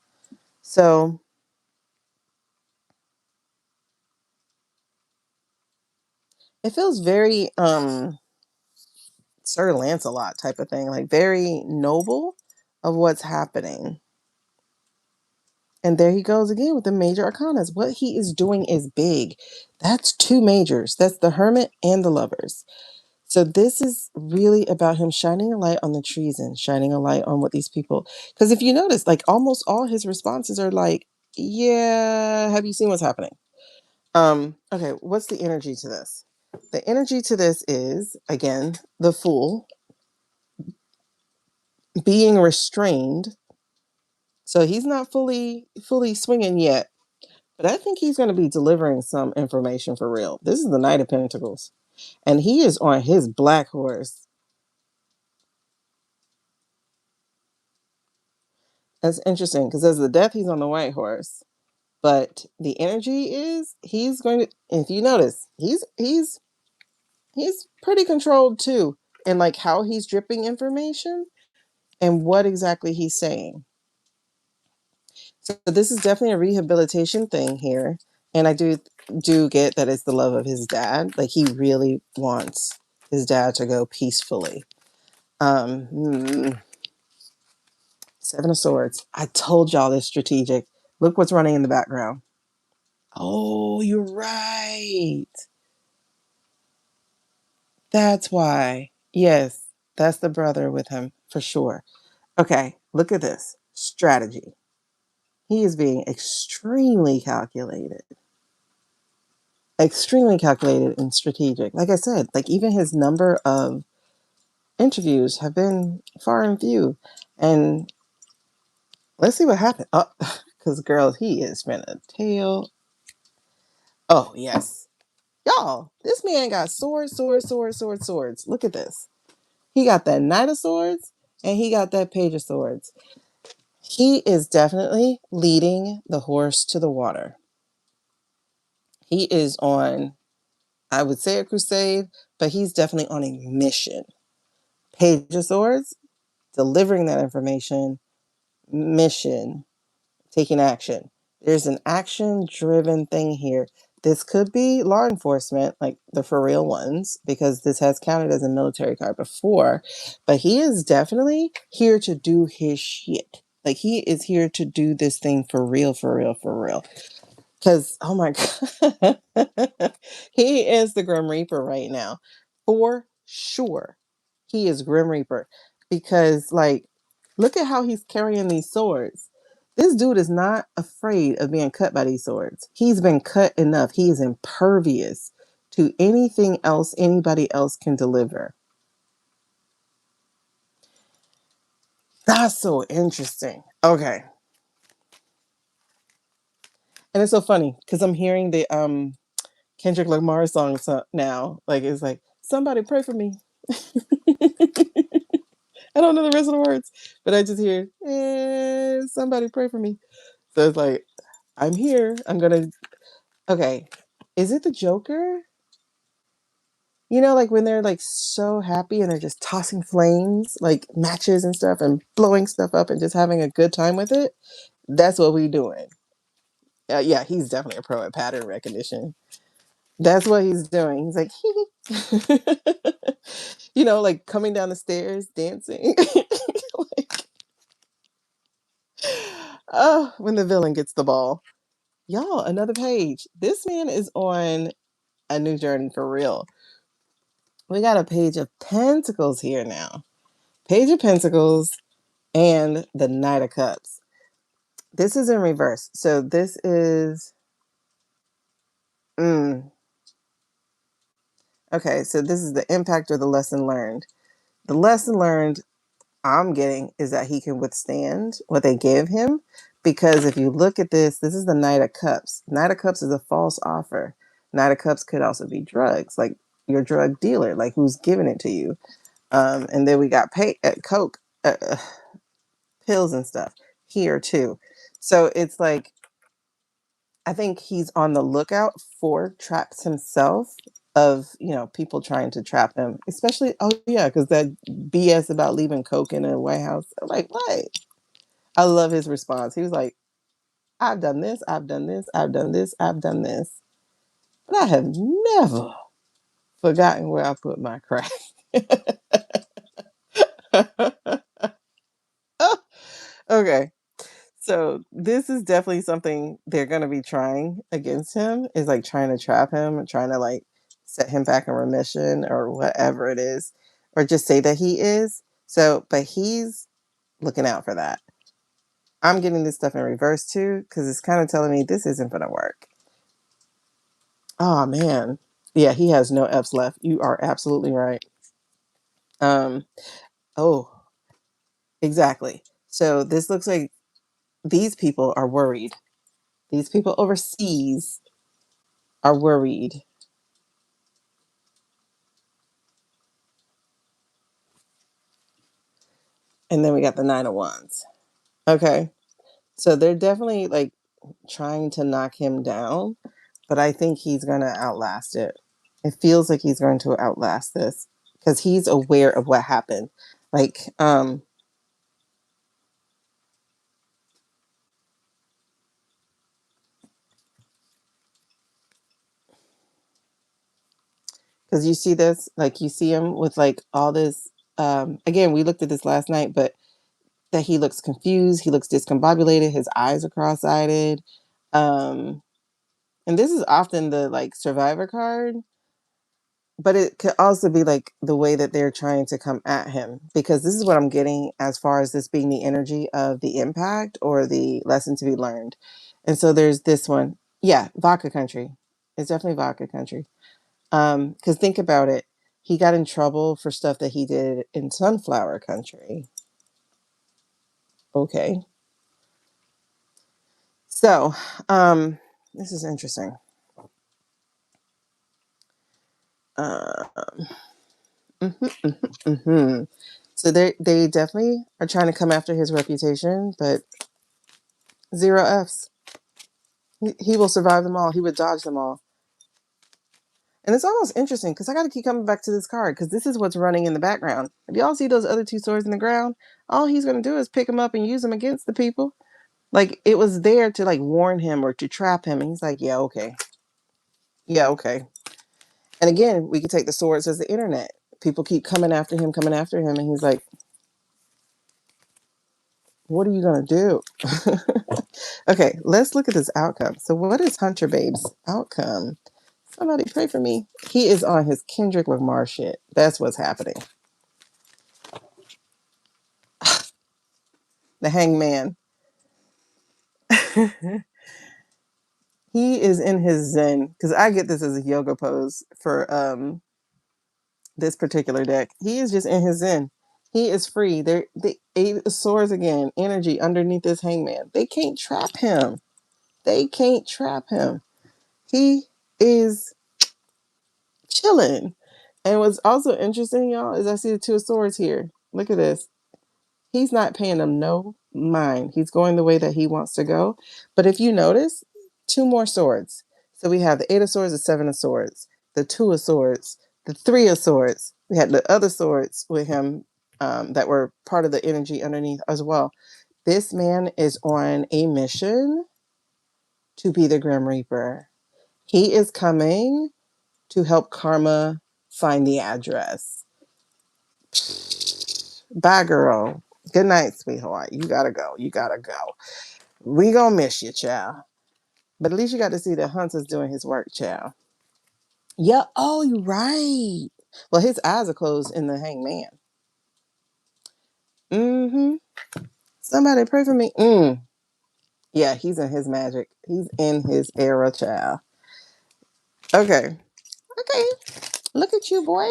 So it feels very Sir Lancelot type of thing, like very noble of what's happening. And there he goes again with the major arcanas. What he is doing is big. That's two majors. That's the Hermit and the Lovers. So this is really about him shining a light on the treason, shining a light on what these people. Because if you notice, like almost all his responses are like, "Yeah, have you seen what's happening?" Okay, what's the energy to this? The energy to this is again the Fool being restrained. So he's not fully swinging yet. But I think he's going to be delivering some information for real. This is the Knight of Pentacles. And he is on his black horse. That's interesting because as the Death, he's on the white horse. But the energy is he's going to, if you notice, he's pretty controlled too. And like how he's dripping information and what exactly he's saying. So this is definitely a rehabilitation thing here. And I do get that it's the love of his dad. Like he really wants his dad to go peacefully. Um, hmm, Seven of Swords. I told y'all this strategic. Look what's running in the background. Oh, you're right. That's why. Yes, that's the brother with him for sure. Okay, look at this strategy. He is being extremely calculated and strategic. Like I said, like even his number of interviews have been far and few. And let's see what happened. Oh, because girls, he is spinning a tail. Oh, yes. Y'all, this man got swords. Look at this. He got that Knight of Swords and he got that Page of Swords. He is definitely leading the horse to the water. He is on, I would say, a crusade, but he's definitely on a mission. Page of Swords, delivering that information, mission, taking action. There's an action-driven thing here. This could be law enforcement, like the for real ones, because this has counted as a military card before, but he is definitely here to do his shit. Like, he is here to do this thing for real, for real, for real. Because, oh my God, he is the Grim Reaper right now. For sure. He is Grim Reaper. Because, like, look at how he's carrying these swords. This dude is not afraid of being cut by these swords. He's been cut enough. He is impervious to anything else anybody else can deliver. That's so interesting. Okay. And it's so funny because I'm hearing the Kendrick Lamar song now. Like, it's like, somebody pray for me. I don't know the rest of the words, but I just hear, somebody pray for me. So it's like, I'm here. I'm going to, okay. Is it the Joker? You know, like when they're like so happy and they're just tossing flames, like matches and stuff and blowing stuff up and just having a good time with it. That's what we doing. Yeah, he's definitely a pro at pattern recognition. That's what he's doing. He's like, you know, like coming down the stairs, dancing. Like, oh, when the villain gets the ball. Y'all, another page. This man is on a new journey for real. We got a page of pentacles here now. Page of Pentacles and the Knight of Cups. This is in reverse. So this is... Okay, so this is the impact or the lesson learned. The lesson learned I'm getting is that he can withstand what they give him. Because if you look at this, this is the Knight of Cups. Knight of Cups is a false offer. Knight of Cups could also be drugs, like your drug dealer, like who's giving it to you. And then we got Coke, pills and stuff here too. So it's like, I think he's on the lookout for traps himself of, you know, people trying to trap him, especially, oh yeah, because that BS about leaving Coke in a White House. I'm like, what? I love his response. He was like, I've done this, I've done this, I've done this, I've done this. But I have never forgotten where I put my crack. Okay. So this is definitely something they're going to be trying against him, is like trying to trap him and trying to like set him back in remission or whatever it is, or just say that he is. So, but he's looking out for that. I'm getting this stuff in reverse too, because it's kind of telling me this isn't going to work. Oh man. Yeah, he has no F's left. You are absolutely right. Oh, exactly. So this looks like these people are worried. These people overseas are worried. And then we got the Nine of Wands. Okay. So they're definitely like trying to knock him down, but I think he's going to outlast it. It feels like he's going to outlast this because he's aware of what happened. Like, because you see this, like you see him with like all this, again, we looked at this last night, but that he looks confused, he looks discombobulated, his eyes are cross-eyed. Um, and this is often the like survivor card, but it could also be like the way that they're trying to come at him, because this is what I'm getting as far as this being the energy of the impact or the lesson to be learned. And so there's this one. Yeah, vodka country. It's definitely vodka country. Because think about it. He got in trouble for stuff that he did in sunflower country. Okay. So, this is interesting. Um, mhm. So they definitely are trying to come after his reputation, but 0 Fs. He will survive them all. He would dodge them all. And it's almost interesting because I got to keep coming back to this card because this is what's running in the background. If y'all see those other 2 swords in the ground, all he's going to do is pick them up and use them against the people. Like, it was there to, like, warn him or to trap him. And he's like, yeah, okay. Yeah, okay. And again, we could take the swords as the internet. People keep coming after him. And he's like, what are you going to do? Okay, let's look at this outcome. So what is Hunter Babe's outcome? Somebody pray for me. He is on his Kendrick Lamar shit. That's what's happening. The hangman. He is in his zen. Because I get this as a yoga pose for this particular deck. He is just in his zen. He is free. The 8 of swords again. Energy underneath this hangman. They can't trap him. He is chilling. And what's also interesting, y'all, is I see the 2 of swords here. Look at this. He's not paying them no mind. He's going the way that he wants to go. But if you notice, 2 more swords. So we have the 8 of swords, the 7 of swords, the 2 of swords, the 3 of swords. We had the other swords with him that were part of the energy underneath as well. This man is on a mission to be the Grim Reaper. He is coming to help Karma find the address. Bye, girl. Good night, sweetheart. You gotta go. We gonna miss you, child. But at least you got to see that Hunter's doing his work, child. Yeah. Oh, you're right. Well, his eyes are closed in the hangman. Mm-hmm. Somebody pray for me. Yeah, he's in his magic. He's in his era, child. Okay. Look at you, boy.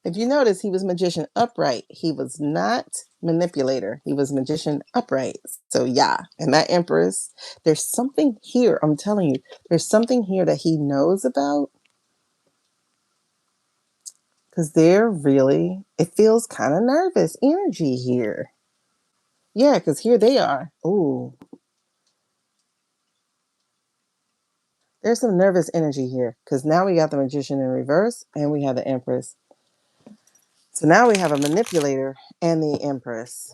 If you notice, he was magician upright. He was not manipulator. He was magician upright. So yeah, and that Empress, there's something here. I'm telling you, there's something here that he knows about. Because it feels kind of nervous energy here. Yeah, because here they are. Ooh. There's some nervous energy here. Because now we got the magician in reverse and we have the Empress. So now we have a manipulator and the Empress.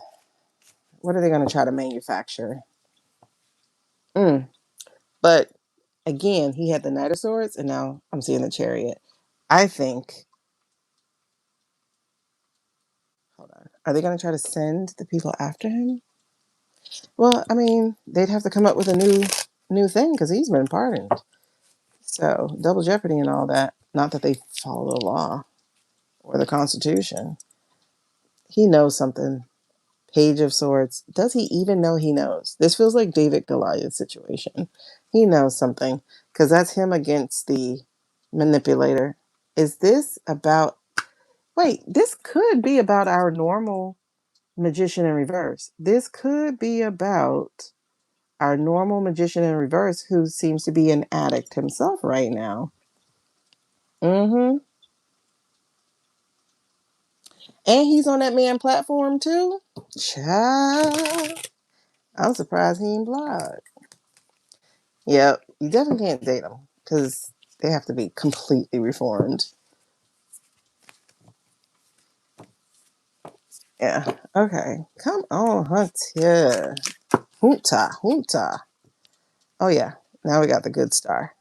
What are they going to try to manufacture? But again, he had the Knight of Swords, and now I'm seeing the Chariot. I think. Hold on. Are they going to try to send the people after him? Well, I mean, they'd have to come up with a new thing because he's been pardoned. So double jeopardy and all that. Not that they follow the law or the Constitution. He knows something. Page of Swords. Does he even know he knows? This feels like David Goliath situation. He knows something because that's him against the manipulator. Is this about... Wait, this could be about our normal magician in reverse. This could be about our normal magician in reverse who seems to be an addict himself right now. Mm-hmm. And he's on that man platform too? Child. I'm surprised he ain't blocked. Yep, you definitely can't date them because they have to be completely reformed. Yeah. Okay. Come on, Hunter. Junta. Oh yeah. Now we got the good star.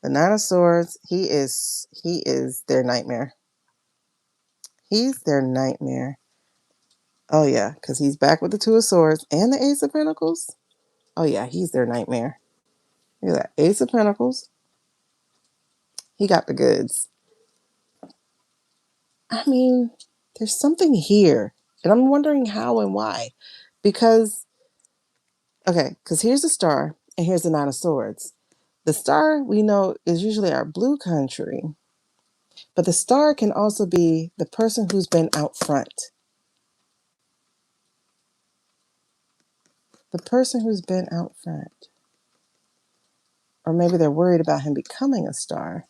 The 9 of Swords. He is their nightmare. He's their nightmare. Oh yeah, because he's back with the 2 of Swords and the Ace of Pentacles. Oh yeah, he's their nightmare. Look at that. Ace of Pentacles. He got the goods. I mean, there's something here. And I'm wondering how and why. Because here's the star and here's the 9 of Swords. The star, we know, is usually our blue country. But the star can also be the person who's been out front. The person who's been out front. Or maybe they're worried about him becoming a star.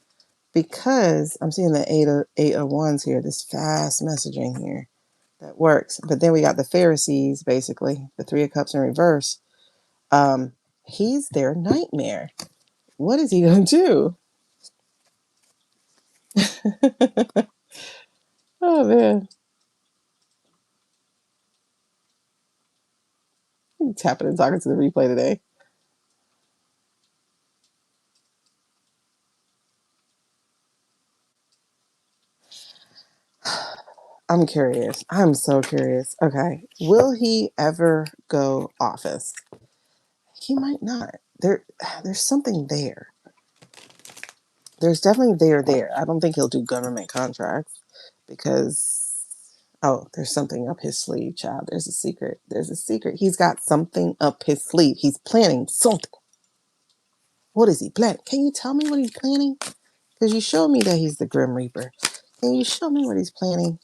Because I'm seeing the eight of wands here, this fast messaging here that works. But then we got the Pharisees, basically, the 3 of cups in reverse. He's their nightmare. What is he going to do? Oh, man. I'm tapping and talking to the replay today. I'm curious. I'm so curious. Okay. Will he ever go office? He might not. There's something there. There's definitely there. I don't think he'll do government contracts because, oh, there's something up his sleeve, child. There's a secret. He's got something up his sleeve. He's planning something. What is he planning? Can you tell me what he's planning? Because you showed me that he's the Grim Reaper. Can you show me what he's planning?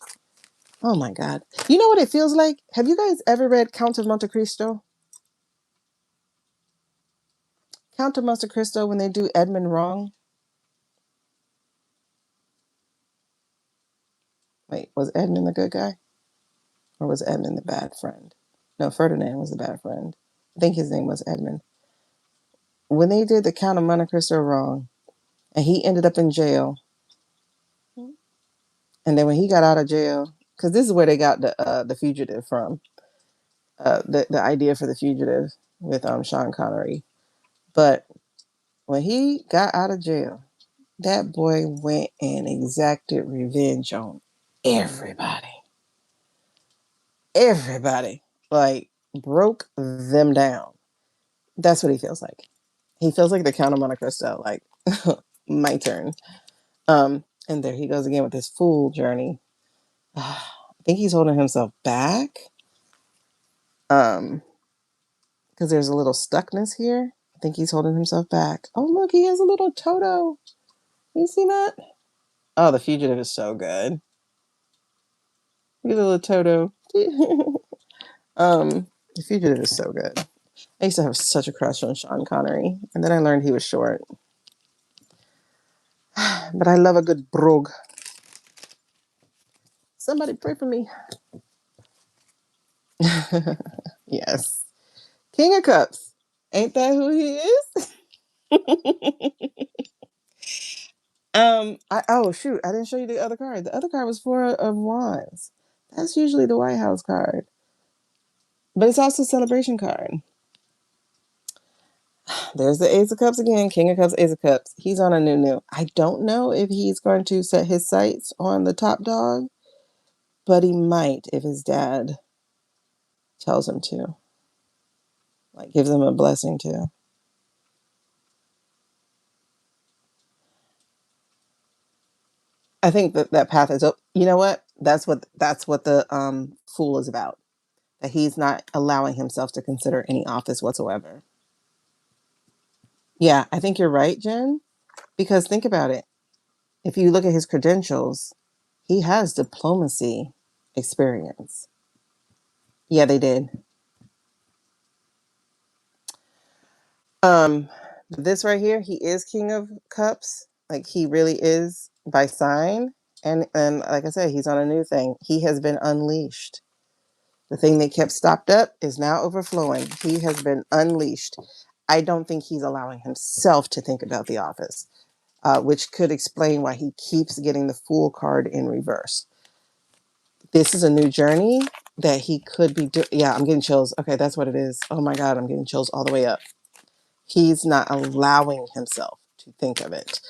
Oh my God. You know what it feels like? Have you guys ever read Count of Monte Cristo? Count of Monte Cristo, when they do Edmund wrong. Wait, was Edmund the good guy? Or was Edmund the bad friend? No, Ferdinand was the bad friend. I think his name was Edmund. When they did the Count of Monte Cristo wrong, and he ended up in jail, and then when he got out of jail, because this is where they got the fugitive from, the idea for the fugitive with Sean Connery. But when he got out of jail, that boy went and exacted revenge on everybody. Everybody. Like, broke them down. That's what he feels like. He feels like the Count of Monte Cristo. Like, my turn. And there he goes again with his fool journey. I think he's holding himself back. Because there's a little stuckness here. I think he's holding himself back. Oh, look, he has a little Toto. You see that? Oh, the fugitive is so good. Look at the little Toto. The fugitive is so good. I used to have such a crush on Sean Connery, and then I learned he was short. But I love a good brogue. Somebody pray for me. Yes. King of Cups. Ain't that who he is? Oh shoot, I didn't show you the other card. The other card was Four of Wands. That's usually the White House card. But it's also a celebration card. There's the Ace of Cups again. King of Cups, Ace of Cups. He's on a new. I don't know if he's going to set his sights on the top dog, but he might if his dad tells him to. Like, gives him a blessing to. I think that path is open. You know what? That's what the Fool is about. That he's not allowing himself to consider any office whatsoever. Yeah, I think you're right, Jen. Because think about it. If you look at his credentials, he has diplomacy experience. Yeah, they did. Um, this right here, he is King of Cups. Like, he really is by sign. And like I said, he's on a new thing. He has been unleashed. The thing that kept stopped up is now overflowing. He has been unleashed. I don't think he's allowing himself to think about the office, which could explain why he keeps getting the Fool card in reverse. This is a new journey that he could be doing. Yeah, I'm getting chills. Okay, that's what it is. Oh my God, I'm getting chills all the way up. He's not allowing himself to think of it.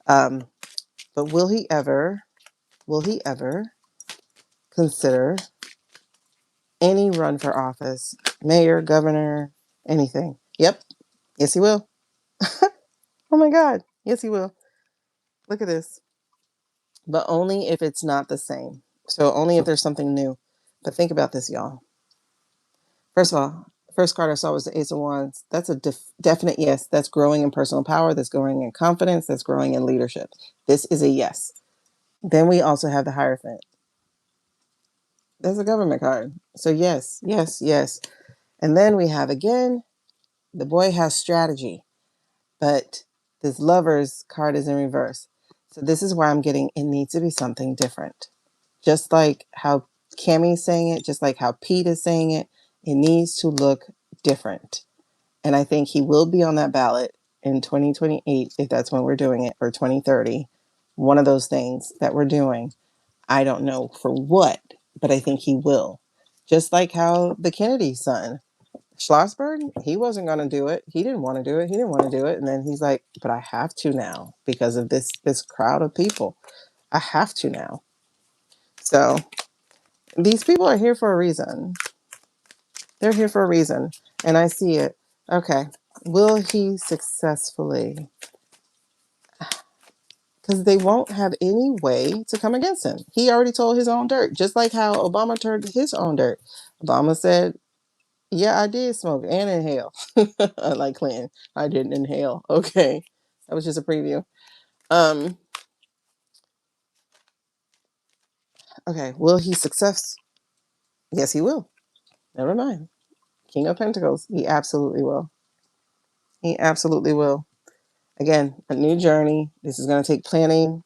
But will he ever consider any run for office, mayor, governor, anything? Yep. Yes, he will. Oh my God. Yes, he will. Look at this. But only if it's not the same. So only if there's something new. But think about this, y'all. First of all, first card I saw was the Ace of Wands. That's a definite yes. That's growing in personal power. That's growing in confidence. That's growing in leadership. This is a yes. Then we also have the Hierophant. That's a government card. So yes, yes, yes. And then we have again, the boy has strategy, but this Lover's card is in reverse. So this is why I'm getting it needs to be something different. Just like how Cammie's saying it, just like how Pete is saying it, it needs to look different. And I think he will be on that ballot in 2028, if that's when we're doing it, or 2030. One of those things that we're doing. I don't know for what, but I think he will. Just like how the Kennedy son, Schlossberg, he wasn't going to do it. He didn't want to do it. He didn't want to do it. And then he's like, but I have to now because of this crowd of people. I have to now. So these people are here for a reason. They're here for a reason. And I see it. Okay. Will he successfully? Because they won't have any way to come against him. He already told his own dirt, just like how Obama told his own dirt. Obama said, yeah, I did smoke and inhale. Like Clinton, I didn't inhale. Okay. That was just a preview. Okay. Will he success? Yes, he will. Never mind. King of Pentacles. He absolutely will. He absolutely will. Again, a new journey. This is going to take planning,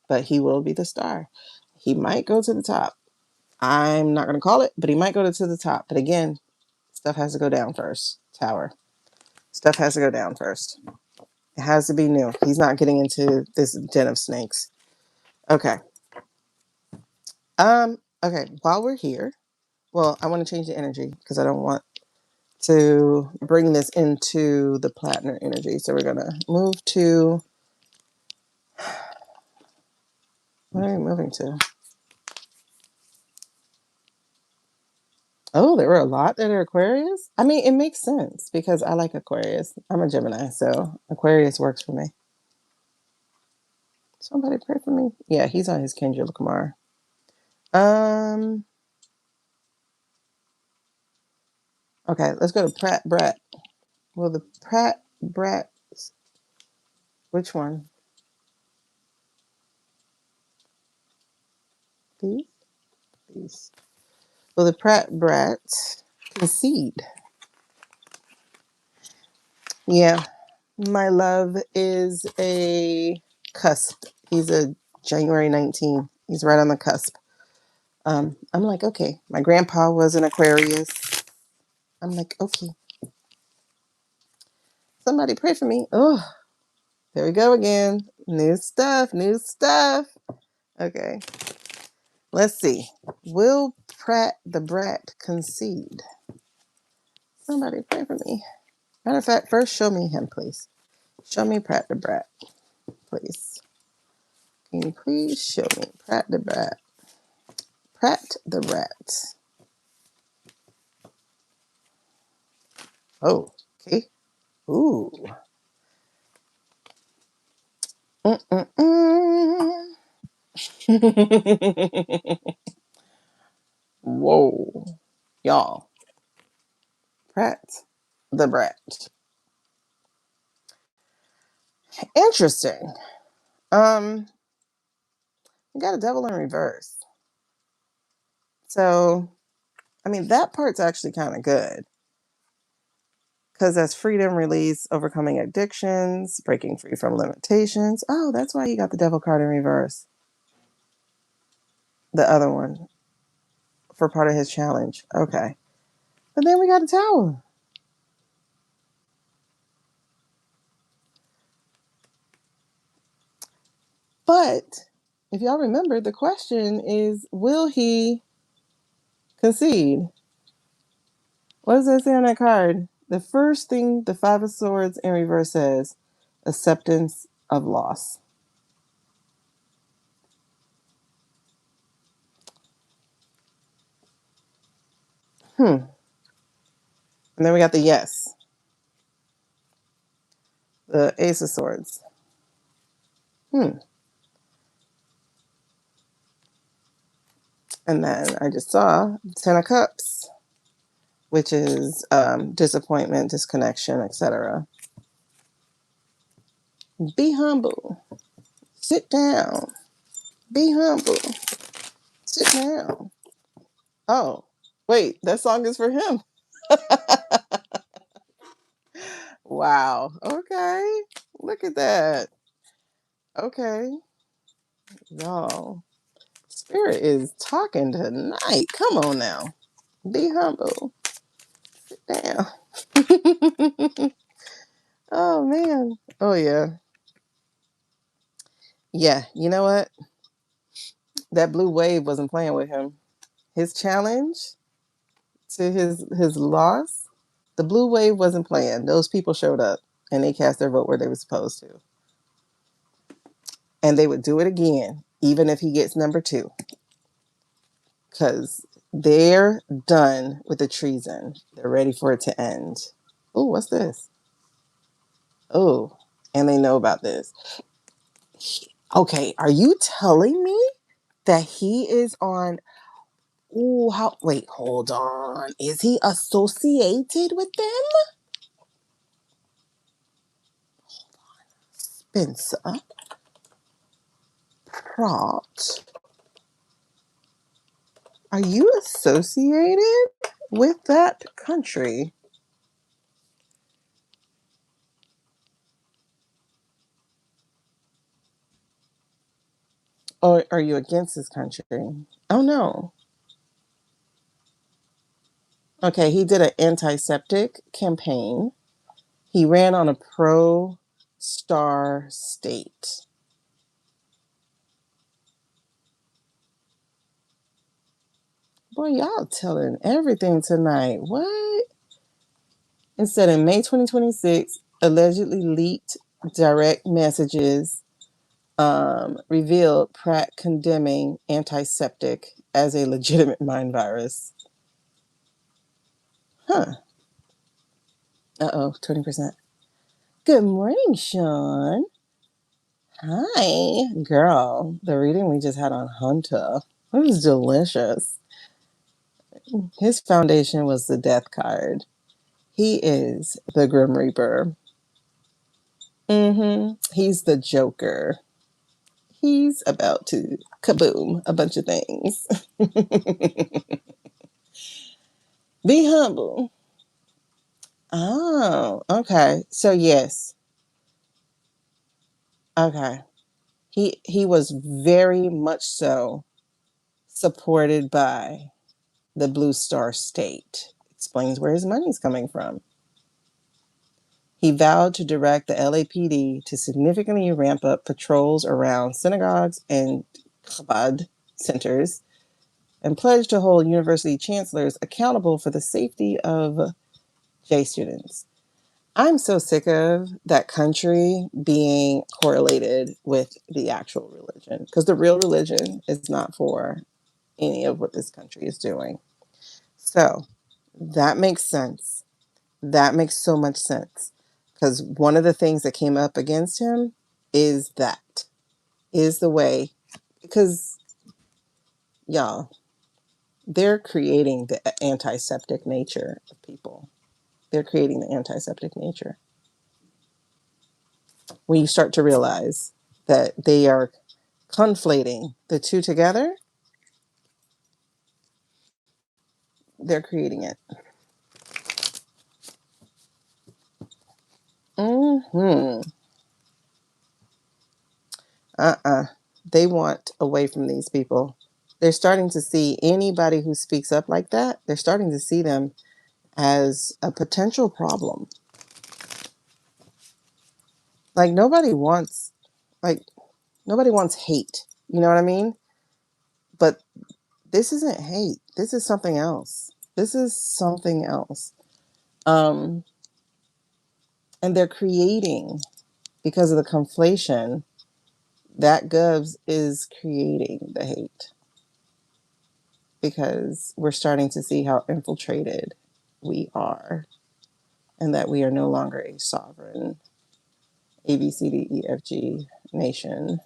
but he will be the star. He might go to the top. I'm not going to call it, but he might go to the top. But again, stuff has to go down first. Tower. Stuff has to go down first. It has to be new. He's not getting into this den of snakes. Okay. Okay. While we're here, well, I want to change the energy because I don't want to bring this into the Platner energy. So we're gonna move to. What are we moving to? Oh, there were a lot that are Aquarius. I mean, it makes sense because I like Aquarius. I'm a Gemini, so Aquarius works for me. Somebody pray for me. Yeah, he's on his Kendrick Lamar. Okay, let's go to Pratt Brett. Well, the Pratt Brett. Which one? These. Well, the Pratt Brett Concede. Yeah, my love is a cusp. He's a January 19. He's right on the cusp. I'm like, okay. My grandpa was an Aquarius. I'm like, okay. Somebody pray for me. Oh, there we go again. New stuff, new stuff. Okay. Let's see. Will Pratt the Brat concede? Somebody pray for me. Matter of fact, first show me him, please. Show me Pratt the Brat, please. Can you please show me Pratt the Brat? Pratt the Brat. Oh, okay. Ooh. Mm-mm-mm. Whoa. Y'all. Pratt the Brat. Interesting. You got a devil in reverse. So, I mean, that part's actually kind of good. Because that's freedom, release, overcoming addictions, breaking free from limitations. Oh, that's why you got the devil card in reverse. The other one for part of his challenge. Okay. But then we got a tower. But if y'all remember, the question is, will he concede? What does that say on that card? The first thing the Five of Swords in reverse says, acceptance of loss. And then we got the yes. The Ace of Swords. And then I just saw Ten of Cups, which is disappointment, disconnection, etc. Be humble. Sit down. Be humble. Sit down. Oh, wait, that song is for him. Wow. Okay. Look at that. Okay. Y'all. Spirit is talking tonight. Come on now. Be humble. Sit down. Oh man. Oh yeah. Yeah. You know what? That blue wave wasn't playing with him. His challenge to his loss, the blue wave wasn't playing. Those people showed up and they cast their vote where they were supposed to. And they would do it again, even if he gets number 2. Because they're done with the treason. They're ready for it to end. Oh, what's this? Oh, and they know about this. Okay, are you telling me that he is on? Oh, how? Wait, hold on. Is he associated with them? Spencer Pratt. Are you associated with that country? Or are you against this country? Oh no. Okay, he did an antiseptic campaign. He ran on a pro-star state. Boy, y'all telling everything tonight. What? Instead, in May 2026, allegedly leaked direct messages revealed Pratt condemning antiseptic as a legitimate mind virus. Huh. Uh-oh, 20%. Good morning, Sean. Hi, girl. The reading we just had on Hunter. It was delicious. His foundation was the death card. He is the Grim Reaper. He's the Joker. He's about to kaboom a bunch of things. Be humble. Oh, okay. So yes. Okay. He was very much so supported by the Blue Star State. Explains where his money's coming from. He vowed to direct the LAPD to significantly ramp up patrols around synagogues and Chabad centers and pledged to hold university chancellors accountable for the safety of J students. I'm so sick of that country being correlated with the actual religion because the real religion is not for any of what this country is doing. So that makes sense. That makes so much sense because one of the things that came up against him is the way, because y'all, they're creating the antiseptic nature of people. They're creating the antiseptic nature. When you start to realize that they are conflating the two together, they're creating it. Mm-hmm. They want away from these people. They're starting to see anybody who speaks up like that, they're starting to see them as a potential problem. Like like nobody wants hate. You know what I mean? But this isn't hate. This is something else. This is something else. And they're creating, because of the conflation, that Govs is creating the hate because we're starting to see how infiltrated we are and that we are no longer a sovereign ABCDEFG nation.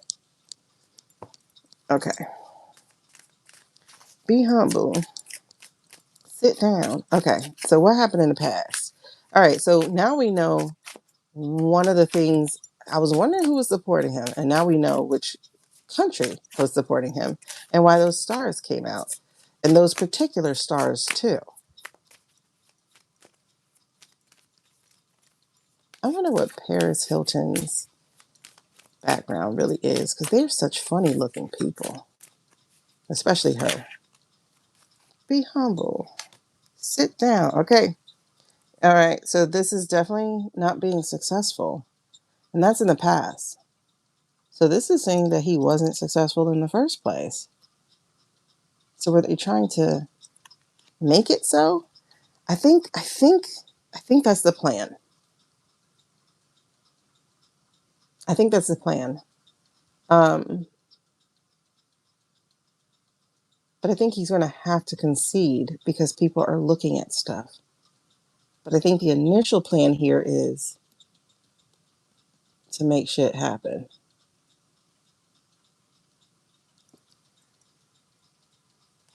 Okay. Be humble. Sit down. Okay. So what happened in the past? All right. So now we know one of the things. I was wondering who was supporting him, and now we know which country was supporting him and why those stars came out. And those particular stars too. I wonder what Paris Hilton's background really is, because they're such funny looking people, especially her. Be humble. Sit down. Okay. All right. So this is definitely not being successful. And that's in the past. So this is saying that he wasn't successful in the first place. So were they trying to make it so? I think that's the plan. I think that's the plan. But I think he's going to have to concede because people are looking at stuff. But I think the initial plan here is to make shit happen.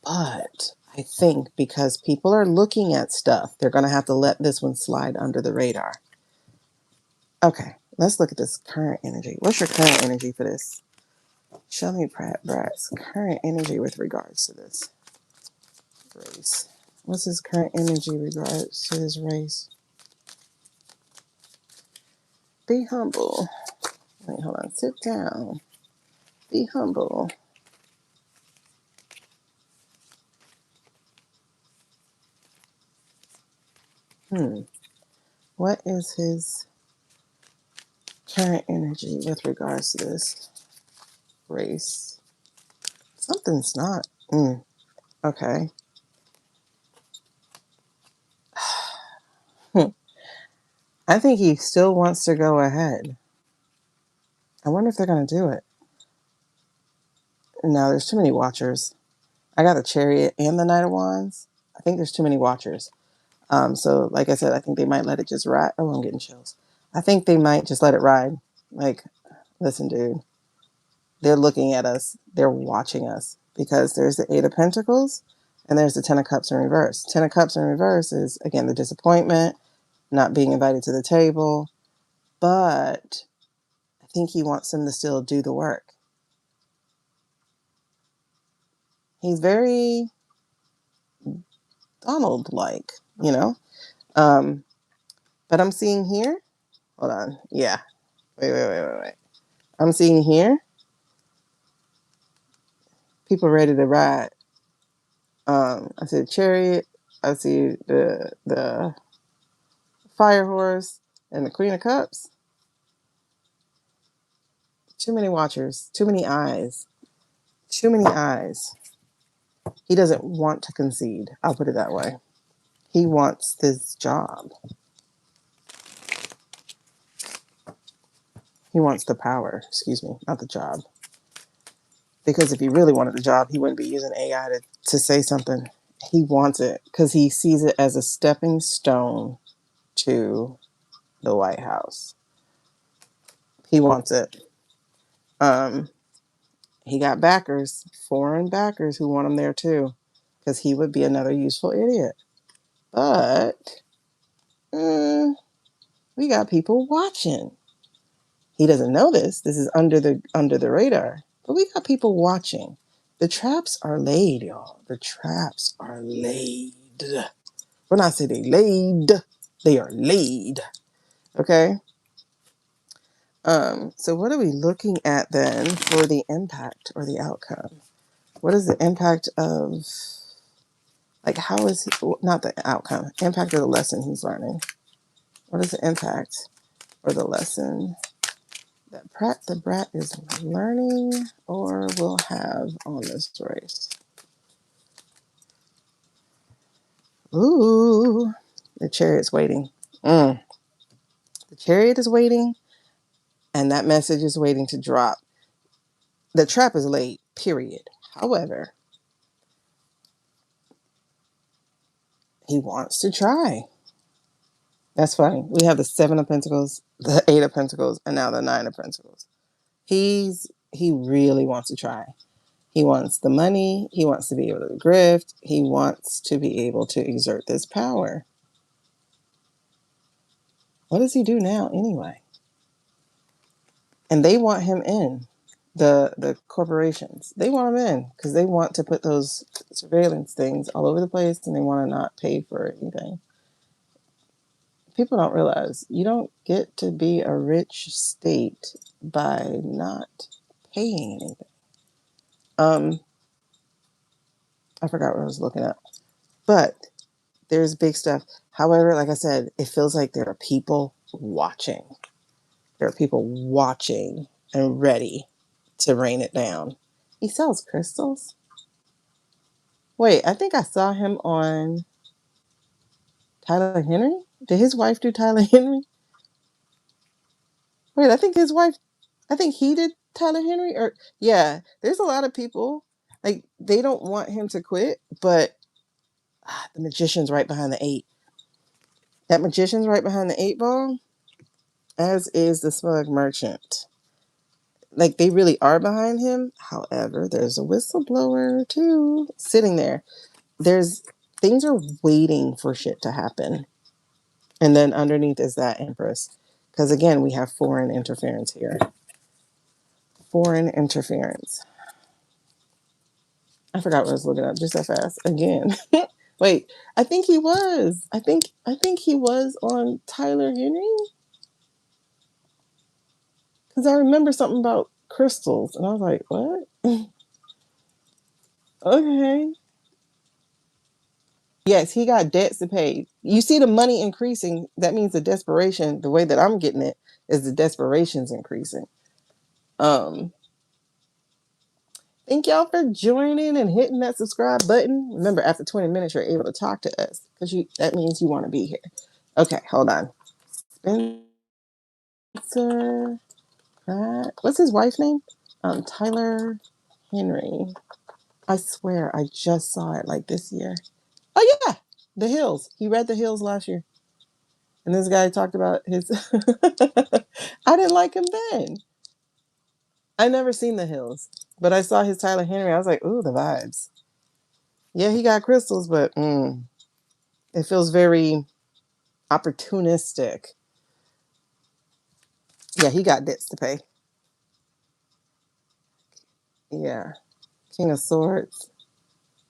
But I think because people are looking at stuff, they're going to have to let this one slide under the radar. Okay, let's look at this current energy. What's your current energy for this? Show me Pratt's current energy with regards to this race. What's his current energy regards to his race? Be humble. Wait, hold on. Sit down. Be humble. What is his current energy with regards to this race? Something's not. Okay. I think he still wants to go ahead. I wonder if they're going to do it. No, there's too many watchers. I got the Chariot and the Knight of Wands. I think there's too many watchers. So, like I said, I think they might let it just ride. Oh, I'm getting chills. I think they might just let it ride. Like, listen, dude, they're looking at us. They're watching us because there's the Eight of Pentacles and there's the Ten of Cups in reverse. Ten of Cups in reverse is, again, the disappointment, not being invited to the table. But I think he wants them to still do the work. He's very Donald-like, you know? But I'm seeing here, hold on, yeah. Wait. I'm seeing here, people ready to ride. I see the Chariot, I see the Fire Horse, and the Queen of Cups. Too many watchers, too many eyes. Too many eyes. He doesn't want to concede, I'll put it that way. He wants this job. He wants the power, excuse me, not the job. Because if he really wanted the job, he wouldn't be using AI to say something. He wants it because he sees it as a stepping stone to the White House. He wants it. He got backers, foreign backers who want him there too, because he would be another useful idiot. But we got people watching. He doesn't know this. This is under the radar. But we got people watching. The traps are laid, y'all. The traps are laid. We're not saying they laid. They are laid. Okay? So what are we looking at then for the impact or the outcome? What is the impact of, like, how is he, not the outcome, impact of the lesson he's learning? What is the impact or the lesson that Pratt the Brat is learning or will have on this race? Ooh, the Chariot's waiting. The Chariot is waiting, and that message is waiting to drop. The trap is laid, period. However, he wants to try. That's funny. We have the Seven of Pentacles, the Eight of Pentacles, and now the Nine of Pentacles. He really wants to try. He wants the money. He wants to be able to grift. He wants to be able to exert this power. What does he do now anyway? And they want him in, the corporations. They want him in because they want to put those surveillance things all over the place and they want to not pay for anything. People don't realize you don't get to be a rich state by not paying anything. I forgot what I was looking at. But there's big stuff. However, like I said, it feels like there are people watching. There are people watching and ready to rain it down. He sells crystals. Wait, I think I saw him on Tyler Henry. Did his wife do Tyler Henry? Wait, I think he did Tyler Henry. Or yeah, there's a lot of people like they don't want him to quit, but the magician's right behind the eight. That magician's right behind the eight ball, as is the smug merchant. Like they really are behind him. However, there's a whistleblower too sitting there. There's things are waiting for shit to happen. And then underneath is that Empress. Because again, we have foreign interference here. Foreign interference. I forgot what I was looking at just that fast. Again. Wait, I think he was. I think he was on Tyler Henry. Because I remember something about crystals. And I was like, what? Okay. Yes, he got debts to pay. You see the money increasing. That means the desperation, the way that I'm getting it, is the desperation's increasing. Um, Thank y'all for joining and hitting that subscribe button. Remember, after 20 minutes, you're able to talk to us because that means you want to be here. Okay, hold on. Spencer Pratt. What's his wife's name? Tyler Henry. I swear I just saw it like this year. Oh yeah, The Hills. He read The Hills last year. And this guy talked about his I didn't like him then. I never seen The Hills, but I saw his Tyler Henry. I was like, ooh, the vibes. Yeah, he got crystals, but it feels very opportunistic. Yeah, he got debts to pay. Yeah. King of Swords.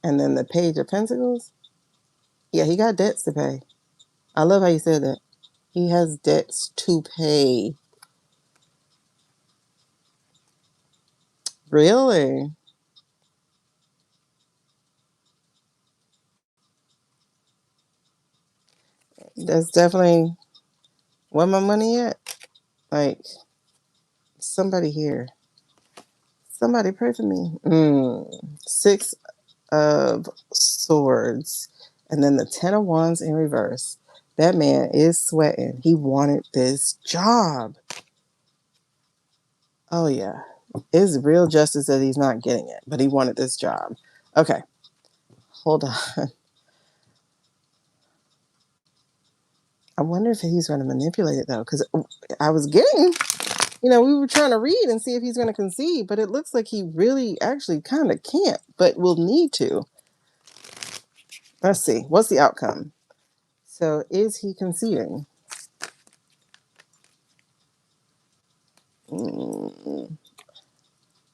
And then the Page of Pentacles. Yeah, he got debts to pay. I love how you said that. He has debts to pay. Really? That's definitely where my money at. Like, somebody here. Somebody pray for me. Six of Swords. And then the Ten of Wands in reverse. That man is sweating. He wanted this job. Oh, yeah. It's real justice that he's not getting it, but he wanted this job. Okay. Hold on. I wonder if he's going to manipulate it, though, because I was getting, we were trying to read and see if he's going to concede, but it looks like he really actually kind of can't, but will need to. Let's see. What's the outcome? So is he conceding?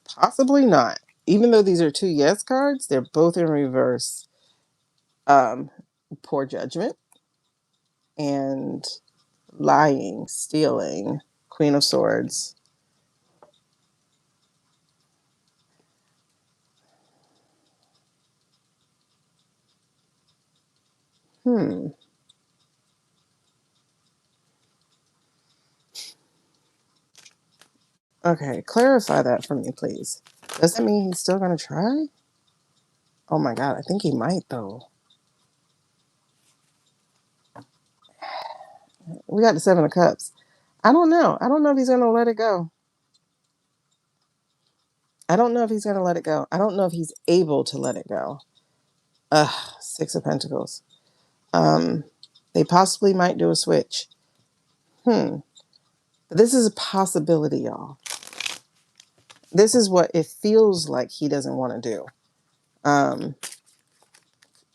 Possibly not. Even though these are two yes cards, they're both in reverse. Poor judgment and lying, stealing, Queen of Swords. Okay, clarify that for me, please. Does that mean he's still going to try? Oh my God, I think he might, though. We got the Seven of Cups. I don't know. I don't know if he's going to let it go. I don't know if he's going to let it go. I don't know if he's able to let it go. Six of Pentacles. They possibly might do a switch. But this is a possibility, y'all. This is what it feels like he doesn't want to do.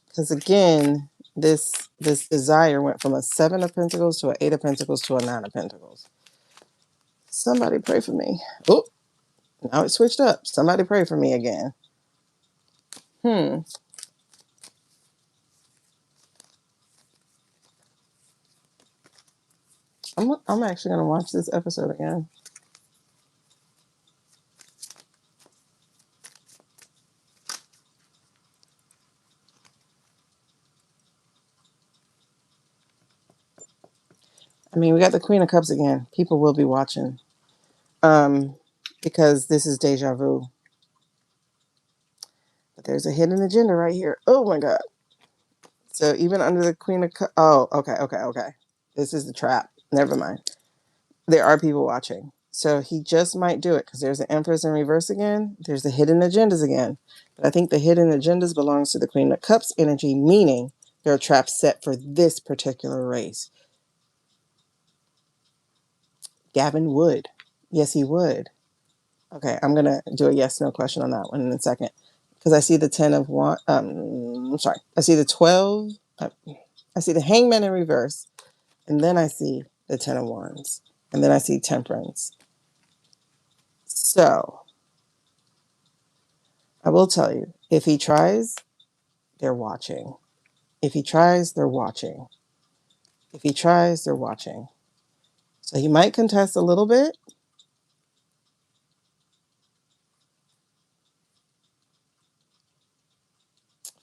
Because again, this desire went from a Seven of Pentacles to an Eight of Pentacles to a Nine of Pentacles. Somebody pray for me. Oh, now it switched up. Somebody pray for me again. I'm actually going to watch this episode again. I mean, we got the Queen of Cups again. People will be watching. Because this is deja vu. But there's a hidden agenda right here. Oh my God. So even under the Queen of Cups. Oh, okay. This is the trap. Never mind. There are people watching. So he just might do it because there's the Empress in reverse again. There's the hidden agendas again. But I think the hidden agendas belongs to the Queen of Cups energy, meaning there are traps set for this particular race. Gavin would. Yes, he would. Okay, I'm going to do a yes/no question on that one in a second. Because I see the 10 of one. I'm sorry. I see the 12. I see the Hangman in reverse. And then I see the 10 of Wands. And then I see Temperance. So I will tell you, if he tries, they're watching. If he tries, they're watching. If he tries, they're watching. So he might contest a little bit.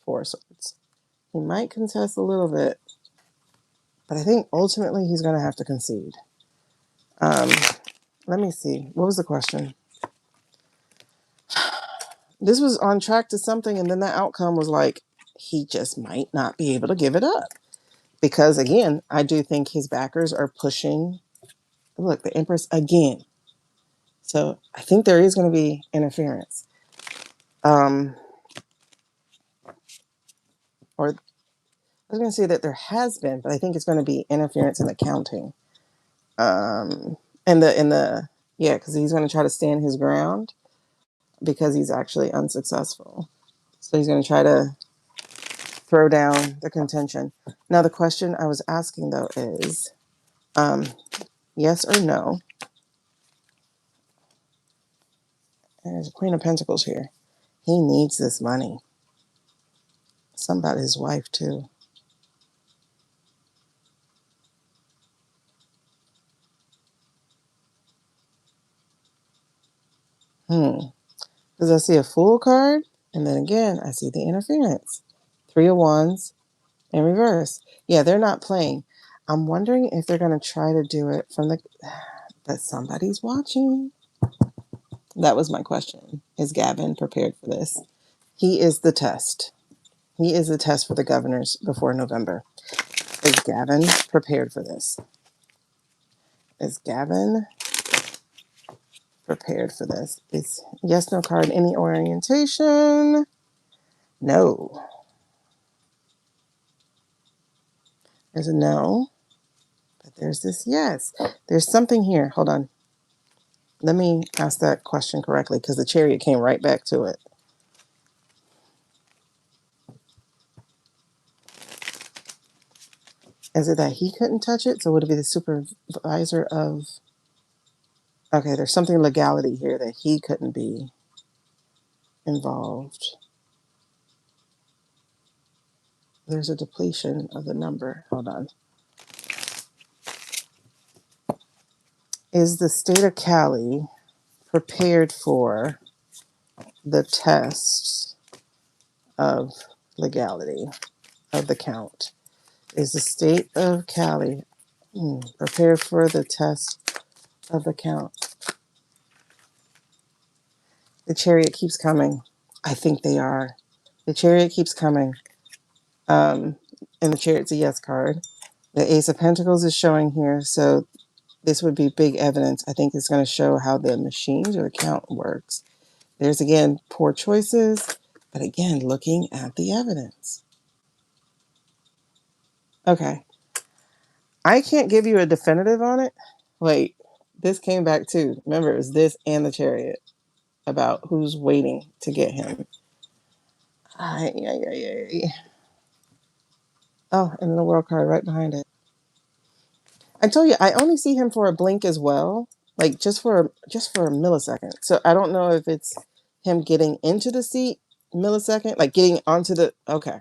Four of Swords. He might contest a little bit. But I think ultimately he's going to have to concede. Let me see. What was the question? This was on track to something, and then the outcome was like, he just might not be able to give it up. Because again, I do think his backers are pushing. Look, the Empress again. So I think there is going to be interference. Or I was going to say that there has been, but I think it's going to be interference in the counting. Yeah, because he's going to try to stand his ground because he's actually unsuccessful. So he's going to try to throw down the contention. Now, the question I was asking though is, yes or no? And there's a Queen of Pentacles here. He needs this money. Something about his wife too. Because I see a Fool card, and then again, I see the interference. 3 of Wands in reverse. Yeah, they're not playing. I'm wondering if they're going to try to do it from that somebody's watching. That was my question. Is Gavin prepared for this? He is the test. He is the test for the governors before November. Is Gavin prepared for this? Is Gavin prepared for this? Is yes, no card, any orientation? No. There's a no, but there's this yes. There's something here. Hold on. Let me ask that question correctly because the Chariot came right back to it. Is it that he couldn't touch it? So would it be the supervisor of... Okay, there's something legality here that he couldn't be involved. There's a depletion of the number. Hold on. Is the state of Cali prepared for the tests of legality of the count? Is the state of Cali prepared for the test of the count? The Chariot keeps coming. I think they are. The Chariot keeps coming. And the Chariot's a yes card. The Ace of Pentacles is showing here. So this would be big evidence. I think it's going to show how the machines or the count works. There's, again, poor choices. But again, looking at the evidence. Okay. I can't give you a definitive on it. Wait, this came back too. Remember, it's this and the Chariot about who's waiting to get him. Ay. Oh, and the World card right behind it. I told you, I only see him for a blink as well, like just for a millisecond. So I don't know if it's him getting into the seat millisecond, like getting onto the... Okay.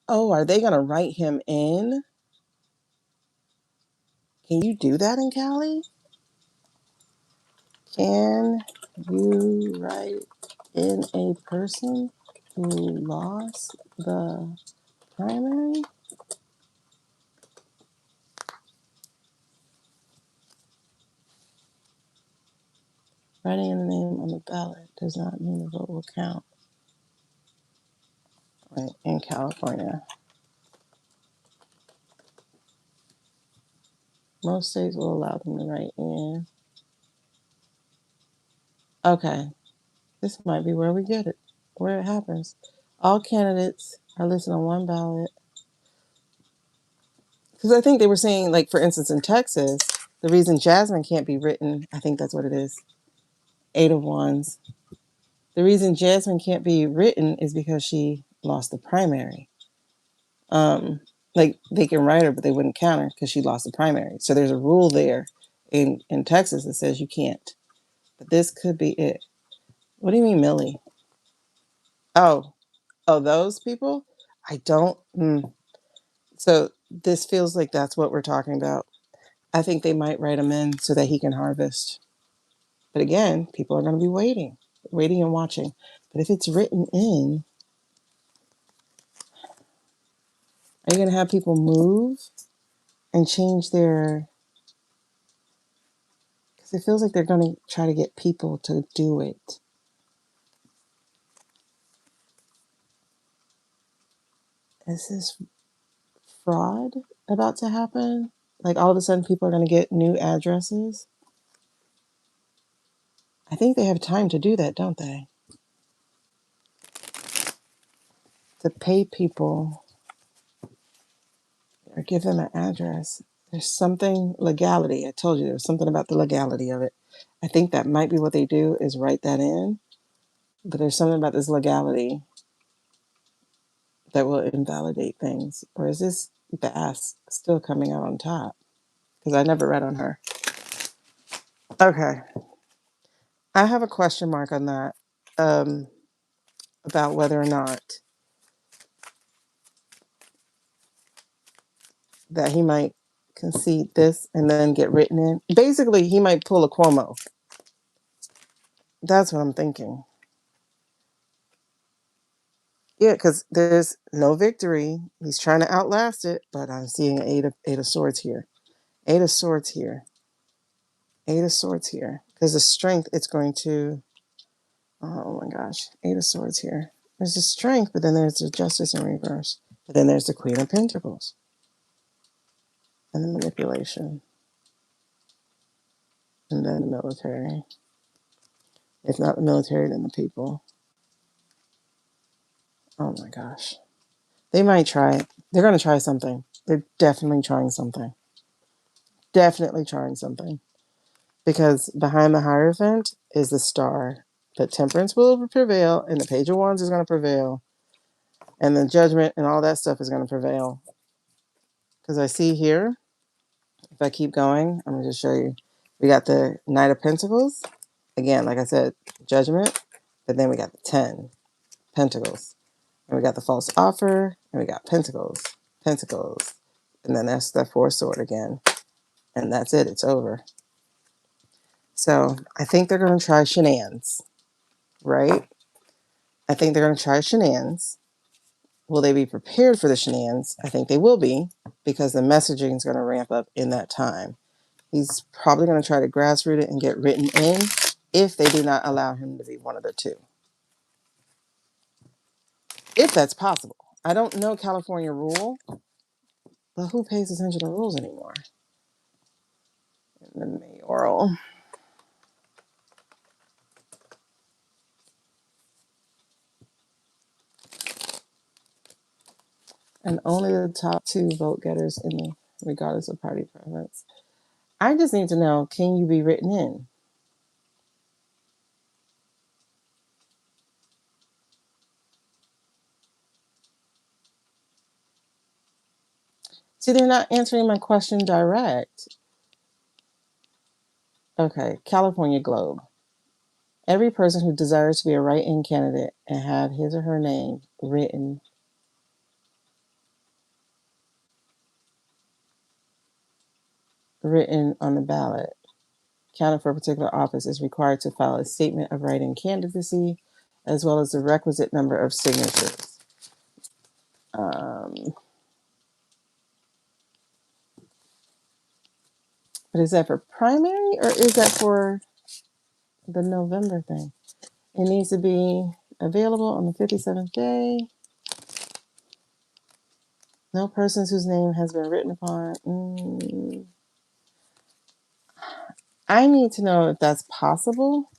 Oh, are they going to write him in? Can you do that in Cali? Can you write in a person who lost the primary? Writing in the name on the ballot does not mean the vote will count. Right, in California. Most states will allow them to write in. Okay, this might be where we get it, where it happens. All candidates are listed on one ballot. Because I think they were saying, like, for instance, in Texas, the reason Jasmine can't be written, I think that's what it is, 8 of Wands. The reason Jasmine can't be written is because she lost the primary. Like, they can write her, but they wouldn't count her because she lost the primary. So there's a rule there in Texas that says you can't. But this could be it. What do you mean, Millie? Oh, those people? I don't. So this feels like that's what we're talking about. I think they might write him in so that he can harvest. But again, people are going to be waiting and watching. But if it's written in, are you going to have people move and change their? Because it feels like they're going to try to get people to do it. Is this fraud about to happen? Like all of a sudden people are going to get new addresses? I think they have time to do that, don't they? To pay people or give them an address. There's something legality. I told you there was something about the legality of it. I think that might be what they do is write that in, but there's something about this legality that will invalidate things. Or is this the ass still coming out on top? Because I never read on her. Okay. I have a question mark on that about whether or not that he might concede this and then get written in. Basically, he might pull a Cuomo. That's what I'm thinking. Yeah, because there's no victory. He's trying to outlast it, but I'm seeing eight of swords here. Eight of swords here. Eight of swords here. Because the strength, it's going to. Oh my gosh. Eight of swords here. There's the strength, but then there's the justice in reverse. But then there's the Queen of Pentacles. And the manipulation. And then the military. If not the military, then the people. Oh my gosh. They might try it. They're going to try something. They're definitely trying something. Definitely trying something. Because behind the Hierophant is the star. But temperance will prevail, and the Page of Wands is going to prevail. And the judgment and all that stuff is going to prevail. Because I see here, if I keep going, I'm going to just show you. We got the Knight of Pentacles. Again, like I said, judgment. But then we got the 10 Pentacles. And we got the false offer. And we got Pentacles. Pentacles. And then that's the 4 sword again. And that's it. It's over. So I think they're going to try shenanigans. Right? I think they're going to try shenanigans. Will they be prepared for the shenanigans? I think they will be, because the messaging is going to ramp up in that time. He's probably going to try to grassroot it and get written in if they do not allow him to be one of the two. If that's possible. I don't know California rule, but who pays attention to rules anymore? In the mayoral. And only the top 2 vote getters in the, regardless of party preference. I just need to know, can you be written in? See, they're not answering my question direct. Okay, California Globe. Every person who desires to be a write-in candidate and have his or her name written on the ballot, counted for a particular office, is required to file a statement of write-in candidacy, as well as the requisite number of signatures. But is that for primary or is that for the November thing. It needs to be available on the 57th day. No persons whose name has been written upon. I need to know if that's possible.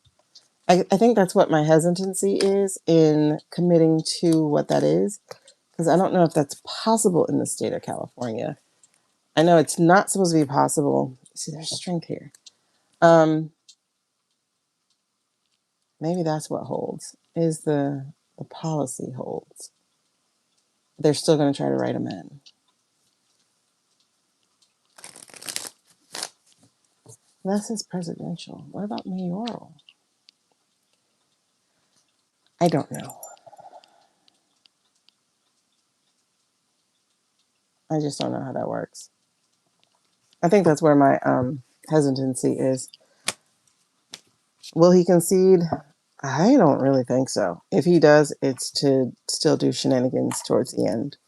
I think that's what my hesitancy is in committing to what that is, because I don't know if that's possible in the state of California. I know it's not supposed to be possible. See, there's strength here. Maybe that's what holds, is the policy holds. They're still going to try to write them in. This is presidential. What about mayoral? I don't know. I just don't know how that works. I think that's where my hesitancy is. Will he concede? I don't really think so. If he does, it's to still do shenanigans towards the end.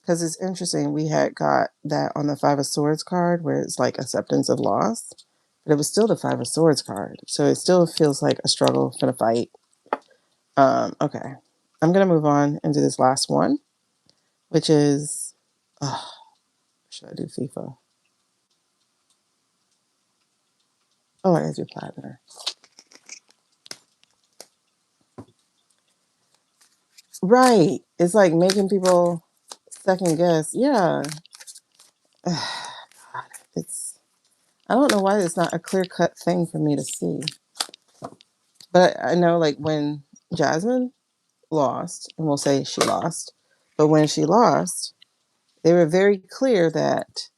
Because it's interesting, we had got that on the Five of Swords card where it's like acceptance of loss, but it was still the Five of Swords card. So it still feels like a struggle for the fight. Okay. I'm going to move on into this last one, which is, should I do FIFA? Oh, I gotta do Platner. Right. It's like making people second guess. Yeah. God, I don't know why it's not a clear cut thing for me to see. But I know, like, when Giesemann lost, and we'll say she lost, but when she lost, they were very clear that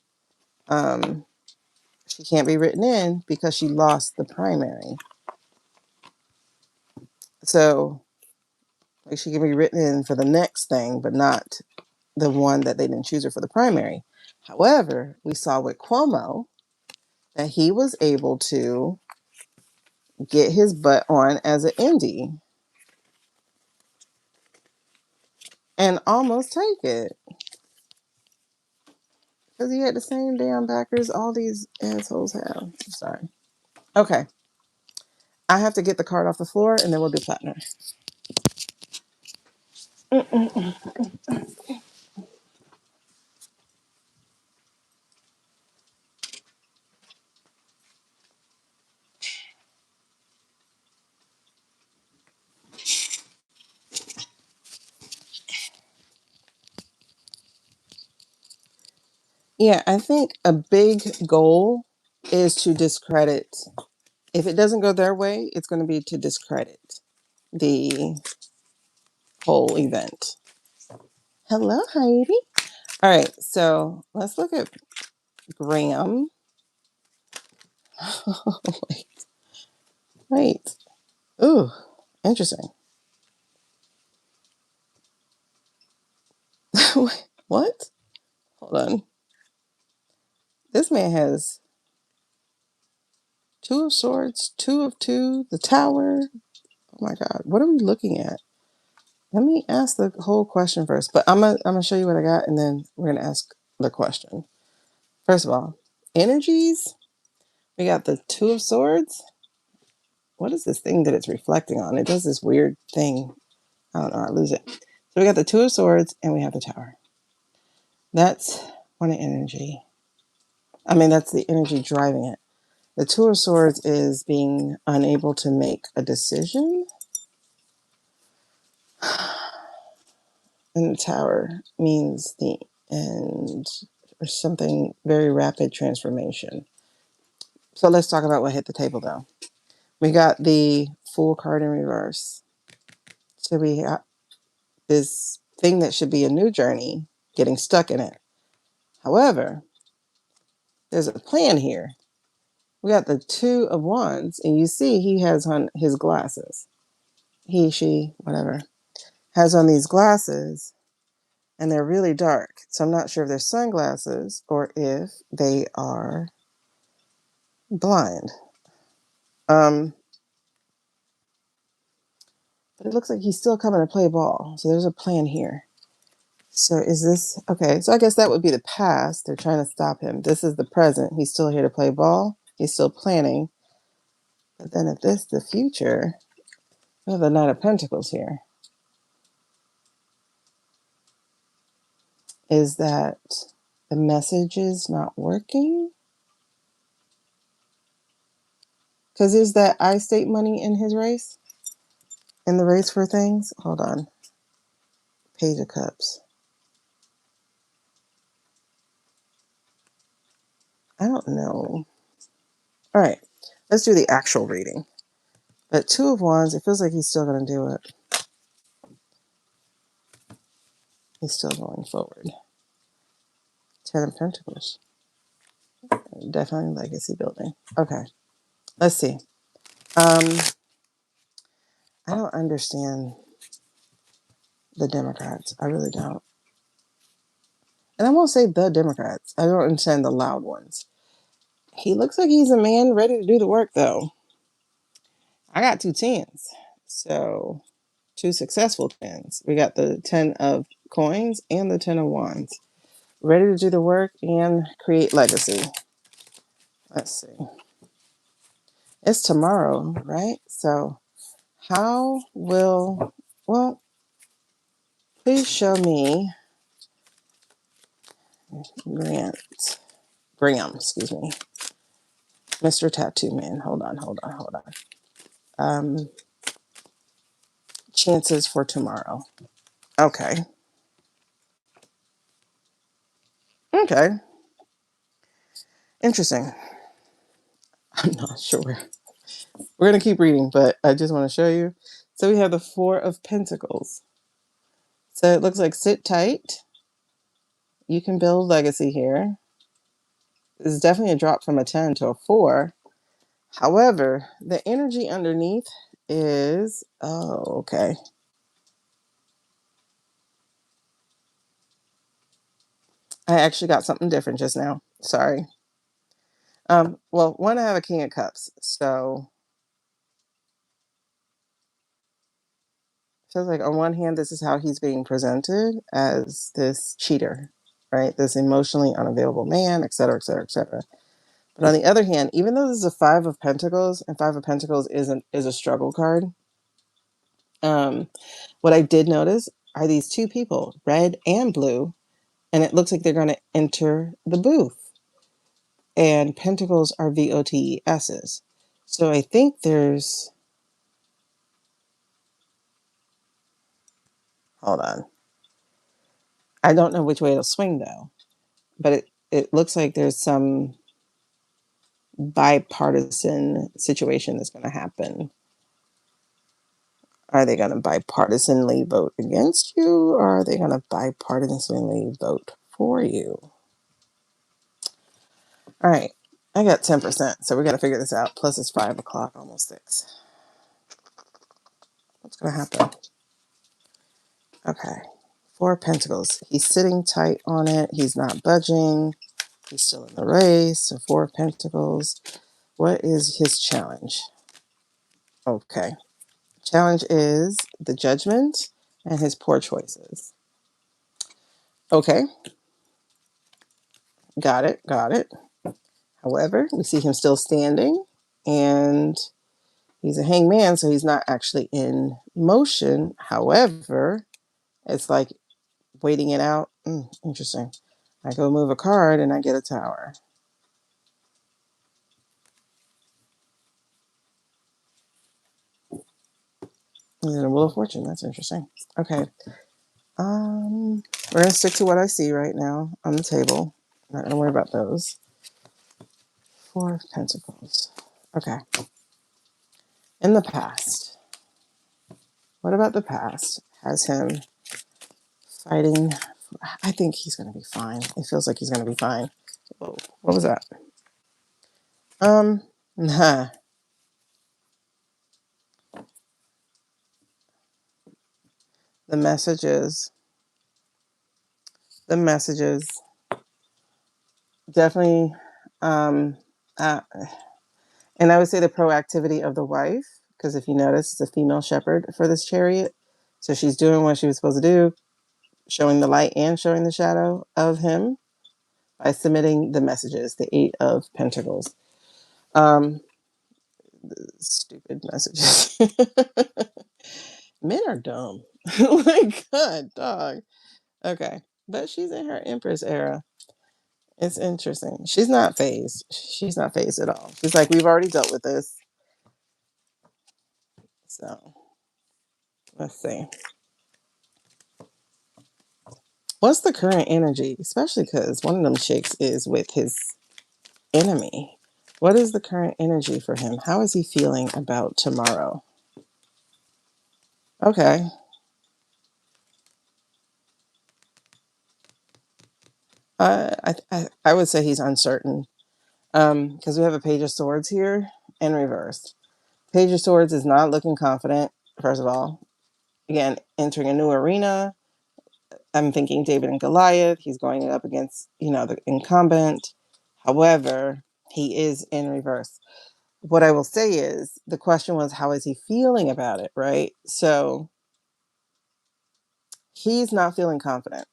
she can't be written in because she lost the primary. So, like, she can be written in for the next thing, but not the one that they didn't choose her for the primary. However, we saw with Cuomo that he was able to get his butt on as an indie and almost take it. Because he had the same damn backers all these assholes have. I'm sorry. Okay. I have to get the card off the floor and then we'll do Platner. Yeah, I think a big goal is to discredit. If it doesn't go their way, it's going to be to discredit the whole event. Hello, Heidi. All right, so let's look at Graham. Wait. Ooh, interesting. What? Hold on. This man has Two of Swords, Two of Two, the Tower. Oh my God, what are we looking at? Let me ask the whole question first, but I'm gonna show you what I got, and then we're gonna ask the question. First of all, energies. We got the Two of Swords. What is this thing that it's reflecting on? It does this weird thing. I don't know. I lose it. So we got the Two of Swords, and we have the Tower. That's one energy. I mean, that's the energy driving it. The Two of Swords is being unable to make a decision. And the Tower means the end or something very rapid transformation. So let's talk about what hit the table, though. We got the Fool card in reverse. So we got this thing that should be a new journey getting stuck in it. However, there's a plan here. We got the Two of Wands, and you see he has on his glasses. He, she, whatever, has on these glasses, and they're really dark. So I'm not sure if they're sunglasses or if they are blind. But it looks like he's still coming to play ball. So there's a plan here. So is this okay? So I guess that would be the past. They're trying to stop him. This is the present. He's still here to play ball. He's still planning. But then if this the future, we have the Knight of Pentacles here. Is that the message is not working? Because is that I state money in his race? In the race for things? Hold on. Page of Cups. I don't know. All right. Let's do the actual reading. But Two of Wands, it feels like he's still going to do it. He's still going forward. Ten of Pentacles. Definitely legacy building. Okay. Let's see. I don't understand the Democrats. I really don't. And I won't say the Democrats. I don't understand the loud ones. He looks like he's a man ready to do the work, though. I got two tens. So, two successful tens. We got the 10 of coins and the 10 of wands. Ready to do the work and create legacy. Let's see. It's tomorrow, right? So, how will, well, please show me Graham, excuse me. Mr. Tattoo Man. Hold on. Chances for tomorrow. Okay. Okay. Interesting. I'm not sure. We're going to keep reading, but I just want to show you. So we have the Four of Pentacles. So it looks like sit tight. You can build legacy here. This is definitely a drop from a 10 to a 4. However, the energy underneath is, oh, okay. I actually got something different just now. Sorry. Well, one, I have a King of Cups. So feels like on one hand, this is how he's being presented as this cheater, right? This emotionally unavailable man, et cetera, et cetera, et cetera. But on the other hand, even though this is a Five of Pentacles, and Five of Pentacles is a struggle card, what I did notice are these two people, red and blue, and it looks like they're going to enter the booth. And Pentacles are VOTESs. So I think there's, hold on. I don't know which way it'll swing though, but it looks like there's some bipartisan situation that's going to happen. Are they going to bipartisanly vote against you, or are they going to bipartisanly vote for you? All right. I got 10%, so we got to figure this out. Plus it's 5 o'clock, almost 6. What's going to happen? Okay. Four of Pentacles. He's sitting tight on it. He's not budging. He's still in the race. So Four of Pentacles. What is his challenge? Okay. Challenge is the judgment and his poor choices. Okay. Got it. However, we see him still standing, and he's a hangman, so he's not actually in motion. However, it's like waiting it out. Interesting. I go move a card and I get a tower. And a Wheel of Fortune. That's interesting. Okay. We're gonna stick to what I see right now on the table. Not gonna worry about those. Four of Pentacles. Okay. In the past. What about the past? Has him fighting. I think he's going to be fine. It feels like he's going to be fine. Whoa, what was that? Nah. The messages definitely, uh, and I would say the proactivity of the wife, because if you notice, it's a female shepherd for this chariot. So she's doing what she was supposed to do, showing the light and showing the shadow of him by submitting the messages, the 8 of Pentacles. Stupid messages. Men are dumb. Oh my God, dog. Okay. But she's in her Empress era. It's interesting. She's not phased. She's not phased at all. She's like, we've already dealt with this. So let's see. What's the current energy? Especially because one of them chicks is with his enemy. What is the current energy for him? How is he feeling about tomorrow? Okay. I would say he's uncertain. Because we have a Page of Swords here in reverse. Page of Swords is not looking confident, first of all. Again, entering a new arena. I'm thinking David and Goliath. He's going up against, the incumbent. However, he is in reverse. What I will say is the question was, how is he feeling about it, right? So he's not feeling confident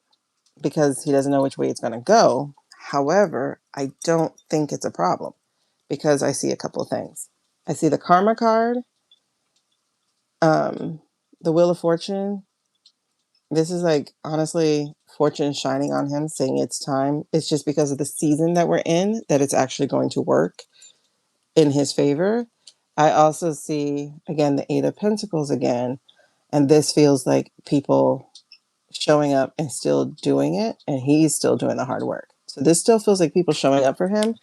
because he doesn't know which way it's going to go. However, I don't think it's a problem because I see a couple of things. I see the Karma card, the Wheel of Fortune. This is like, honestly, fortune shining on him, saying it's time. It's just because of the season that we're in that it's actually going to work in his favor. I also see, again, the 8 of Pentacles again. And this feels like people showing up and still doing it. And he's still doing the hard work. So this still feels like people showing up for him.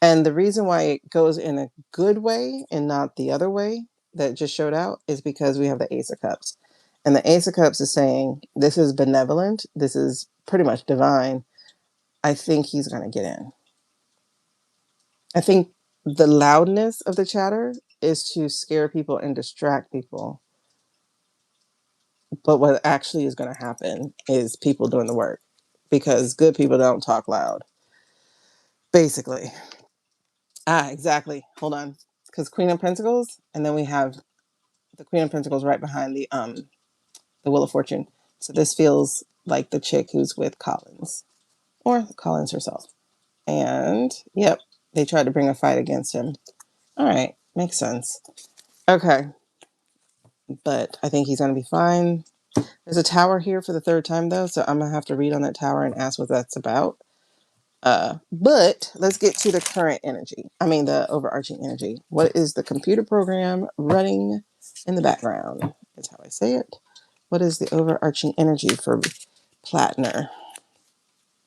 And the reason why it goes in a good way and not the other way that just showed out is because we have the Ace of Cups. And the Ace of Cups is saying, this is benevolent. This is pretty much divine. I think he's going to get in. I think the loudness of the chatter is to scare people and distract people. But what actually is going to happen is people doing the work because good people don't talk loud. Basically. Exactly. Hold on. Because Queen of Pentacles, and then we have the Queen of Pentacles right behind the Wheel of Fortune. So this feels like the chick who's with Collins or Collins herself. And yep, they tried to bring a fight against him. All right, makes sense. Okay, but I think he's gonna be fine. There's a tower here for the 3rd time though, so I'm gonna have to read on that tower and ask what that's about. But let's get to the current energy. I mean, the overarching energy. What is the computer program running in the background? Is how I say it. What is the overarching energy for Platner?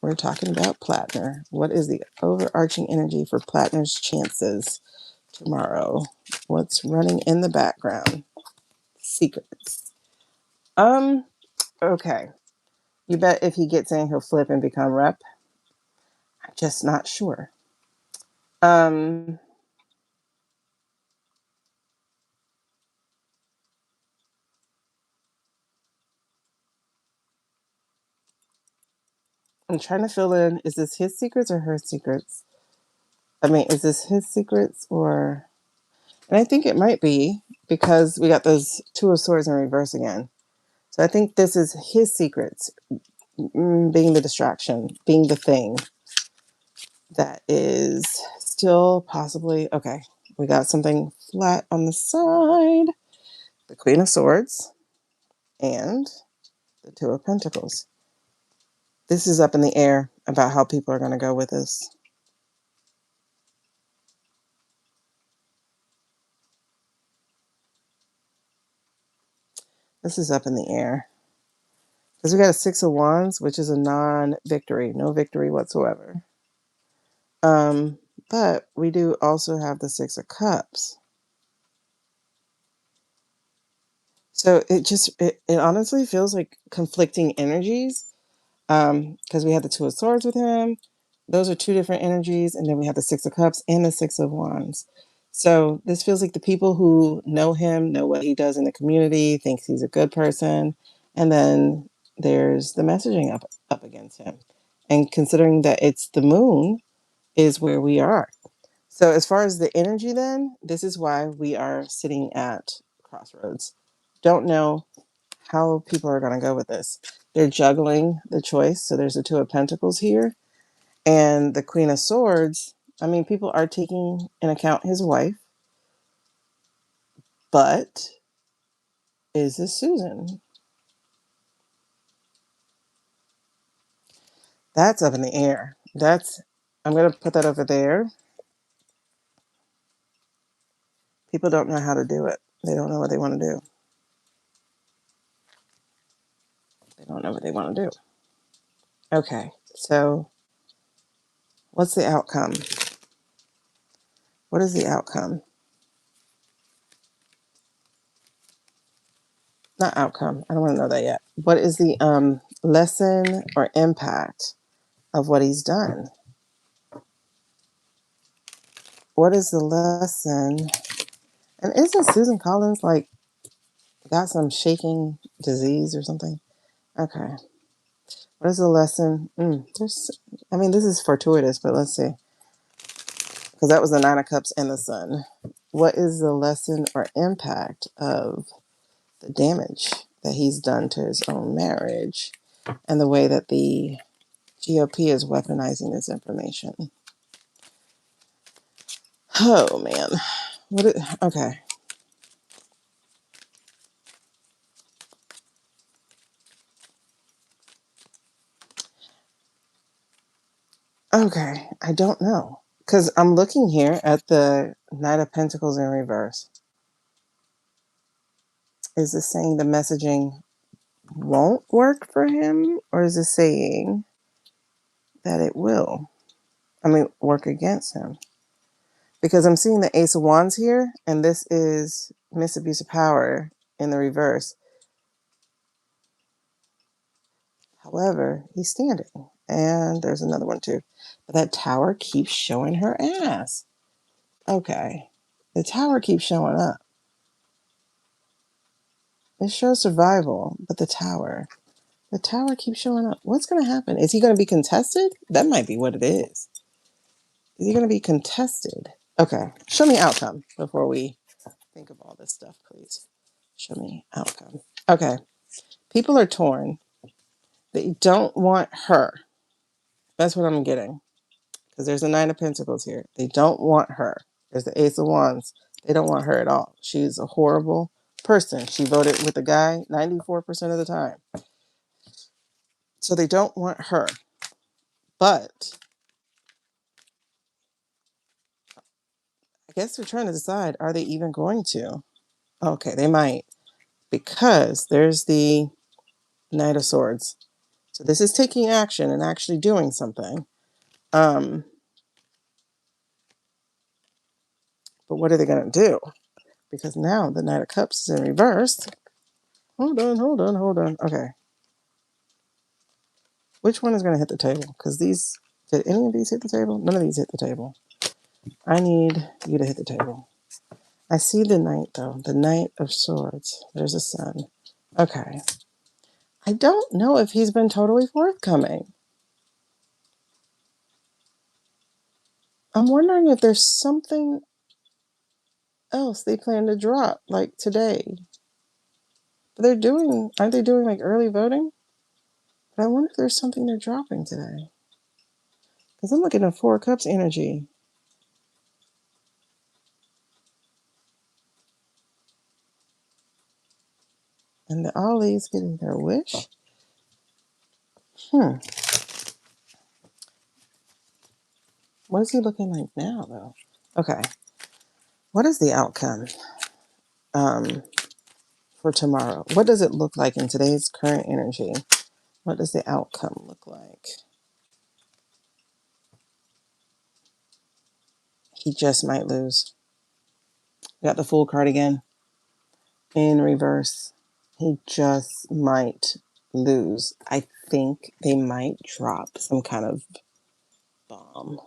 We're talking about Platner. What is the overarching energy for Platner's chances tomorrow? What's running in the background? Secrets. Okay. You bet if he gets in, he'll flip and become rep. I'm just not sure. Um, I'm trying to fill in, is this his secrets or her secrets? I mean, is this his secrets or... And I think it might be because we got those 2 of Swords in reverse again. So I think this is his secrets, being the distraction, being the thing that is still possibly... Okay, we got something flat on the side. The Queen of Swords and the 2 of Pentacles. This is up in the air about how people are going to go with this. This is up in the air. Because we got a 6 of Wands, which is a non-victory. No victory whatsoever. But we do also have the 6 of Cups. So it honestly feels like conflicting energies. Because we have the 2 of Swords with him. Those are 2 different energies. And then we have the 6 of Cups and the 6 of Wands. So this feels like the people who know him, know what he does in the community, thinks he's a good person. And then there's the messaging up against him. And considering that it's the moon is where we are. So as far as the energy then, this is why we are sitting at crossroads. Don't know how people are going to go with this. They're juggling the choice. So there's the Two of Pentacles here and the Queen of Swords. I mean, people are taking into account his wife, but is this Susan? That's up in the air. I'm going to put that over there. People don't know how to do it. They don't know what they want to do. They don't know what they want to do. Okay, so what's the outcome? What is the outcome? Not outcome. I don't want to know that yet. What is the lesson or impact of what he's done? What is the lesson? And isn't Susan Collins like got some shaking disease or something? Okay. What is the lesson? This is fortuitous, but let's see. Because that was the Nine of Cups and the Sun. What is the lesson or impact of the damage that he's done to his own marriage and the way that the GOP is weaponizing this information? Oh, man. Okay. Okay. I don't know. Because I'm looking here at the Knight of Pentacles in reverse. Is this saying the messaging won't work for him? Or is it saying that it will? Work against him? Because I'm seeing the Ace of Wands here, and this is misabuse of power in the reverse. However, he's standing. And there's another one too. But that tower keeps showing her ass. Okay. The tower keeps showing up. It shows survival, but the tower keeps showing up. What's going to happen? Is he going to be contested? That might be what it is. Is he going to be contested? Okay. Show me outcome before we think of all this stuff, please. Show me outcome. Okay. People are torn. They don't want her. That's what I'm getting. Because there's a Nine of Pentacles here. They don't want her. There's the Ace of Wands. They don't want her at all. She's a horrible person. She voted with the guy 94% of the time. So they don't want her. But I guess they're trying to decide, are they even going to? Okay, they might. Because there's the Knight of Swords. So this is taking action and actually doing something. But what are they going to do? Because now the Knight of Cups is in reverse. Hold on. Okay. Which one is going to hit the table? Because did any of these hit the table? None of these hit the table. I need you to hit the table. I see the Knight, though. The Knight of Swords. There's a Sun. Okay. I don't know if he's been totally forthcoming. I'm wondering if there's something else they plan to drop, like today. But aren't they doing like early voting? But I wonder if there's something they're dropping today. Because I'm looking at Four of Cups energy. And the Ollie's getting their wish. What is he looking like now, though? Okay. What is the outcome for tomorrow? What does it look like in today's current energy? What does the outcome look like? He just might lose. Got the Fool card again in reverse. He just might lose. I think they might drop some kind of bomb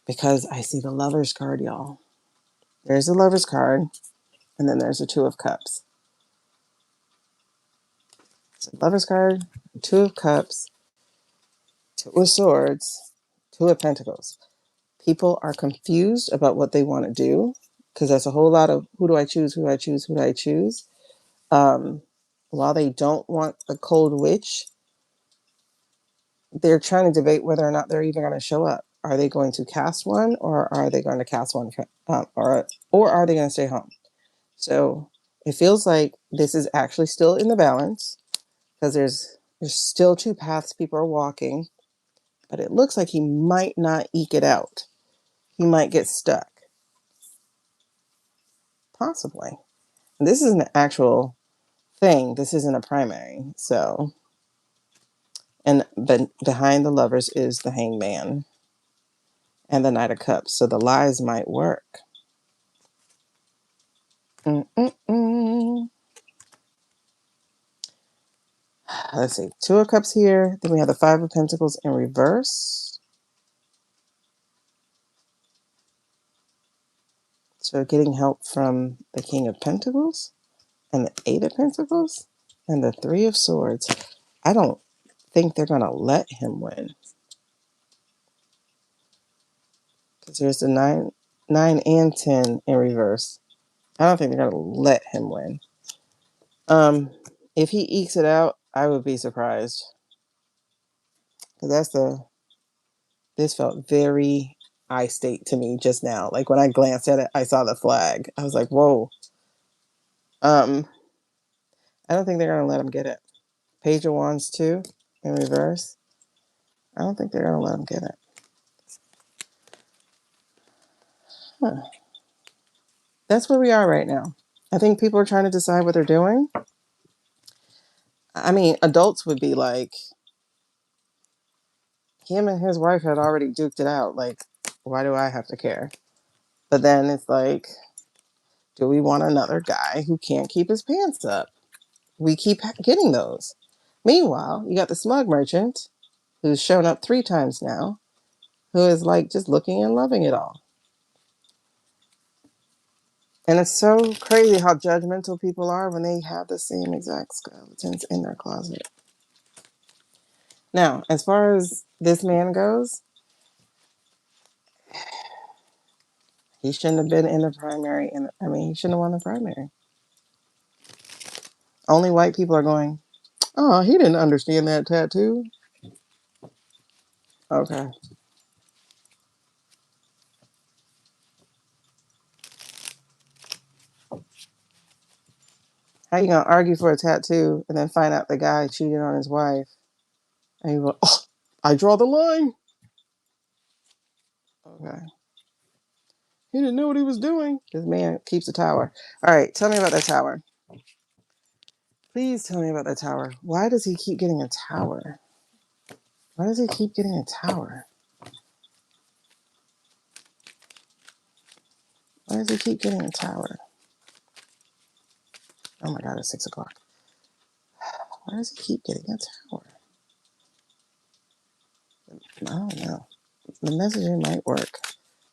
because I see the Lover's card, y'all. There's the Lover's card, and then there's the Two of Cups. So Lover's card, Two of Cups, Two of Swords, Two of Pentacles. People are confused about what they want to do because there's a whole lot of who do I choose? while they don't want the cold witch, they're trying to debate whether or not they're even going to show up. Are they going to cast one, or are they going to cast one, or are they going to stay home? So it feels like this is actually still in the balance, because there's still two paths people are walking, but it looks like he might not eke it out. He might get stuck, possibly. This is an actual thing. This isn't a primary. So, and behind the lovers is the hangman and the Knight of Cups. So the lies might work. Mm-mm-mm. Let's see. Two of Cups here. Then we have the Five of Pentacles in reverse. So getting help from the King of Pentacles and the Eight of Pentacles and the Three of Swords. I don't think they're going to let him win. Because there's the nine and 10 in reverse. I don't think they're going to let him win. If he ekes it out, I would be surprised. Because this felt very I-state to me just now. Like when I glanced at it, I saw the flag. I was like, whoa. I don't think they're going to let him get it. Page of Wands 2 in reverse. I don't think they're going to let him get it. Huh. That's where we are right now. I think people are trying to decide what they're doing. I mean, adults would be like, him and his wife had already duked it out. Like, why do I have to care? But then it's like, do we want another guy who can't keep his pants up? We keep getting those. Meanwhile, you got the smug merchant who's shown up 3 times now, who is like just looking and loving it all. And it's so crazy how judgmental people are when they have the same exact skeletons in their closet. Now, as far as this man goes, he shouldn't have been in the primary. He shouldn't have won the primary. Only white people are going, oh, he didn't understand that tattoo. Okay. How you gonna argue for a tattoo and then find out the guy cheated on his wife? And you go, oh, I draw the line. Okay. He didn't know what he was doing. This man keeps a tower. All right, tell me about that tower. Please tell me about that tower. Why does he keep getting a tower? Why does he keep getting a tower? Why does he keep getting a tower? Oh my God, it's 6 o'clock. Why does he keep getting a tower? I don't know. The messaging might work.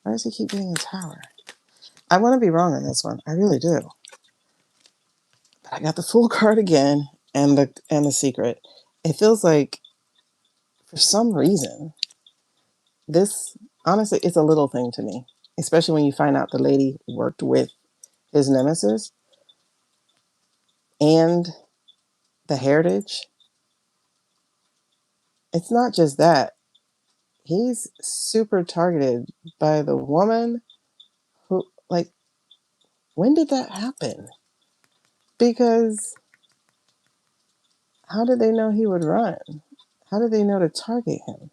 Why does he keep getting a tower? I want to be wrong on this one. I really do. But I got the Fool card again and the Secret. It feels like for some reason this, honestly, it's a little thing to me, especially when you find out the lady worked with his nemesis and the heritage. It's not just that. He's super targeted by the woman who, like, when did that happen? Because how did they know he would run? How did they know to target him?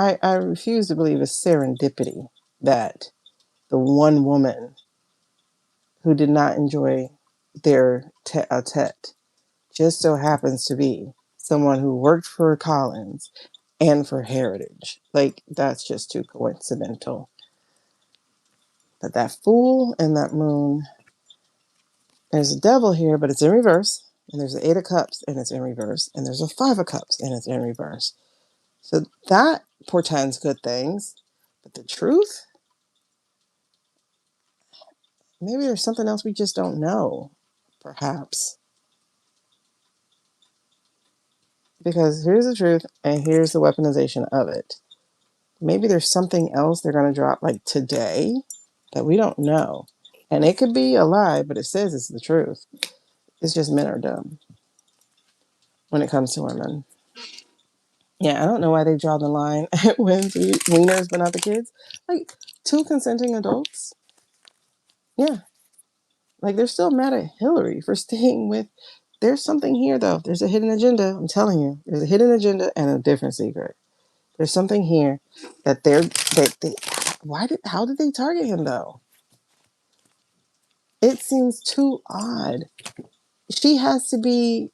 I refuse to believe it's serendipity that the one woman who did not enjoy their tete-a-tete just so happens to be someone who worked for Collins and for Heritage. Like, that's just too coincidental. But that Fool and that Moon, there's a Devil here, but it's in reverse. And there's the 8 of Cups, and it's in reverse. And there's a 5 of Cups, and it's in reverse. So that portends good things. But the truth? Maybe there's something else we just don't know. Perhaps. Because here's the truth, and here's the weaponization of it. maybe there's something else they're going to drop like today that we don't know. And it could be a lie, but it says it's the truth. It's just men are dumb when it comes to women. Yeah, I don't know why they draw the line at wieners but not the kids. Like, two consenting adults. Yeah. Like, they're still mad at Hillary for staying with. There's something here, though. There's a hidden agenda. I'm telling you. There's a hidden agenda and a different secret. There's something here that how did they target him, though? It seems too odd. She has to be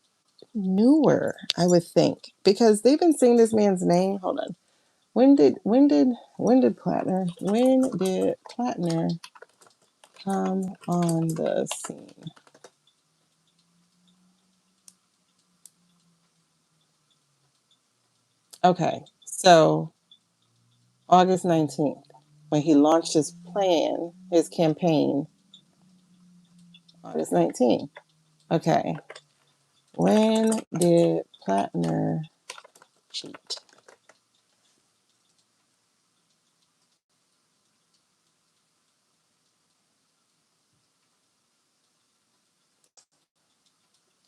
newer, I would think, because they've been saying this man's name. Hold on. When did Platner come on the scene? Okay, so August 19th, when he launched his campaign, August 19th. Okay, when did Platner cheat?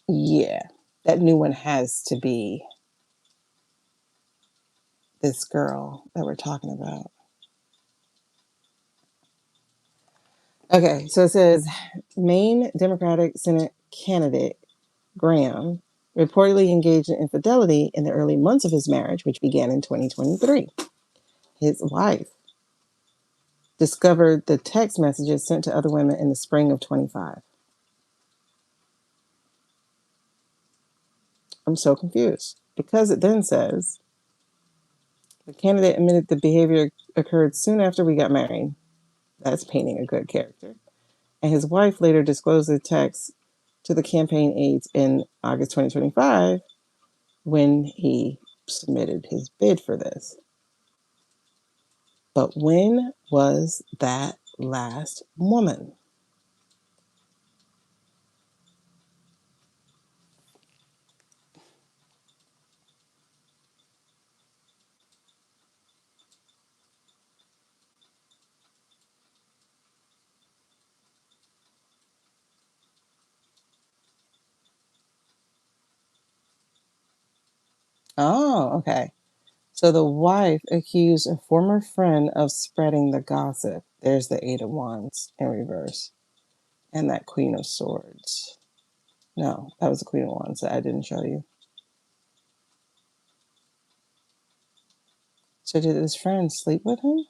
Yeah, that new one has to be this girl that we're talking about. Okay, so it says Maine Democratic Senate candidate Graham reportedly engaged in infidelity in the early months of his marriage, which began in 2023. His wife discovered the text messages sent to other women in the spring of 25. I'm so confused because it then says the candidate admitted the behavior occurred soon after we got married. That's painting a good character. And his wife later disclosed the text to the campaign aides in August 2025 when he submitted his bid for this. But when was that last woman? Oh, okay. So the wife accused a former friend of spreading the gossip. There's the Eight of Wands in reverse. And that Queen of Swords. No, that was the Queen of Wands that I didn't show you. So did his friend sleep with him?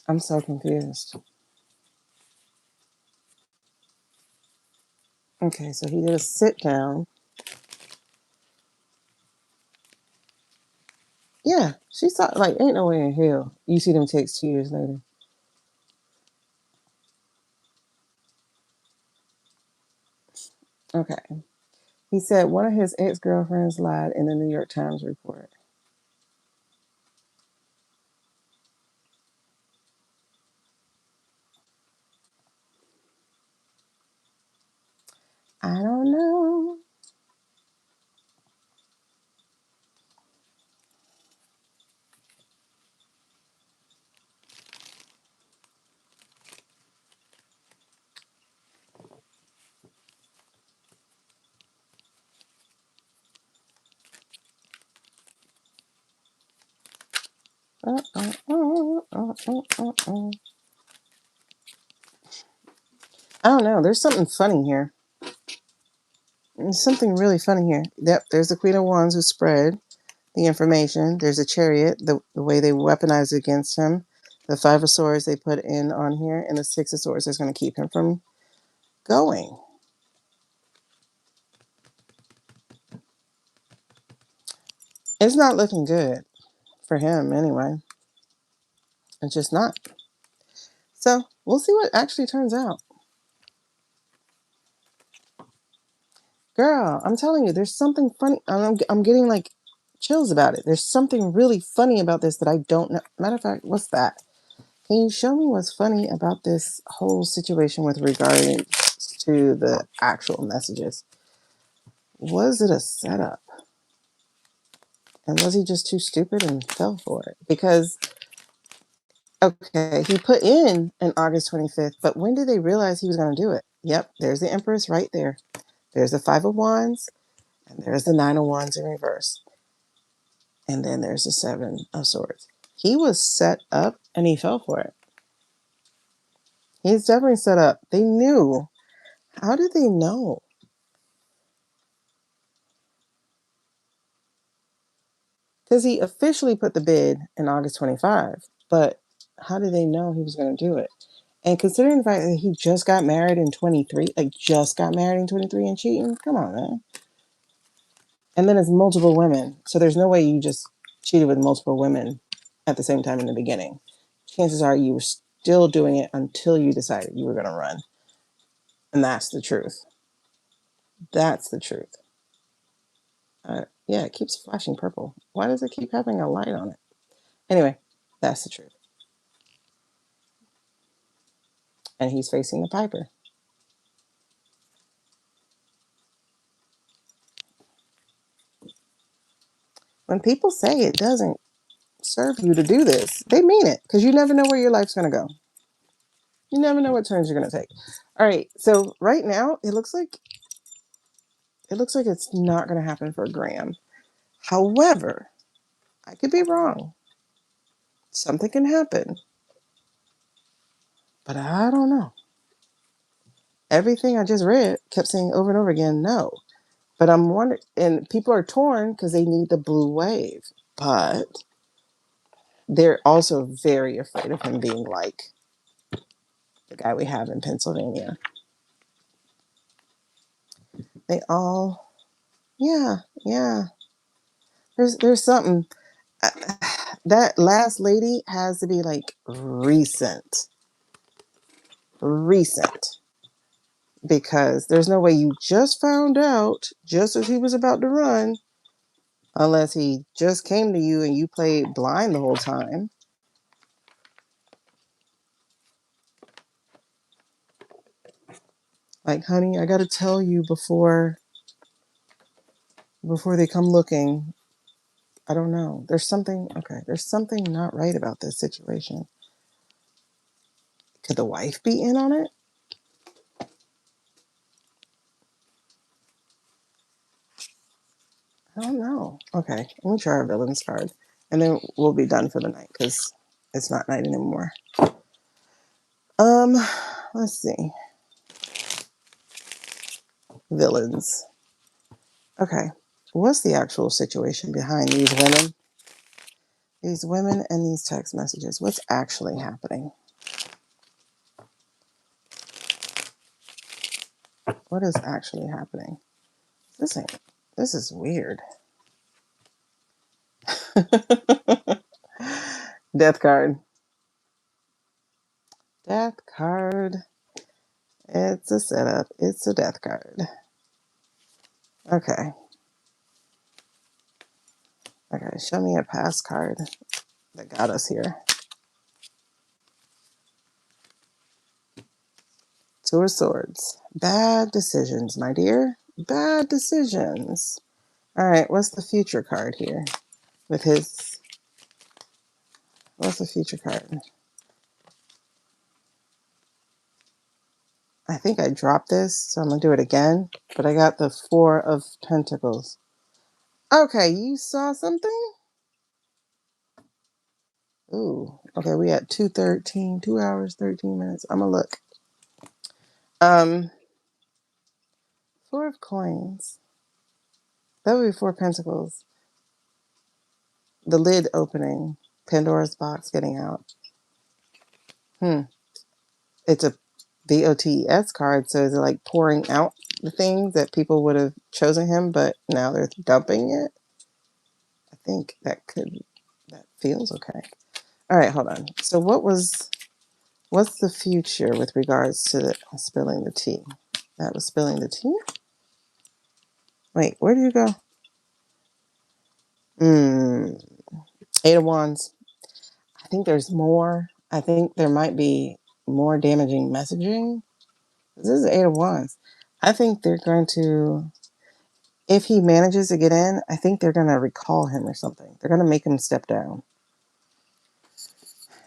I'm so confused. Okay, so he did a sit down. Yeah, she saw, like, ain't no way in hell you see them texts 2 years later. Okay. He said one of his ex-girlfriends lied in the New York Times report. I don't know. Uh, uh, uh, uh, uh, uh, uh. I don't know. There's something funny here. There's something really funny here. Yep, there's the Queen of Wands who spread the information. There's a Chariot, the way they weaponize against him. The Five of Swords they put in on here, and the Six of Swords is going to keep him from going. It's not looking good for him anyway. It's just not. So we'll see what actually turns out. Girl, I'm telling you, there's something funny. I'm getting like chills about it. There's something really funny about this that I don't know. Matter of fact, what's that? Can you show me what's funny about this whole situation with regard to the actual messages? Was it a setup? And was he just too stupid and fell for it? Because, okay, he put in an August 25th, but when did they realize he was going to do it? Yep, there's the Empress right there. There's the Five of Wands, and there's the Nine of Wands in reverse. And then there's the Seven of Swords. He was set up and he fell for it. He's definitely set up. They knew. How did they know? Because he officially put the bid in August 25, but how did they know he was going to do it? And considering the fact that he just got married in 23, like just got married in 23 and cheating, come on, man. And then it's multiple women. So there's no way you just cheated with multiple women at the same time in the beginning. Chances are you were still doing it until you decided you were going to run. And that's the truth. That's the truth. Yeah, it keeps flashing purple. Why does it keep having a light on it? Anyway, that's the truth. And he's facing the Piper. When people say it doesn't serve you to do this, they mean it, because you never know where your life's going to go. You never know what turns you're going to take. All right, so right now it looks like it's not going to happen for Graham. However, I could be wrong. Something can happen, but I don't know. Everything I just read kept saying over and over again, no. But I'm wondering, and people are torn because they need the blue wave, but they're also very afraid of him being like the guy we have in Pennsylvania. They all, yeah. There's something. That last lady has to be like recent, because there's no way you just found out just as he was about to run, unless he just came to you and you played blind the whole time. Like, honey, I got to tell you before they come looking. I don't know. There's something not right about this situation. Could the wife be in on it? I don't know. Okay, let me try our villains card, and then we'll be done for the night because it's not night anymore. Let's see. Villains. Okay, what's the actual situation behind these women? These women and these text messages. What's actually happening? What is actually happening? This is weird. Death card. Death card. It's a setup. It's a death card. Okay. Okay, show me a past card that got us here. Two of Swords. Bad decisions, my dear. Bad decisions. All right, what's the future card here? What's the future card? I think I dropped this, so I'm going to do it again. But I got the Four of Pentacles. Okay, you saw something? Ooh, okay, we at 2:13, 2 hours, 13 minutes. I'm going to look. Four of Coins. That would be Four of Pentacles. The lid opening. Pandora's box getting out. It's a VOTS card, so is it like pouring out the things that people would have chosen him, but now they're dumping it? I think that feels okay. All right, hold on. So what's the future with regards to spilling the tea? That was spilling the tea? Wait, where do you go? Eight of Wands. I think there's more. I think there might be more damaging messaging. This is 8 of Wands. I think they're going to, if he manages to get in, I think they're going to recall him or something. They're going to make him step down.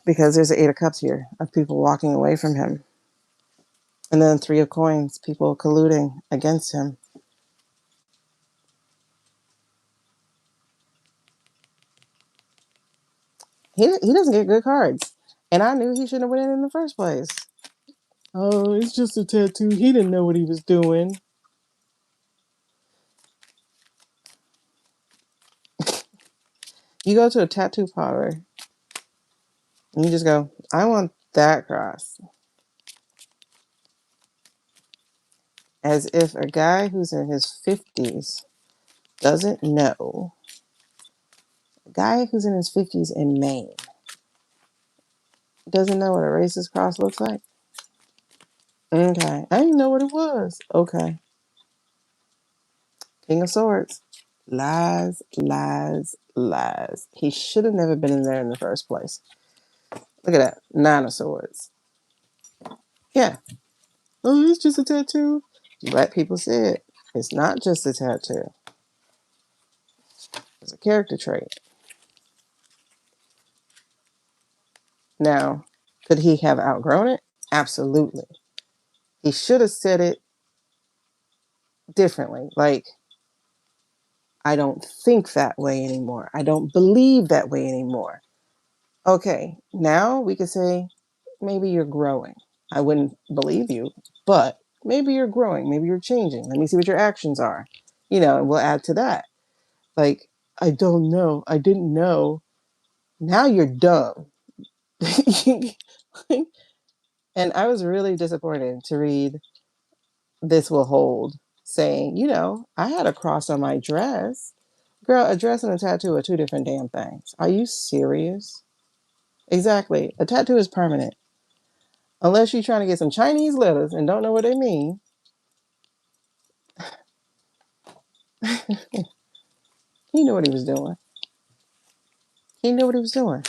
Because there's an 8 of Cups here of people walking away from him. And then 3 of Coins, people colluding against him. He doesn't get good cards. And I knew he shouldn't have went in the first place. Oh, it's just a tattoo. He didn't know what he was doing. You go to a tattoo parlor and you just go, I want that cross. As if a guy who's in his 50s doesn't know. A guy who's in his 50s in Maine doesn't know what a racist cross looks like. Okay. I didn't know what it was. Okay. King of Swords. Lies, lies, lies. He should have never been in there in the first place. Look at that. 9 of Swords. Yeah. Oh, it's just a tattoo. Let people see it. It's not just a tattoo. It's a character trait. Now, could he have outgrown it? Absolutely. He should have said it differently. Like, I don't think that way anymore. I don't believe that way anymore. Okay, now we could say, maybe you're growing. I wouldn't believe you, but maybe you're growing. Maybe you're changing. Let me see what your actions are. And we'll add to that. Like, I don't know. I didn't know. Now you're dumb. And I was really disappointed to read This Will Hold saying, I had a cross on my dress. Girl, a dress and a tattoo are two different damn things. Are you serious? Exactly. A tattoo is permanent. Unless you're trying to get some Chinese letters and don't know what they mean. He knew what he was doing. He knew what he was doing.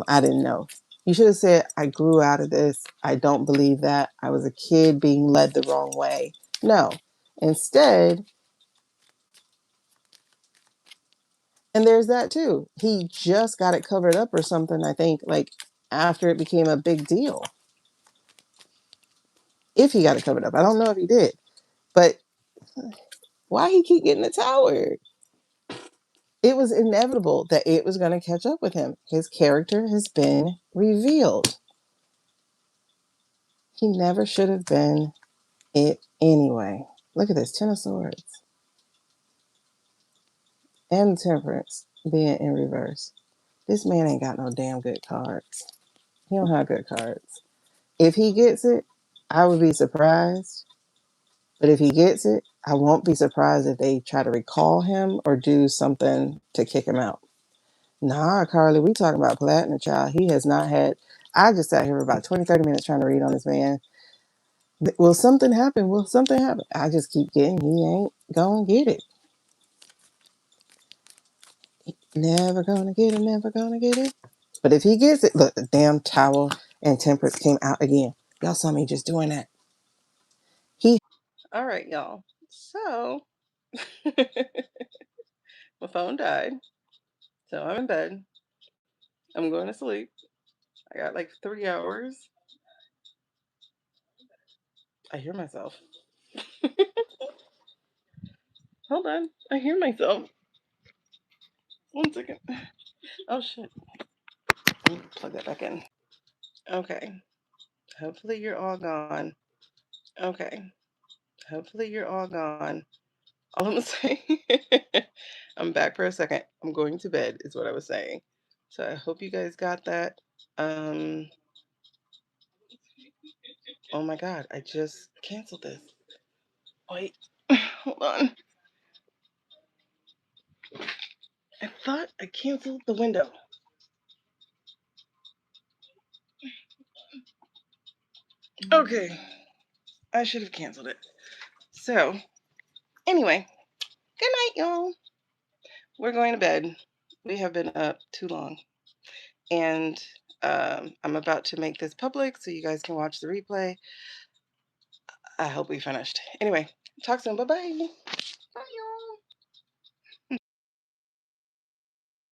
I didn't know. You should have said, I grew out of this. I don't believe that. I was a kid being led the wrong way. No. Instead, and there's that too. He just got it covered up or something, I think, like after it became a big deal. If he got it covered up. I don't know if he did. But why he keep getting the tower? It was inevitable that it was going to catch up with him. His character has been revealed. He never should have been it anyway. Look at this, 10 of Swords. And Temperance being in reverse. This man ain't got no damn good cards. He don't have good cards. If he gets it, I would be surprised. But if he gets it, I won't be surprised if they try to recall him or do something to kick him out. Nah, Carly, we talking about Platner, child. He has not had... I just sat here for about 20, 30 minutes trying to read on this man. Will something happen? Will something happen? I just keep getting, he ain't gonna get it. Never gonna get it, never gonna get it. But if he gets it, look, the damn towel and Temperance came out again. Y'all saw me just doing that. All right, y'all. So, my phone died. So I'm in bed. I'm going to sleep. I got like 3 hours. I hear myself. Hold on. I hear myself. 1 second. Oh, shit. Let me plug that back in. Okay. Hopefully you're all gone. Okay. Hopefully you're all gone. All I'm saying, I'm back for a second. I'm going to bed is what I was saying. So I hope you guys got that. Oh my God, I just canceled this. Wait, hold on. I thought I canceled the window. Okay, I should have canceled it. So, anyway, good night, y'all. We're going to bed. We have been up too long. And I'm about to make this public so you guys can watch the replay. I hope we finished. Anyway, talk soon. Bye-bye.